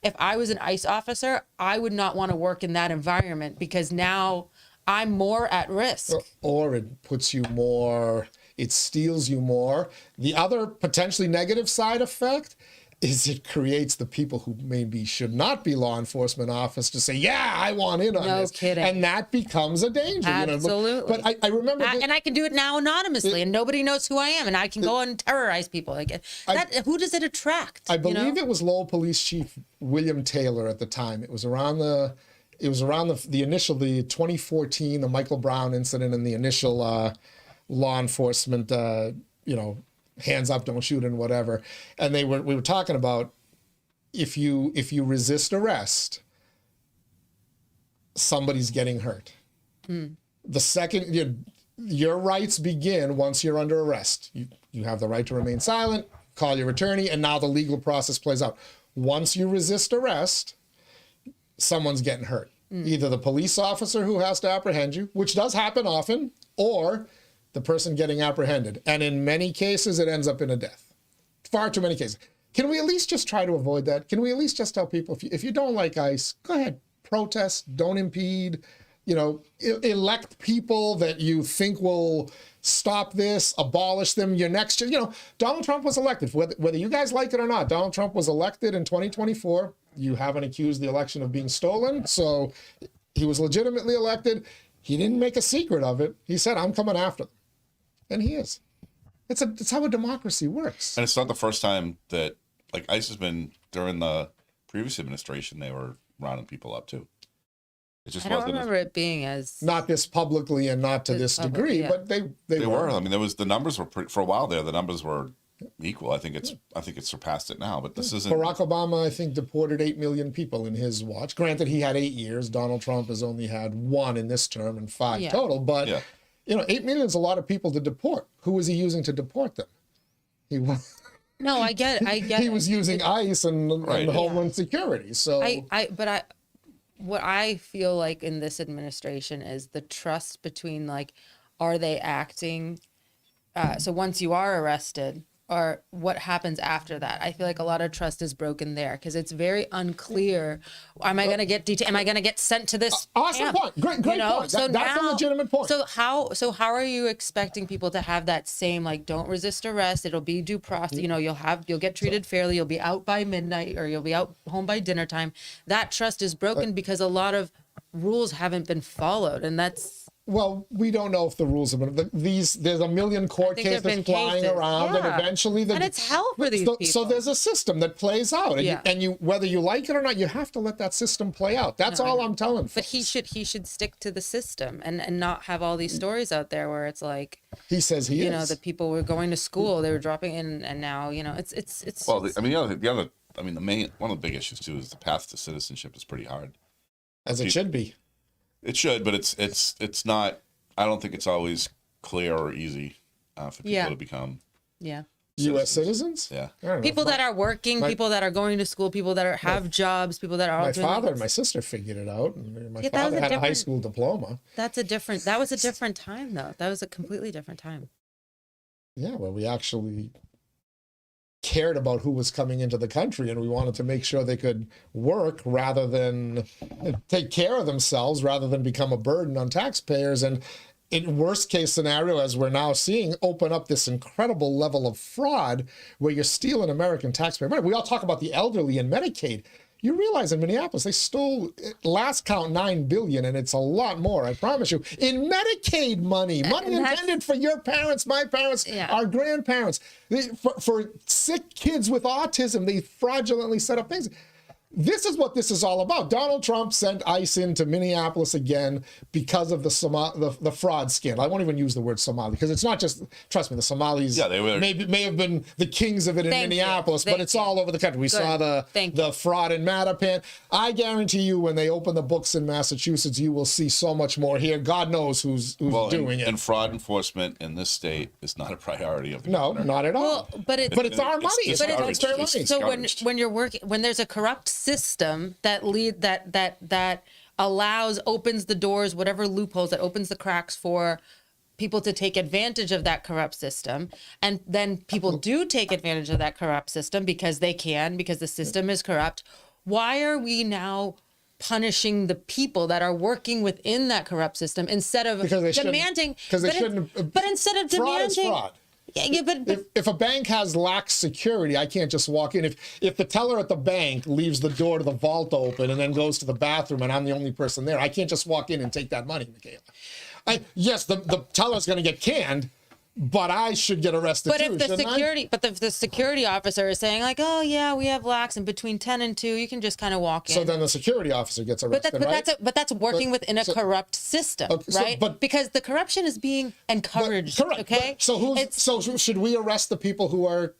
[SPEAKER 3] if I was an ICE officer, I would not want to work in that environment, because now I'm more at risk.
[SPEAKER 1] Or it puts you more. It steals you more. The other potentially negative side effect is it creates the people who maybe should not be law enforcement officers to say, yeah, I want in on this. No
[SPEAKER 3] kidding.
[SPEAKER 1] And that becomes a danger.
[SPEAKER 3] Absolutely.
[SPEAKER 1] But I remember...
[SPEAKER 3] and I can do it now anonymously, and nobody knows who I am, and I can go and terrorize people. Who does it attract?
[SPEAKER 1] I believe it was Lowell Police Chief William Taylor at the time. It was around the initial, the 2014, the Michael Brown incident, and the initial... law enforcement, hands up, don't shoot, and whatever. And we were talking about if you resist arrest, somebody's getting hurt. The second your rights begin once you're under arrest. You have the right to remain silent. call your attorney, and now the legal process plays out. Once you resist arrest, someone's getting hurt. Either the police officer who has to apprehend you, which does happen often, or the person getting apprehended. And in many cases, it ends up in a death. Far too many cases. Can we at least just try to avoid that? Can we at least just tell people, if you don't like ICE, go ahead, protest, don't impede, elect people that you think will stop this, abolish them. Your next, Donald Trump was elected. Whether you guys like it or not, Donald Trump was elected in 2024. You haven't accused the election of being stolen, so he was legitimately elected. He didn't make a secret of it. He said, I'm coming after them. And he is. It's how a democracy works.
[SPEAKER 2] And it's not the first time that, ICE has been, during the previous administration, they were rounding people up too. It just
[SPEAKER 3] I don't remember it being as...
[SPEAKER 1] Not this publicly and not to this degree, but they were.
[SPEAKER 2] I mean, the numbers were for a while there. The numbers were equal. I think it's surpassed it now. But this isn't.
[SPEAKER 1] Barack Obama, I think, deported 8 million people in his watch. Granted, he had 8 years. Donald Trump has only had 1 in this term and 5 total. But 8 million is a lot of people to deport. Who was he using to deport them?
[SPEAKER 3] No, I get it.
[SPEAKER 1] He was using ICE and Homeland Security. So
[SPEAKER 3] what I feel like in this administration is the trust between are they acting? So once you are arrested, or what happens after that? I feel like a lot of trust is broken there because it's very unclear. Am I going to get detained? Am I going to get sent to this?
[SPEAKER 1] Awesome
[SPEAKER 3] camp?
[SPEAKER 1] point. Great point.
[SPEAKER 3] So
[SPEAKER 1] that's a legitimate point.
[SPEAKER 3] So how are you expecting people to have that same don't resist arrest? It'll be due process. You'll get treated fairly. You'll be out by midnight or you'll be out home by dinner time. That trust is broken because a lot of rules haven't been followed, and that's.
[SPEAKER 1] Well, we don't know if the rules have been there's a million court cases flying around, and eventually
[SPEAKER 3] and it's hell for these people.
[SPEAKER 1] So there's a system that plays out, and you whether you like it or not, you have to let that system play out. That's all I'm telling.
[SPEAKER 3] But he should stick to the system and not have all these stories out there where it's
[SPEAKER 1] he says he is.
[SPEAKER 3] The people were going to school, they were dropping in, and now it's.
[SPEAKER 2] Well, the main one of the big issues too is the path to citizenship is pretty hard.
[SPEAKER 1] As it should be.
[SPEAKER 2] It should, but it's not. I don't think it's always clear or easy for people to become
[SPEAKER 1] U.S. citizens.
[SPEAKER 2] Yeah,
[SPEAKER 3] people that are working, people that are going to school, people that have jobs, people that are.
[SPEAKER 1] My father and my sister figured it out. And my father had a high school diploma.
[SPEAKER 3] That was a different time, though. That was a completely different time.
[SPEAKER 1] Yeah, well, we actually cared about who was coming into the country, and we wanted to make sure they could work rather than take care of themselves, rather than become a burden on taxpayers. And in worst case scenario, as we're now seeing, open up this incredible level of fraud where you're stealing American taxpayer money. We all talk about the elderly and Medicaid. You realize in Minneapolis, they stole, last count, $9 billion, and it's a lot more, I promise you, in Medicaid money intended for your parents, my parents, our grandparents. For sick kids with autism, they fraudulently set up things. This is what this is all about. Donald Trump sent ICE into Minneapolis again because of the fraud scandal. I won't even use the word Somali because it's not just, trust me, the Somalis may have been the kings of it in Minneapolis, but it's all over the country. We saw the fraud in Mattapan. I guarantee you when they open the books in Massachusetts, you will see so much more here. God knows who's doing it.
[SPEAKER 2] And fraud enforcement in this state is not a priority of the
[SPEAKER 1] governor. Not at all.
[SPEAKER 3] Well, but it's our money. It's taxpayer money. So when you're working, when there's a corrupt system that opens the doors, whatever loopholes that opens the cracks for people to take advantage of that corrupt system, and then people do take advantage of that corrupt system because the system is corrupt. Why are we now punishing the people that are working within that corrupt system instead of demanding? Because they shouldn't. But instead of demanding,
[SPEAKER 1] fraud is fraud.
[SPEAKER 3] Yeah, but
[SPEAKER 1] if a bank lacks security, I can't just walk in. If the teller at the bank leaves the door to the vault open and then goes to the bathroom and I'm the only person there, I can't just walk in and take that money, Michaela. Yes, the teller's going to get canned, but I should get arrested too.
[SPEAKER 3] If the security officer is saying oh yeah, we have lax and between 10 and 2, you can just kind of walk in.
[SPEAKER 1] So then the security officer gets arrested,
[SPEAKER 3] but that's working within a corrupt system, right? Because the corruption is being encouraged.
[SPEAKER 1] Correct.
[SPEAKER 3] Okay.
[SPEAKER 1] So should we arrest the people who are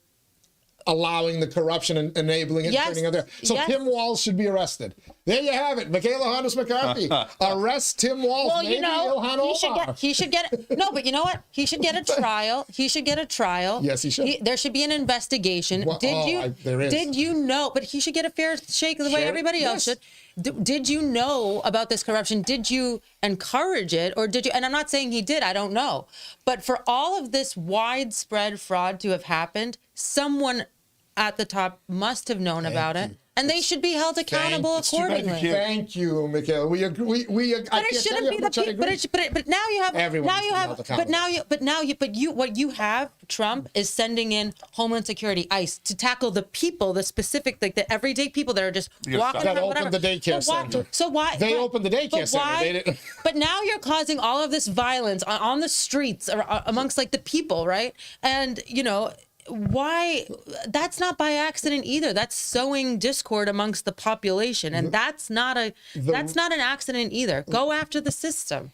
[SPEAKER 1] allowing the corruption and enabling it?
[SPEAKER 3] Yes,
[SPEAKER 1] turning out there? So Tim Walz should be arrested. There you have it. Michaela Hondas McCarthy. Arrest Tim Walz.
[SPEAKER 3] Well,
[SPEAKER 1] Maybe
[SPEAKER 3] you know,
[SPEAKER 1] Ilhan Omar.
[SPEAKER 3] he should get no, but you know what? He should get a trial. He should get a trial.
[SPEAKER 1] Yes, he should.
[SPEAKER 3] There should be an investigation.
[SPEAKER 1] Well, there is.
[SPEAKER 3] Did you know? But he should get a fair shake the way
[SPEAKER 1] Sure.
[SPEAKER 3] everybody else
[SPEAKER 1] Yes.
[SPEAKER 3] should. Did you know about this corruption? Did you encourage it, or did you? And I'm not saying he did. I don't know. But for all of this widespread fraud to have happened, someone at the top must have known about it. And they should be held accountable accordingly.
[SPEAKER 1] Thank you, Michaela. We agree.
[SPEAKER 3] But it shouldn't be the people. But now you have.
[SPEAKER 1] Everyone
[SPEAKER 3] now
[SPEAKER 1] should
[SPEAKER 3] you
[SPEAKER 1] be
[SPEAKER 3] have.
[SPEAKER 1] held
[SPEAKER 3] But
[SPEAKER 1] accountable.
[SPEAKER 3] now you. But you. What you have, Trump is sending in Homeland Security, ICE, to tackle the people, the specific, like the everyday people that are just walking
[SPEAKER 1] That
[SPEAKER 3] around.
[SPEAKER 1] opened
[SPEAKER 3] Whatever.
[SPEAKER 1] the daycare center.
[SPEAKER 3] So why?
[SPEAKER 1] They opened the daycare
[SPEAKER 3] but
[SPEAKER 1] center.
[SPEAKER 3] why-
[SPEAKER 1] They didn't-
[SPEAKER 3] But now you're causing all of this violence on the streets or amongst like the people, right? And you know. Why? That's not by accident either. That's sowing discord amongst the population, and that's not an accident either. Go after the system.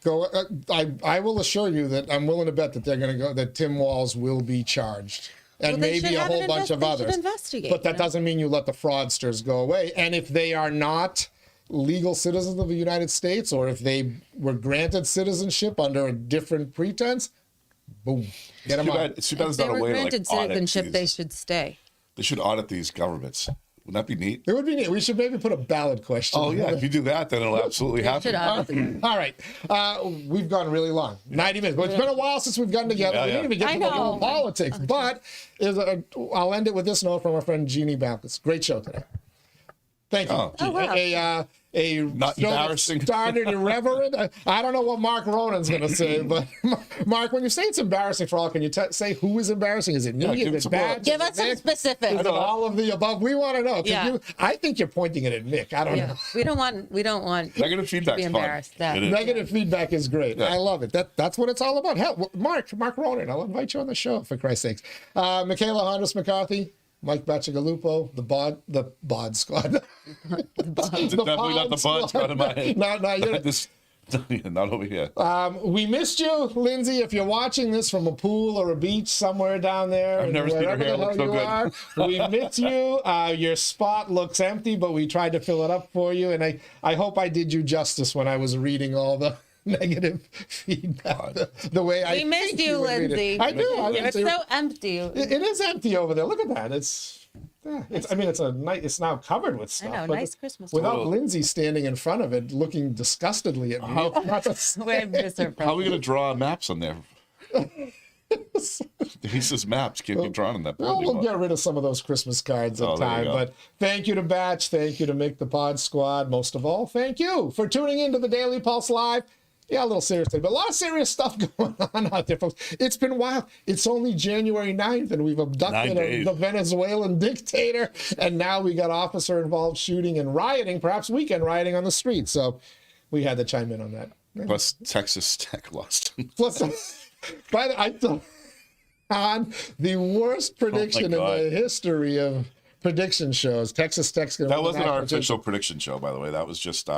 [SPEAKER 1] I will assure you that I'm willing to bet that they're going to go. That Tim Walz will be charged, and
[SPEAKER 3] Well, they
[SPEAKER 1] maybe
[SPEAKER 3] should
[SPEAKER 1] a
[SPEAKER 3] have
[SPEAKER 1] whole
[SPEAKER 3] an
[SPEAKER 1] bunch of
[SPEAKER 3] they should
[SPEAKER 1] others.
[SPEAKER 3] investigate
[SPEAKER 1] But that
[SPEAKER 3] them.
[SPEAKER 1] doesn't mean you let the fraudsters go away. And if they are not legal citizens of the United States, or if they were granted citizenship under a different pretense, boom, get them out.
[SPEAKER 2] It's too bad
[SPEAKER 3] If
[SPEAKER 2] there's
[SPEAKER 3] they
[SPEAKER 2] not a
[SPEAKER 3] were
[SPEAKER 2] way to
[SPEAKER 3] granted
[SPEAKER 2] like audit
[SPEAKER 3] citizenship,
[SPEAKER 2] these.
[SPEAKER 3] they should stay.
[SPEAKER 2] They should audit these governments. Wouldn't that be neat?
[SPEAKER 1] It would be neat. We should maybe put a ballot question.
[SPEAKER 2] Oh yeah, if you do that, then it'll absolutely
[SPEAKER 3] They
[SPEAKER 2] happen.
[SPEAKER 3] should audit.
[SPEAKER 1] All right. We've gone really long, 90 minutes. But it's been a while since we've gotten together.
[SPEAKER 2] Yeah,
[SPEAKER 1] We didn't even get
[SPEAKER 3] I
[SPEAKER 1] to the
[SPEAKER 3] know.
[SPEAKER 1] whole politics. But I'll end it with this note from our friend Jeannie Baptist. Great show today. Thank you.
[SPEAKER 2] Oh,
[SPEAKER 3] wow.
[SPEAKER 1] A
[SPEAKER 2] Not
[SPEAKER 1] show that
[SPEAKER 2] embarrassing.
[SPEAKER 1] started irreverent. I don't know what Mark Ronan's going to say, but Mark, when you say it's embarrassing for all, can you say who is embarrassing? Is it me?
[SPEAKER 2] give
[SPEAKER 1] Is
[SPEAKER 2] some
[SPEAKER 1] it
[SPEAKER 2] more.
[SPEAKER 1] Badge?
[SPEAKER 3] Give
[SPEAKER 1] Is
[SPEAKER 3] us
[SPEAKER 1] it
[SPEAKER 3] some
[SPEAKER 1] Nick?
[SPEAKER 3] specifics.
[SPEAKER 1] Is it all of the above? We want to know. 'Cause
[SPEAKER 3] Yeah.
[SPEAKER 1] I think you're pointing it at Nick. I don't
[SPEAKER 3] Yeah,
[SPEAKER 1] know.
[SPEAKER 3] we don't want
[SPEAKER 2] Negative
[SPEAKER 3] to
[SPEAKER 2] feedback's
[SPEAKER 3] be
[SPEAKER 2] fun.
[SPEAKER 3] embarrassed. That
[SPEAKER 2] It is.
[SPEAKER 1] Negative feedback is great.
[SPEAKER 2] Yeah.
[SPEAKER 1] I love it. That's what it's all about. Hell, Mark Ronan, I'll invite you on the show for Christ's sakes. Michaela Hondas McCarthy, Mike Bacigalupo, the bod squad.
[SPEAKER 2] Definitely not the buds out of my head.
[SPEAKER 1] Not you.
[SPEAKER 2] Not over here.
[SPEAKER 1] We missed you, Lindsay. If you're watching this from a pool or a beach somewhere down there,
[SPEAKER 2] I've never seen her
[SPEAKER 1] wherever
[SPEAKER 2] hair
[SPEAKER 1] the hell
[SPEAKER 2] look so
[SPEAKER 1] you
[SPEAKER 2] good.
[SPEAKER 1] are, we miss you. Your spot looks empty, but we tried to fill it up for you. And I hope I did you justice when I was reading all the negative feedback. The way I
[SPEAKER 3] we missed
[SPEAKER 1] think
[SPEAKER 3] you,
[SPEAKER 1] would read it.
[SPEAKER 3] Lindsay.
[SPEAKER 1] I do.
[SPEAKER 3] It's so empty.
[SPEAKER 1] It is empty over there. Look at that. It's now covered with stuff.
[SPEAKER 3] I know,
[SPEAKER 1] but
[SPEAKER 3] nice Christmas.
[SPEAKER 1] Without
[SPEAKER 2] Well-
[SPEAKER 1] Lindsay standing in front of it, looking disgustedly at me. Not to say-
[SPEAKER 2] How are we going to draw maps on there? He says maps can't be drawn on that board
[SPEAKER 1] Well, we'll
[SPEAKER 2] anymore.
[SPEAKER 1] get rid of some of those Christmas cards at
[SPEAKER 2] Oh, there you
[SPEAKER 1] time.
[SPEAKER 2] go.
[SPEAKER 1] But thank you to Batch. Thank you to Mick the Pod Squad. Most of all, thank you for tuning into the Daily Pulse Live. Yeah, a little serious today, but a lot of serious stuff going on out there, folks. It's been wild. It's only January 9th, and we've
[SPEAKER 2] 9
[SPEAKER 1] abducted
[SPEAKER 2] days.
[SPEAKER 1] the Venezuelan dictator, and now we got officer-involved shooting and rioting, perhaps weekend rioting on the street. So we had to chime in on that.
[SPEAKER 2] Plus, Texas Tech lost.
[SPEAKER 1] Plus, by the on the worst prediction in
[SPEAKER 2] God.
[SPEAKER 1] the history of prediction shows, Texas Tech's going to
[SPEAKER 2] That wasn't our official prediction show, by the way. That was just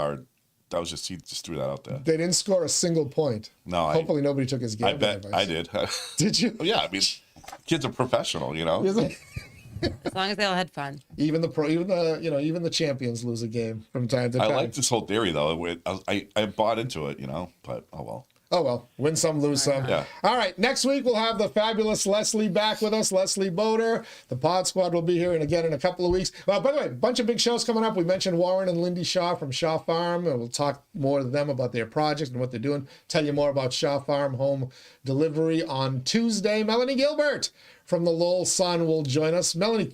[SPEAKER 2] he just threw that out there.
[SPEAKER 1] They didn't score a single point.
[SPEAKER 2] No,
[SPEAKER 1] Hopefully nobody took his game.
[SPEAKER 2] I bet I did.
[SPEAKER 1] Did you?
[SPEAKER 2] Yeah, I mean, kids are professional, you know.
[SPEAKER 3] As long as they all had fun.
[SPEAKER 1] Even the champions lose a game from time to
[SPEAKER 2] I
[SPEAKER 1] time.
[SPEAKER 2] like this whole theory though. I bought into it, you know. But oh well.
[SPEAKER 1] Oh, well, win some, lose some.
[SPEAKER 2] Yeah.
[SPEAKER 1] All right, next week we'll have the fabulous Leslie back with us, Leslie Boder. The Pod Squad will be here again in a couple of weeks. By the way, a bunch of big shows coming up. We mentioned Warren and Lindy Shaw from Shaw Farm, and we'll talk more to them about their project and what they're doing. Tell you more about Shaw Farm home delivery on Tuesday. Melanie Gilbert from the Lowell Sun will join us. Melanie,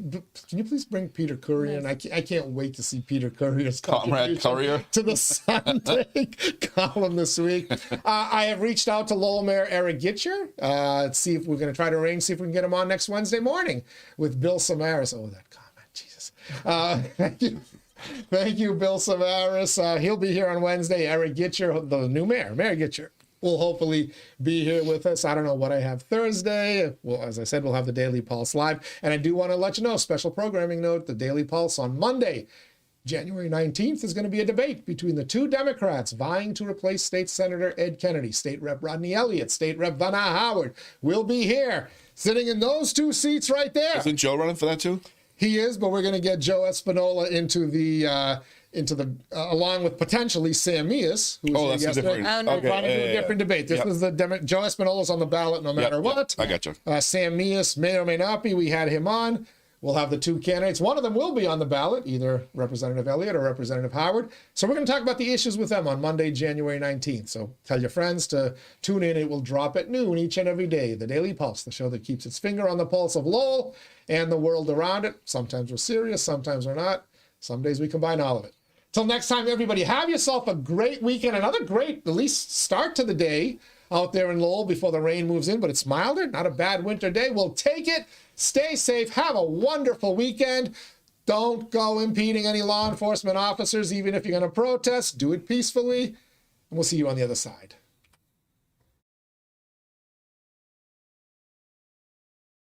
[SPEAKER 1] can you please bring Peter Courier in? I can't wait to see Peter Courier's
[SPEAKER 2] Comrade
[SPEAKER 1] contribution
[SPEAKER 2] Courier.
[SPEAKER 1] to the Sunday column this week. I have reached out to Lowell Mayor Eric Gitcher. See if we're going to try to arrange, see if we can get him on next Wednesday morning with Bill Samaras. Oh, that comment, Jesus. Thank you. Thank you, Bill Samaras. He'll be here on Wednesday. Eric Gitcher, the new mayor, Mayor Gitcher, will hopefully be here with us. I don't know what I have Thursday. Well, as I said, we'll have the Daily Pulse live. And I do want to let you know, special programming note, the Daily Pulse on Monday, January 19th, is going to be a debate between the two Democrats vying to replace State Senator Ed Kennedy. State Rep Rodney Elliott, State Rep Vanna Howard will be here, sitting in those two seats right there.
[SPEAKER 2] Isn't Joe running for that too?
[SPEAKER 1] He is, but we're going to get Joe Espinola into the into the along with potentially Sam Meas, who was here
[SPEAKER 2] that's a
[SPEAKER 1] yesterday.
[SPEAKER 2] different.
[SPEAKER 3] Oh, no.
[SPEAKER 1] We're trying to do a
[SPEAKER 2] yeah.
[SPEAKER 1] different debate. This is the Joe Espinola's on the ballot no matter what.
[SPEAKER 2] I got you.
[SPEAKER 1] Sam Meas may or may not be. We had him on. We'll have the two candidates. One of them will be on the ballot, either Representative Elliott or Representative Howard. So we're going to talk about the issues with them on Monday, January 19th. So tell your friends to tune in. It will drop at noon each and every day. The Daily Pulse, the show that keeps its finger on the pulse of Lowell and the world around it. Sometimes we're serious, sometimes we're not. Some days we combine all of it. Till next time, everybody, have yourself a great weekend. Another great, at least start to the day out there in Lowell before the rain moves in, but it's milder. Not a bad winter day. We'll take it. Stay safe. Have a wonderful weekend. Don't go impeding any law enforcement officers, even if you're going to protest. Do it peacefully. And we'll see you on the other side.